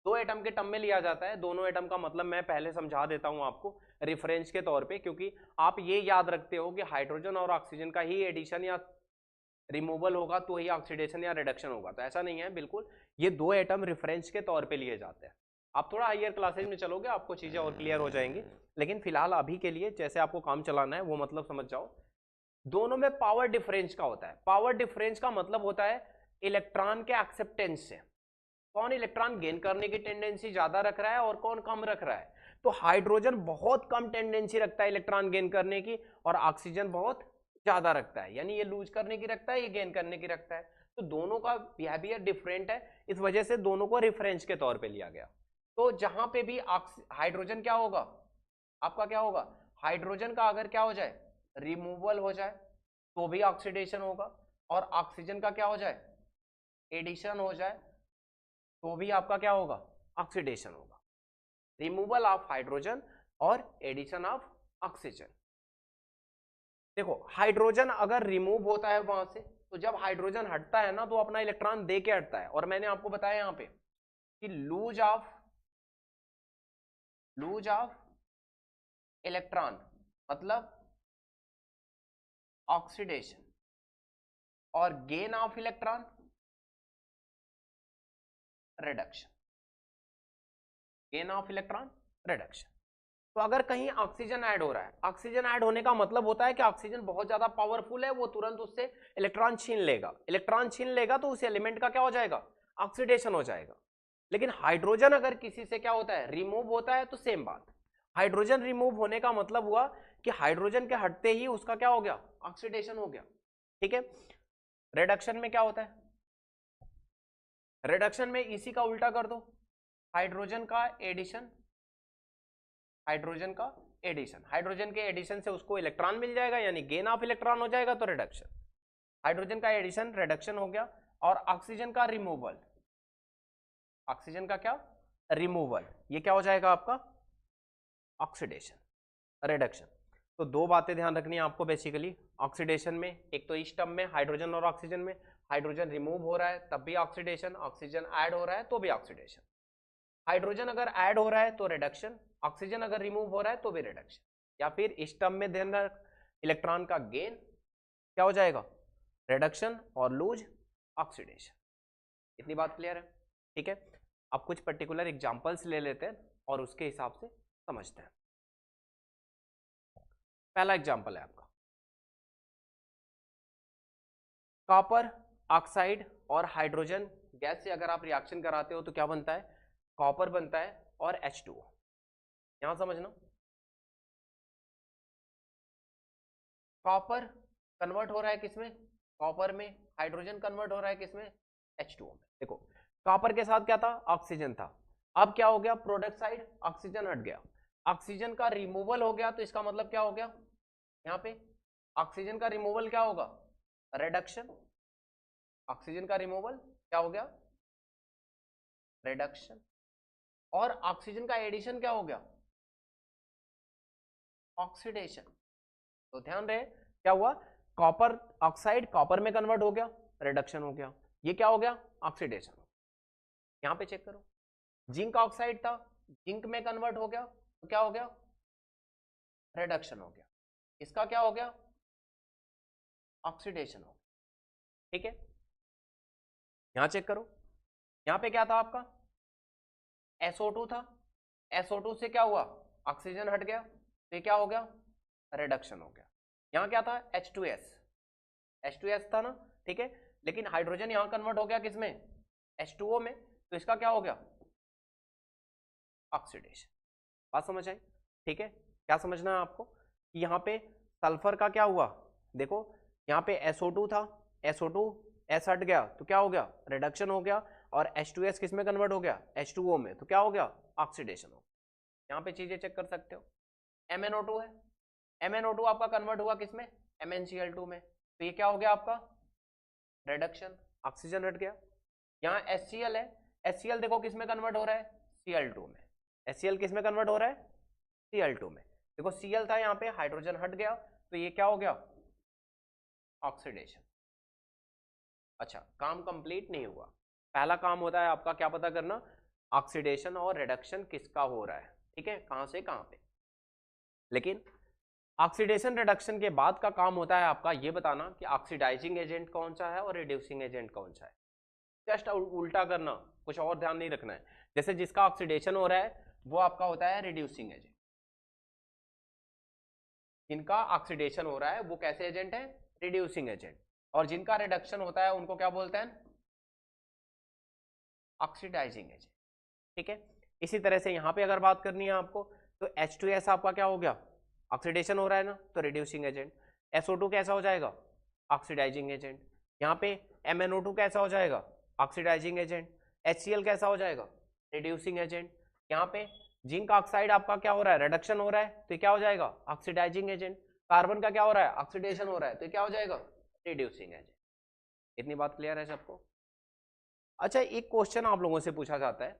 Speaker 1: दो एटम के टर्म में लिया जाता है। दोनों एटम का मतलब मैं पहले समझा देता हूं आपको रेफरेंस के तौर पे, क्योंकि आप ये याद रखते हो कि हाइड्रोजन और ऑक्सीजन का ही एडिशन या रिमूवल होगा तो ही ऑक्सीडेशन या रिडक्शन होगा, तो ऐसा नहीं है बिल्कुल, ये दो एटम रेफरेंस के तौर पे लिए जाते हैं। आप थोड़ा हायर क्लासेज में चलोगे आपको चीजें और क्लियर हो जाएंगी, लेकिन फिलहाल अभी के लिए जैसे आपको काम चलाना है वो मतलब समझ जाओ। दोनों में पावर डिफरेंस का होता है, पावर डिफरेंस का मतलब होता है इलेक्ट्रॉन के एक्सेप्टेंस से, कौन इलेक्ट्रॉन गेन करने की टेंडेंसी ज्यादा रख रहा है और कौन कम रख रहा है। तो हाइड्रोजन बहुत कम टेंडेंसी रखता है इलेक्ट्रॉन गेन करने की और ऑक्सीजन बहुत ज्यादा रखता है, यानी ये लूज करने की रखता है, ये गेन करने की रखता है। तो दोनों का बिहेवियर डिफरेंट है, इस वजह से दोनों को रेफरेंस के तौर पे लिया गया। तो जहां पे भी हाइड्रोजन क्या होगा, आपका क्या होगा, हाइड्रोजन का अगर क्या हो जाए, रिमूवल हो जाए तो भी ऑक्सीडेशन होगा, और ऑक्सीजन का क्या हो जाए, एडिशन हो जाए तो भी आपका क्या होगा, ऑक्सीडेशन होगा। रिमूवल ऑफ हाइड्रोजन और एडिशन ऑफ ऑक्सीजन। देखो हाइड्रोजन अगर रिमूव होता है वहां से, तो जब हाइड्रोजन हटता है ना तो अपना इलेक्ट्रॉन दे के हटता है, और मैंने आपको बताया यहां पे कि लूज ऑफ इलेक्ट्रॉन मतलब ऑक्सीडेशन, और gain of electron reduction, gain of electron reduction. तो अगर कहीं ऑक्सीजन ऐड हो रहा है, ऑक्सीजन ऐड होने का मतलब होता है कि ऑक्सीजन बहुत ज्यादा पावरफुल है, वो तुरंत उससे इलेक्ट्रॉन छीन लेगा, इलेक्ट्रॉन छीन लेगा तो उस एलिमेंट का क्या हो जाएगा, ऑक्सीडेशन हो जाएगा। लेकिन हाइड्रोजन अगर किसी से क्या होता है, रिमूव होता है, तो सेम बात, हाइड्रोजन रिमूव होने का मतलब हुआ कि हाइड्रोजन के हटते ही उसका क्या हो गया, ऑक्सीडेशन हो गया। ठीक है, रिडक्शन में क्या होता है, रिडक्शन में इसी का उल्टा कर दो, हाइड्रोजन का एडिशन, हाइड्रोजन का एडिशन, हाइड्रोजन के एडिशन से उसको इलेक्ट्रॉन मिल जाएगा, यानी गेन ऑफ इलेक्ट्रॉन हो जाएगा, तो रिडक्शन। हाइड्रोजन का एडिशन रिडक्शन हो गया, और ऑक्सीजन का रिमूवल, ऑक्सीजन का क्या, रिमूवल, ये क्या हो जाएगा आपका, ऑक्सीडेशन रिडक्शन। तो दो बातें ध्यान रखनी है आपको बेसिकली ऑक्सीडेशन में, एक तो इस टर्म में हाइड्रोजन और ऑक्सीजन में, हाइड्रोजन रिमूव हो रहा है तब भी ऑक्सीडेशन, ऑक्सीजन ऐड हो रहा है तो भी ऑक्सीडेशन। हाइड्रोजन अगर ऐड हो रहा है तो रिडक्शन, ऑक्सीजन अगर रिमूव हो रहा है तो भी रिडक्शन। या फिर इस टर्म में ध्यान रख, इलेक्ट्रॉन का गेन क्या हो जाएगा, रिडक्शन, और लूज ऑक्सीडेशन। इतनी बात क्लियर है। ठीक है, अब कुछ पर्टिकुलर एग्जांपल्स ले लेते हैं और उसके हिसाब से समझते हैं। पहला एग्जांपल है आपका, कॉपर ऑक्साइड और हाइड्रोजन गैस से अगर आप रिएक्शन कराते हो तो क्या बनता है, कॉपर बनता है और H2O। यहां समझना, कॉपर कन्वर्ट हो रहा है किसमें, कॉपर में, हाइड्रोजन कन्वर्ट हो रहा है किसमें, H2O में। देखो कॉपर के साथ क्या था, ऑक्सीजन था, अब क्या हो गया, प्रोडक्ट साइड ऑक्सीजन हट गया, ऑक्सीजन का रिमूवल हो गया, तो इसका मतलब क्या हो गया, यहाँ पे ऑक्सीजन का रिमूवल क्या होगा, रिडक्शन, ऑक्सीजन का रिमूवल क्या हो गया, रिडक्शन, और ऑक्सीजन का एडिशन क्या हो गया, ऑक्सीडेशन। तो ध्यान रहे क्या हुआ, कॉपर ऑक्साइड कॉपर में कन्वर्ट हो गया, रिडक्शन हो गया, ये क्या हो गया, ऑक्सीडेशन। यहां पे चेक करो, जिंक ऑक्साइड था, जिंक में कन्वर्ट हो गया, तो क्या हो गया, रिडक्शन हो गया, इसका क्या हो गया, ऑक्सीडेशन हो गया। ठीक है, यहां चेक करो, यहां पे क्या था आपका, SO2 था, SO2 से क्या हुआ, ऑक्सीजन हट गया, तो ये क्या हो गया, रिडक्शन हो गया। यहाँ क्या था, H2S, H2S था ना, ठीक है, लेकिन हाइड्रोजन यहां कन्वर्ट हो गया किसमें, H2O में, तो इसका क्या हो गया, ऑक्सीडेशन। बात समझ आई, ठीक है, क्या समझना है आपको कि यहाँ पे सल्फर का क्या हुआ, देखो यहाँ पे SO2 था, SO2 S हट गया तो क्या हो गया, रिडक्शन हो गया, और H2S किस में कन्वर्ट हो गया, H2O में, तो क्या हो गया, ऑक्सीडेशन हो गया। यहाँ पे चीजें चेक कर सकते हो, MnO2 है, MnO2 आपका कन्वर्ट हुआ किसमें, MnCl2 में, तो ये क्या हो गया आपका, रिडक्शन, ऑक्सीजन हट गया। यहाँ HCl है, HCl देखो किस में कन्वर्ट हो रहा है, Cl2 में, HCl किस में कन्वर्ट हो रहा है, Cl2 में, देखो Cl था यहाँ पे, हाइड्रोजन हट गया, तो ये क्या हो गया, ऑक्सीडेशन। अच्छा, काम कंप्लीट नहीं हुआ, पहला काम होता है आपका क्या पता करना, ऑक्सीडेशन और रिडक्शन किसका हो रहा है, ठीक है, कहां से कहां पे। लेकिन ऑक्सीडेशन रिडक्शन के बाद का काम होता है आपका ये बताना कि ऑक्सीडाइजिंग एजेंट कौन सा है और रिड्यूसिंग एजेंट कौन सा है। जस्ट उल्टा करना, कुछ और ध्यान नहीं रखना है। जैसे जिसका ऑक्सीडेशन हो रहा है वो आपका होता है रिड्यूसिंग एजेंट, जिनका ऑक्सीडेशन हो रहा है वो कैसे एजेंट है, रिड्यूसिंग एजेंट, और जिनका रिडक्शन होता है उनको क्या बोलते हैं, ऑक्सीडाइजिंग एजेंट। ठीक है, इसी तरह से यहां पे अगर बात करनी है आपको तो H2S आपका क्या हो गया, ऑक्सीडेशन हो रहा है ना, तो रिड्यूसिंग एजेंट। SO2 कैसा हो जाएगा, ऑक्सीडाइजिंग एजेंट। यहाँ पे MnO2 कैसा हो जाएगा, ऑक्सीडाइजिंग एजेंट। HCl कैसा हो जाएगा, रिड्यूसिंग एजेंट। यहाँ पे जिंक ऑक्साइड आपका क्या हो रहा है, रिडक्शन हो रहा है, तो ये क्या हो जाएगा, ऑक्सीडाइजिंग एजेंट। कार्बन का क्या हो रहा है, ऑक्सीडेशन हो रहा है, तो ये क्या हो जाएगा, रिड्यूसिंग एजेंट। इतनी बात क्लियर है सबको। अच्छा, एक क्वेश्चन आप लोगों से पूछा जाता है,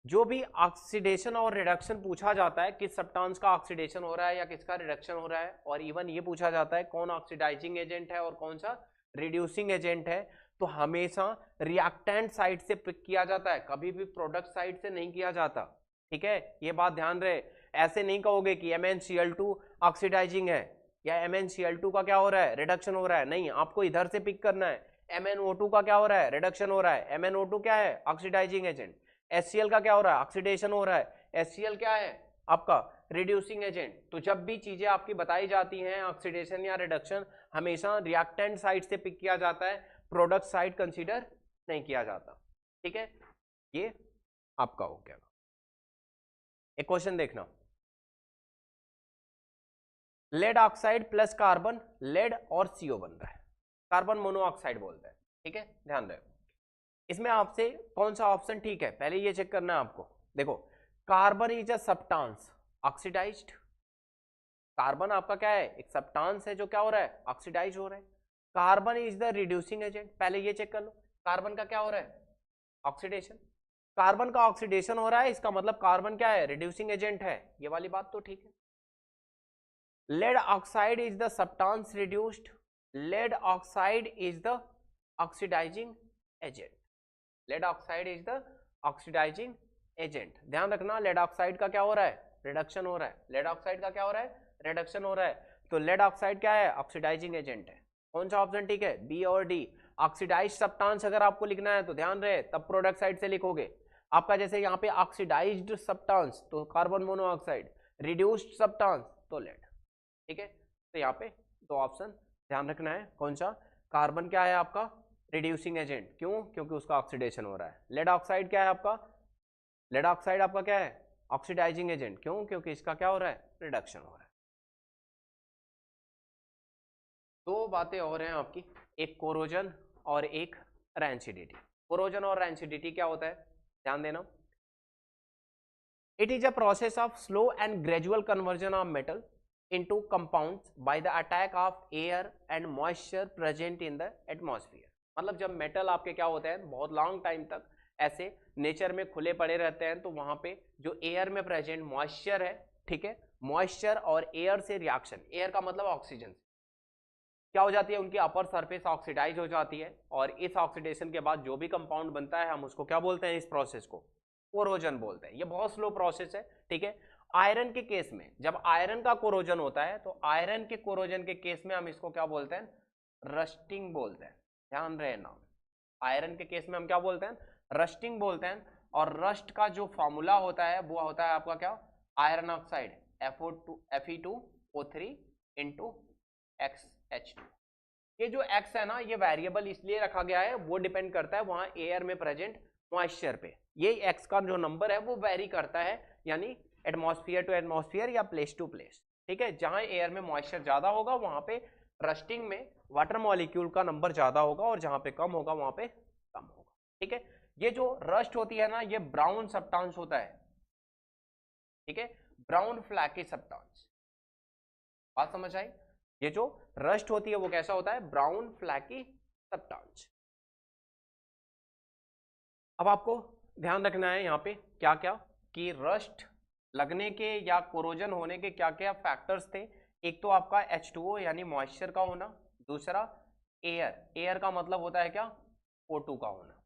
Speaker 1: जो भी ऑक्सीडेशन और रिडक्शन पूछा जाता है, किस सब्सटेंस का ऑक्सीडेशन हो रहा है या किसका रिडक्शन हो रहा है, और इवन ये पूछा जाता है कौन ऑक्सीडाइजिंग एजेंट है और कौन सा रिड्यूसिंग एजेंट है, तो हमेशा रिएक्टेंट साइड से पिक किया जाता है, कभी भी प्रोडक्ट साइड से नहीं किया जाता। ठीक है, ये बात ध्यान रहे, ऐसे नहीं कहोगे कि MnCl2 ऑक्सीडाइजिंग है या MnCl2 का क्या हो रहा है, रिडक्शन हो रहा है, नहीं, आपको इधर से पिक करना है। MnO2 का क्या हो रहा है, रिडक्शन हो रहा है, MnO2 क्या है, ऑक्सीडाइजिंग एजेंट। HCl का क्या हो रहा है, ऑक्सीडेशन हो रहा है, HCl क्या है आपका, रिड्यूसिंग एजेंट। तो जब भी चीजें आपकी बताई जाती हैं ऑक्सीडेशन या रिडक्शन, हमेशा रिएक्टेंट साइड से पिक किया जाता है, प्रोडक्ट साइड कंसीडर नहीं किया जाता। ठीक है, ये आपका हो गया। एक क्वेश्चन देखना, lead oxide plus carbon, lead और CO बन रहा है, कार्बन मोनोऑक्साइड बोलते हैं। ठीक है, ध्यान रहे, इसमें आपसे कौन सा ऑप्शन ठीक है, पहले ये चेक करना है आपको। देखो, carbon is a substance oxidised, carbon आपका क्या है, एक सब्सटेंस है जो क्या हो रहा है, ऑक्सीडाइज हो रहा है। Carbon is the reducing agent, पहले ये चेक कर लो, कार्बन का क्या हो रहा है, ऑक्सीडेशन। कार्बन का ऑक्सीडेशन हो रहा है, इसका मतलब कार्बन क्या है, रिड्यूसिंग एजेंट है, ये वाली बात तो ठीक है। Lead oxide is the substance reduced, lead oxide is the oxidising agent, lead oxide is the oxidising agent. ध्यान रखना, लेड ऑक्साइड का क्या हो रहा है, रिडक्शन हो रहा है, लेड ऑक्साइड का क्या हो रहा है, रिडक्शन हो रहा है, तो लेड ऑक्साइड क्या है, ऑक्सीडाइजिंग एजेंट है। कौन सा ऑप्शन ठीक है, बी और डी। ऑक्सीडाइज सब्सटेंस अगर आपको लिखना है तो ध्यान रहे तब प्रोडक्ट साइड से लिखोगे आपका, जैसे यहाँ पे ऑक्सीडाइज्ड सब्सटेंस तो कार्बन मोनोऑक्साइड, रिड्यूस्ड सब्सटेंस तो लेड। ठीक है, तो यहाँ पे दो ऑप्शन ध्यान रखना है। कौन सा? कार्बन क्या है आपका? Reducing agent. क्यों? क्योंकि उसका ऑक्सीडेशन हो रहा है। लेड ऑक्साइड क्या है आपका? लेड ऑक्साइड आपका क्या है? Oxidising agent. क्यों? क्योंकि इसका क्या हो रहा है? रिडक्शन हो रहा है। दो बातें और हैं आपकी, एक कोरोजन और एक रैंसिडिटी। कोरोजन और रैंसिडिटी क्या होता है, ध्यान देना। It is a process of slow and gradual conversion of metal into compounds by the attack of air and moisture present in the atmosphere। मतलब जब मेटल आपके क्या होते हैं बहुत लॉन्ग टाइम तक ऐसे नेचर में खुले पड़े रहते हैं, तो वहां पे जो एयर में प्रेजेंट मॉइस्चर है, ठीक है, मॉइस्चर और एयर से रिएक्शन, एयर का मतलब ऑक्सीजन, क्या हो जाती है, उनकी अपर सरफेस ऑक्सीडाइज हो जाती है, और इस ऑक्सीडेशन के बाद जो भी कंपाउंड बनता है हम उसको क्या बोलते हैं, इस प्रोसेस को कोरोजन बोलते हैं। ये बहुत स्लो प्रोसेस है, ठीक है। आयरन के केस में जब आयरन का कोरोजन होता है, तो आयरन के कोरोजन के केस में हम इसको क्या बोलते हैं, रस्टिंग बोलते हैं। ध्यान रहे नाम, आयरन के केस में हम क्या बोलते हैं, रस्टिंग बोलते हैं। और रस्ट का जो फॉर्मूला होता है वो होता है आपका क्या, iron oxide Fe2O3 into XH2। ये जो X है ना, ये वेरिएबल इसलिए रखा गया है, वो डिपेंड करता है वहां एयर में प्रेजेंट मॉइस्चर पे। ये X का जो नंबर है वो वेरी करता है, यानी एटमॉस्फेयर टू एटमॉस्फेयर या प्लेस टू प्लेस, ठीक है। जहां एयर में मॉइस्चर ज्यादा होगा वहां पे रस्टिंग में वाटर मॉलिक्यूल का नंबर ज्यादा होगा, और जहां पे कम होगा वहां पे कम होगा, ठीक है। ये जो रस्ट होती है ना, ये ब्राउन सब्सटेंस होता है, ठीक है, ब्राउन फ्लैकी सब्सटेंस। बात समझ आई? ये जो रस्ट होती है वो कैसा होता है, ब्राउन फ्लैकी सब्सटेंस। अब आपको ध्यान रखना है यहाँ पे क्या क्या, कि रस्ट लगने के या कोरोजन होने के क्या क्या फैक्टर्स थे। एक तो आपका H2O यानी मॉइस्चर का होना, दूसरा एयर, एयर का मतलब होता है क्या, O2 का होना।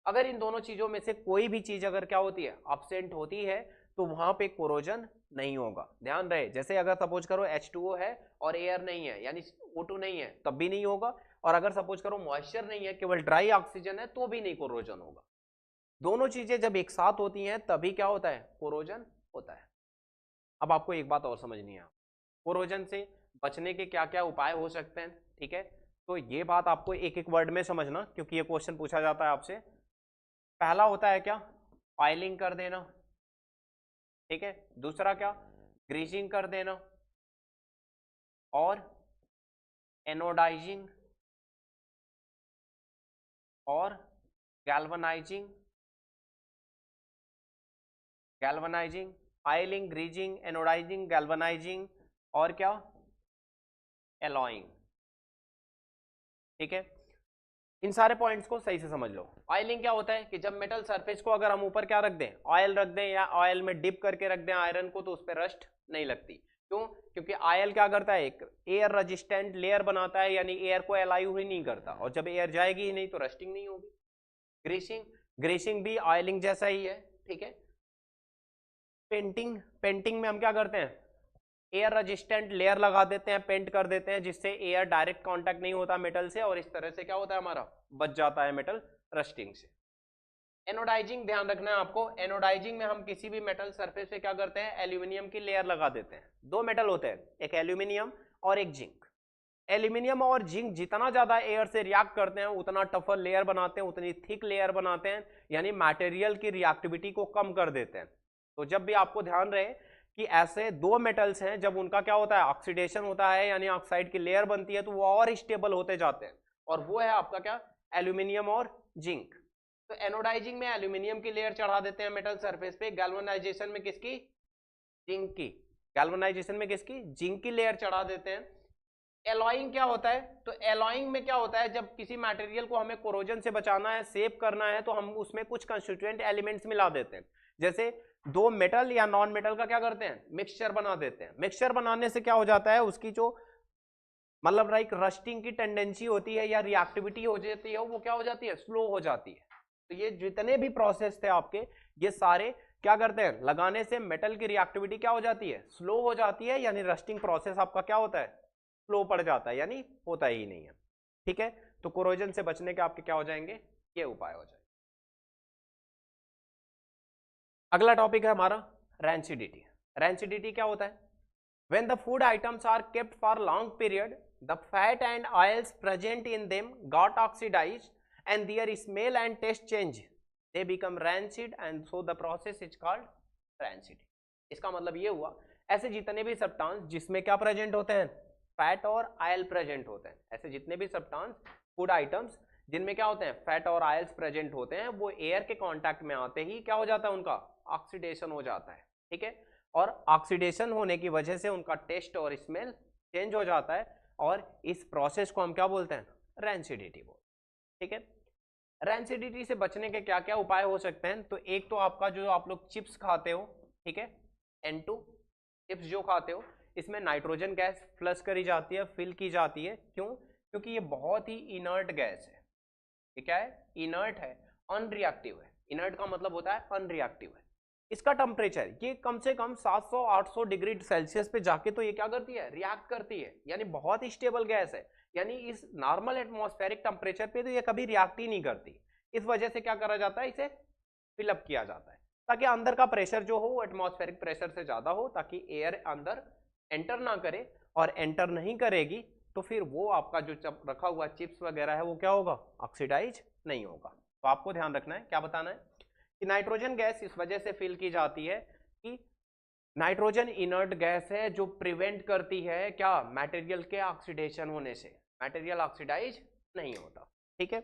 Speaker 1: अगर इन दोनों चीजों में से कोई भी चीज अगर क्या होती है, अब्सेंट होती है, तो वहां पे कोरोजन नहीं होगा। ध्यान रहे, जैसे अगर सपोज करो H2O है और एयर नहीं है, यानी O2 नहीं है, तब भी नहीं होगा। और अगर सपोज करो मॉइस्चर नहीं है, केवल ड्राई ऑक्सीजन है, तो भी नहीं कोरोजन होगा। दोनों चीजें जब एक साथ होती हैं तभी क्या होता है, कोरोजन होता है। अब आपको एक बात और समझनी है, कोरोजन से बचने के क्या क्या उपाय हो सकते हैं, ठीक है। तो ये बात आपको एक एक वर्ड में समझना, क्योंकि ये क्वेश्चन पूछा जाता है आपसे। पहला होता है क्या, ऑयलिंग कर देना, ठीक है। दूसरा क्या, ग्रीसिंग कर देना, और एनोडाइजिंग, और galvanising, galvanising, oiling, greasing, anodising, galvanising, और क्या, एलॉइंग, ठीक है। इन सारे पॉइंट्स को सही से समझ लो। ऑयलिंग क्या होता है, कि जब मेटल सरफेस को अगर हम ऊपर क्या रख दें, ऑयल रख दें, या ऑयल में डिप करके रख दें आयरन को, तो उस पर रस्ट नहीं लगती। क्यों? क्योंकि ऑयल क्या करता है, एक एयर रेजिस्टेंट लेयर बनाता है, यानी एयर को अलाउ ही नहीं करता, और जब एयर जाएगी ही नहीं तो रस्टिंग नहीं होगी। ग्रीसिंग, ग्रीसिंग भी ऑयलिंग जैसा ही है, ठीक है। पेंटिंग, पेंटिंग में हम क्या करते हैं, एयर रेजिस्टेंट लेयर लगा देते हैं, पेंट कर देते हैं, जिससे एयर डायरेक्ट कांटेक्ट नहीं होता मेटल से, और इस तरह से क्या होता है, हमारा बच जाता है मेटल रस्टिंग से। एनोडाइजिंग ध्यान रखना है आपको, एनोडाइजिंग में हम किसी भी मेटल सरफेस पे क्या करते हैं, एल्यूमिनियम की लेयर लगा देते हैं। दो मेटल होते हैं, एक एल्यूमिनियम और एक जिंक। एल्यूमिनियम और जिंक जितना ज्यादा एयर से रिएक्ट करते हैं उतना टफर लेयर बनाते हैं, उतनी थिक लेयर बनाते हैं, यानी मटेरियल की रिएक्टिविटी को कम कर देते हैं। तो जब भी आपको ध्यान रहे कि ऐसे दो मेटल्स हैं, जब उनका क्या होता है, ऑक्सीडेशन होता है, यानी ऑक्साइड की लेयर बनती है, तो वो और स्टेबल होते जाते हैं, और वो है आपका क्या, एल्यूमिनियम और जिंक। तो एनोडाइजिंग में एल्यूमिनियम की लेयर चढ़ा देते हैं मेटल सरफेस पे, गैल्वेनाइजेशन में किसकी, जिंक की, गैल्वेनाइजेशन में किसकी, जिंक की लेयर चढ़ा देते हैं। एलॉइंग क्या होता है, तो एलॉइंग में क्या होता है, जब किसी मटेरियल को हमें कोरोजन से बचाना है, सेव करना है, तो हम उसमें कुछ कंस्टिट्यूएंट एलिमेंट्स मिला देते हैं। जैसे दो मेटल या नॉन मेटल का क्या करते हैं, मिक्सचर बना देते हैं। मिक्सचर बनाने से क्या हो जाता है, उसकी जो मतलब लाइक रस्टिंग की टेंडेंसी होती है या रिएक्टिविटी हो जाती है, वो क्या हो जाती है, स्लो हो जाती है। तो ये जितने भी प्रोसेस थे आपके, ये सारे क्या करते हैं, लगाने से मेटल की रिएक्टिविटी क्या हो जाती है, स्लो हो जाती है, यानी रस्टिंग प्रोसेस आपका क्या होता है, स्लो पड़ जाता है, यानी होता ही नहीं है, ठीक है। तो कोरोजन से बचने के आपके क्या हो जाएंगे, ये उपाय हो जाएंगे। अगला टॉपिक है हमारा रैंसिडिटी। रैंसिडिटी क्या होता है, When the food items are kept for long period, the fat and oils present in them got oxidized and their smell and taste change. They become rancid and so the process is called rancid. इसका मतलब ये हुआ ऐसे जितने भी substance जिसमें क्या present होते हैं, फैट और ऑयल प्रेजेंट होते हैं, ऐसे जितने भी सब्सटेंस फूड आइटम्स जिनमें क्या होते हैं फैट और ऑयल्स प्रेजेंट होते हैं, वो एयर के कांटेक्ट में आते ही क्या हो जाता है, उनका ऑक्सीडेशन हो जाता है, ठीक है। और ऑक्सीडेशन होने की वजह से उनका टेस्ट और स्मेल चेंज हो जाता है और इस प्रोसेस को हम क्या बोलते हैं, रैंसिडिटी बोलते हैं, ठीक है। रैंसिडिटी से बचने के क्या क्या उपाय हो सकते हैं, तो एक तो आपका जो आप लोग चिप्स खाते हो, ठीक है, N2 चिप्स जो खाते हो, इसमें नाइट्रोजन गैस फ्लश करी जाती है, फिल की जाती है, क्यों, क्योंकि ये बहुत ही इनर्ट गैस है, ये क्या है, इनर्ट है, अनरिएक्टिव है। इनर्ट का मतलब होता है अनरिएक्टिव है। इसका टेम्परेचर ये कम से कम 700-800 डिग्री सेल्सियस पे जाके तो ये क्या करती है, रिएक्ट करती है, यानी बहुत ही स्टेबल गैस है, यानी इस नॉर्मल एटमॉस्फेरिक टेम्परेचर पे तो ये कभी रिएक्ट ही नहीं करती। इस वजह से क्या करा जाता है, इसे फिलअप किया जाता है ताकि अंदर का प्रेशर जो हो वो एटमॉस्फेरिक प्रेशर से ज्यादा हो, ताकि एयर अंदर एंटर ना करे, और एंटर नहीं करेगी तो फिर वो आपका जो रखा हुआ चिप्स वगैरह है वो क्या होगा, ऑक्सीडाइज नहीं होगा। तो आपको ध्यान रखना है, क्या बताना है कि नाइट्रोजन गैस इस वजह से फिल की जाती है कि नाइट्रोजन इनर्ट गैस है जो प्रिवेंट करती है क्या, मटेरियल के ऑक्सीडेशन होने से, मटेरियल ऑक्सीडाइज नहीं होता, ठीक है।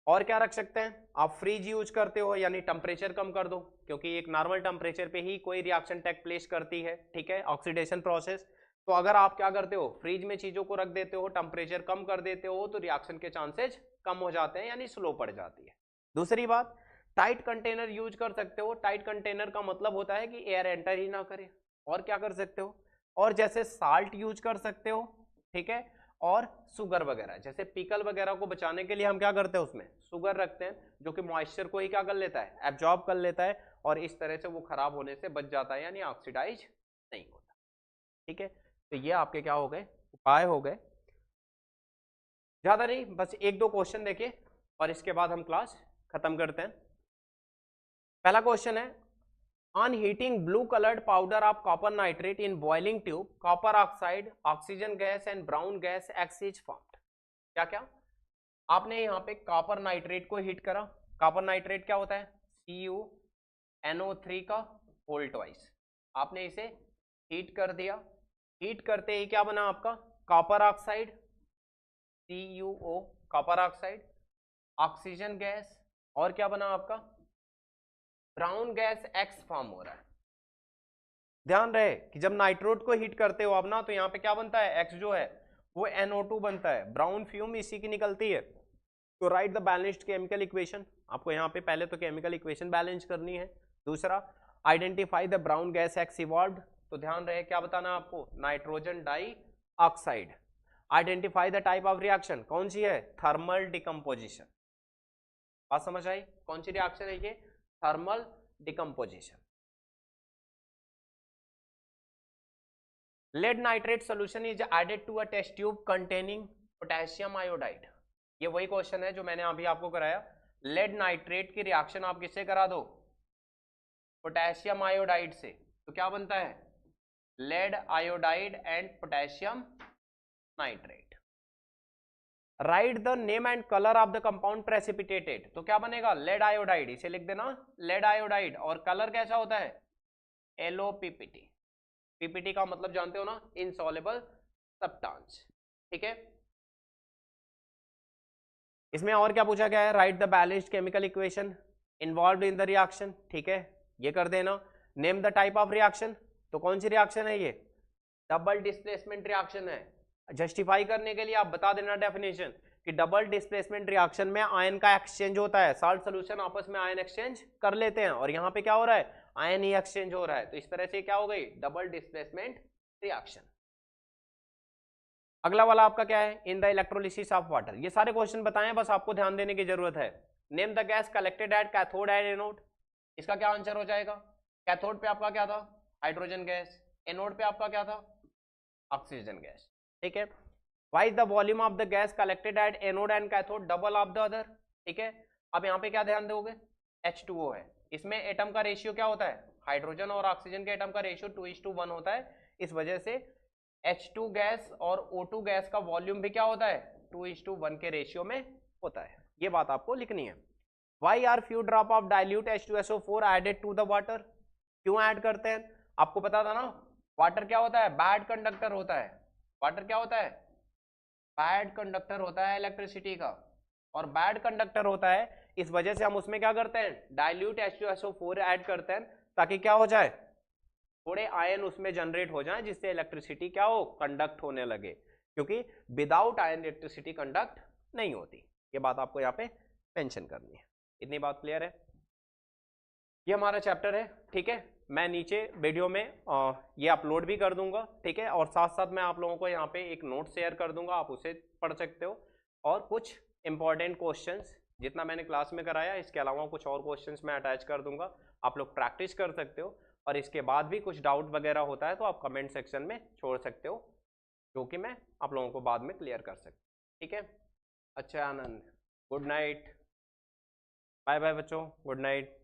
Speaker 1: और क्या रख सकते हैं, आप फ्रीज यूज करते हो, यानी टेम्परेचर कम कर दो, क्योंकि एक नॉर्मल टेम्परेचर पे ही कोई रिएक्शन टेक प्लेस करती है, ठीक है, ऑक्सीडेशन प्रोसेस। तो अगर आप क्या करते हो, फ्रीज में चीजों को रख देते हो, टेम्परेचर कम कर देते हो, तो रिएक्शन के चांसेज कम हो जाते हैं, यानी स्लो पड़ जाती है। दूसरी बात, टाइट कंटेनर यूज कर सकते हो। टाइट कंटेनर का मतलब होता है कि एयर एंटर ही ना करे। और क्या कर सकते हो, और जैसे साल्ट यूज कर सकते हो, ठीक है, और शुगर वगैरह, जैसे पिकल वगैरह को बचाने के लिए हम क्या करते हैं, उसमें शुगर रखते हैं, जो कि मॉइस्चर को ही क्या कर लेता है, एब्जॉर्ब कर लेता है, और इस तरह से वो खराब होने से बच जाता है, यानी ऑक्सीडाइज नहीं होता, ठीक है। तो ये आपके क्या हो गए, उपाय हो गए, ज्यादा नहीं, बस एक दो क्वेश्चन देखिए और इसके बाद हम क्लास खत्म करते हैं। पहला क्वेश्चन है, on heating blue coloured powder of copper nitrate in boiling tube, copper oxide, oxygen gas and brown gas x formed. क्या क्या, आपने यहाँ पे कॉपर नाइट्रेट को हीट करा। कॉपर नाइट्रेट क्या होता है, CuNO3 का होल ट्वाइस। आपने इसे हीट कर दिया, हीट करते ही क्या बना आपका, copper oxide, CuO copper oxide, oxygen gas, और क्या बना आपका, ब्राउन गैस X फॉर्म हो रहा है। ध्यान रहे कि जब नाइट्रोट को हीट करते हो आप ना, तो यहाँ पे क्या बनता है, X जो है वो NO2 बनता है, ब्राउन फ्यूम इसी की निकलती है। तो right the balanced chemical equation, आपको यहाँ पे पहले तो केमिकल इक्वेशन बैलेंस करनी है। दूसरा, identify the brown gas X evolved, तो ध्यान रहे क्या बताना आपको, nitrogen dioxide. Identify the type of reaction, कौन सी है, थर्मल डिकम्पोजिशन। बात समझ आई, कौन सी रिएक्शन है ये, thermal decomposition. Lead nitrate solution is added to a test tube containing potassium iodide. ये वही क्वेश्चन है जो मैंने अभी आपको कराया। लेड नाइट्रेट की रिएक्शन आप किससे करा दो, पोटेशियम आयोडाइड से, तो क्या बनता है, lead iodide and potassium nitrate. Write the name and colour of the compound precipitated, तो क्या बनेगा, लेड आयोडाइड, इसे लिख देना लेड आयोडाइड, और कलर कैसा होता है, LOPPT। PPT का मतलब जानते हो ना, इनसॉल्युबल सब्सटेंस, ठीक है। इसमें और क्या पूछा गया है, right the balanced chemical equation involved in the reaction, ठीक है, ये कर देना। Name the type of reaction, तो कौन सी रिएक्शन है ये, डबल डिस्प्लेसमेंट रिएक्शन है। जस्टिफाई करने के लिए आप बता देना डेफिनेशन कि डबल डिस्प्लेसमेंट रिएक्शन में आयन का एक्सचेंज होता है, साल्ट सॉल्यूशन आपस में आयन एक्सचेंज कर लेते हैं, और यहाँ पे क्या हो रहा है, आयन ही एक्सचेंज हो रहा है, तो इस तरह से क्या हो गई, डबल डिस्प्लेसमेंट रिएक्शन। अगला वाला आपका क्या है, in the electrolysis of water. ये सारे क्वेश्चन बताएं, बस आपको ध्यान देने की जरूरत है। Name the gas collected at cathode and anode, इसका क्या आंसर हो जाएगा, कैथोड पे आपका क्या था, हाइड्रोजन गैस, एनोड पे आपका क्या था, ऑक्सीजन गैस, ठीक है। Why is the volume of the gas collected at anode and cathode double of the other, ठीक है। अब यहाँ पे क्या ध्यान दोगे, H2O है, इसमें एटम का रेशियो क्या होता है, हाइड्रोजन और ऑक्सीजन के एटम का रेशियो 2:1 होता है, इस वजह से H2 गैस और O2 गैस का वॉल्यूम भी क्या होता है, 2:1 के रेशियो में होता है। ये बात आपको लिखनी है। Why are few drop of dilute H2SO4 added to the water? क्यों ऐड करते हैं? आपको पता था ना, वाटर क्या होता है, बैड कंडक्टर होता है। वाटर क्या होता है, बैड कंडक्टर होता है इलेक्ट्रिसिटी का, और बैड कंडक्टर होता है, इस वजह से हम उसमें क्या करते हैं, डाइल्यूट H2SO4 ऐड करते हैं, ताकि क्या हो जाए, थोड़े आयन उसमें जनरेट हो जाए, जिससे इलेक्ट्रिसिटी क्या हो, कंडक्ट होने लगे, क्योंकि विदाउट आयन इलेक्ट्रिसिटी कंडक्ट नहीं होती। ये बात आपको यहाँ पे मेंशन करनी है। इतनी बात क्लियर है? ये हमारा चैप्टर है, ठीक है। मैं नीचे वीडियो में ये अपलोड भी कर दूंगा, ठीक है, और साथ साथ मैं आप लोगों को यहाँ पे एक नोट शेयर कर दूंगा, आप उसे पढ़ सकते हो, और कुछ इंपॉर्टेंट क्वेश्चंस जितना मैंने क्लास में कराया, इसके अलावा कुछ और क्वेश्चंस मैं अटैच कर दूंगा, आप लोग प्रैक्टिस कर सकते हो, और इसके बाद भी कुछ डाउट वगैरह होता है तो आप कमेंट सेक्शन में छोड़ सकते हो, जो कि मैं आप लोगों को बाद में क्लियर कर सकता हूँ, ठीक है। अच्छा आनंद, गुड नाइट, बाय बाय बच्चों, गुड नाइट।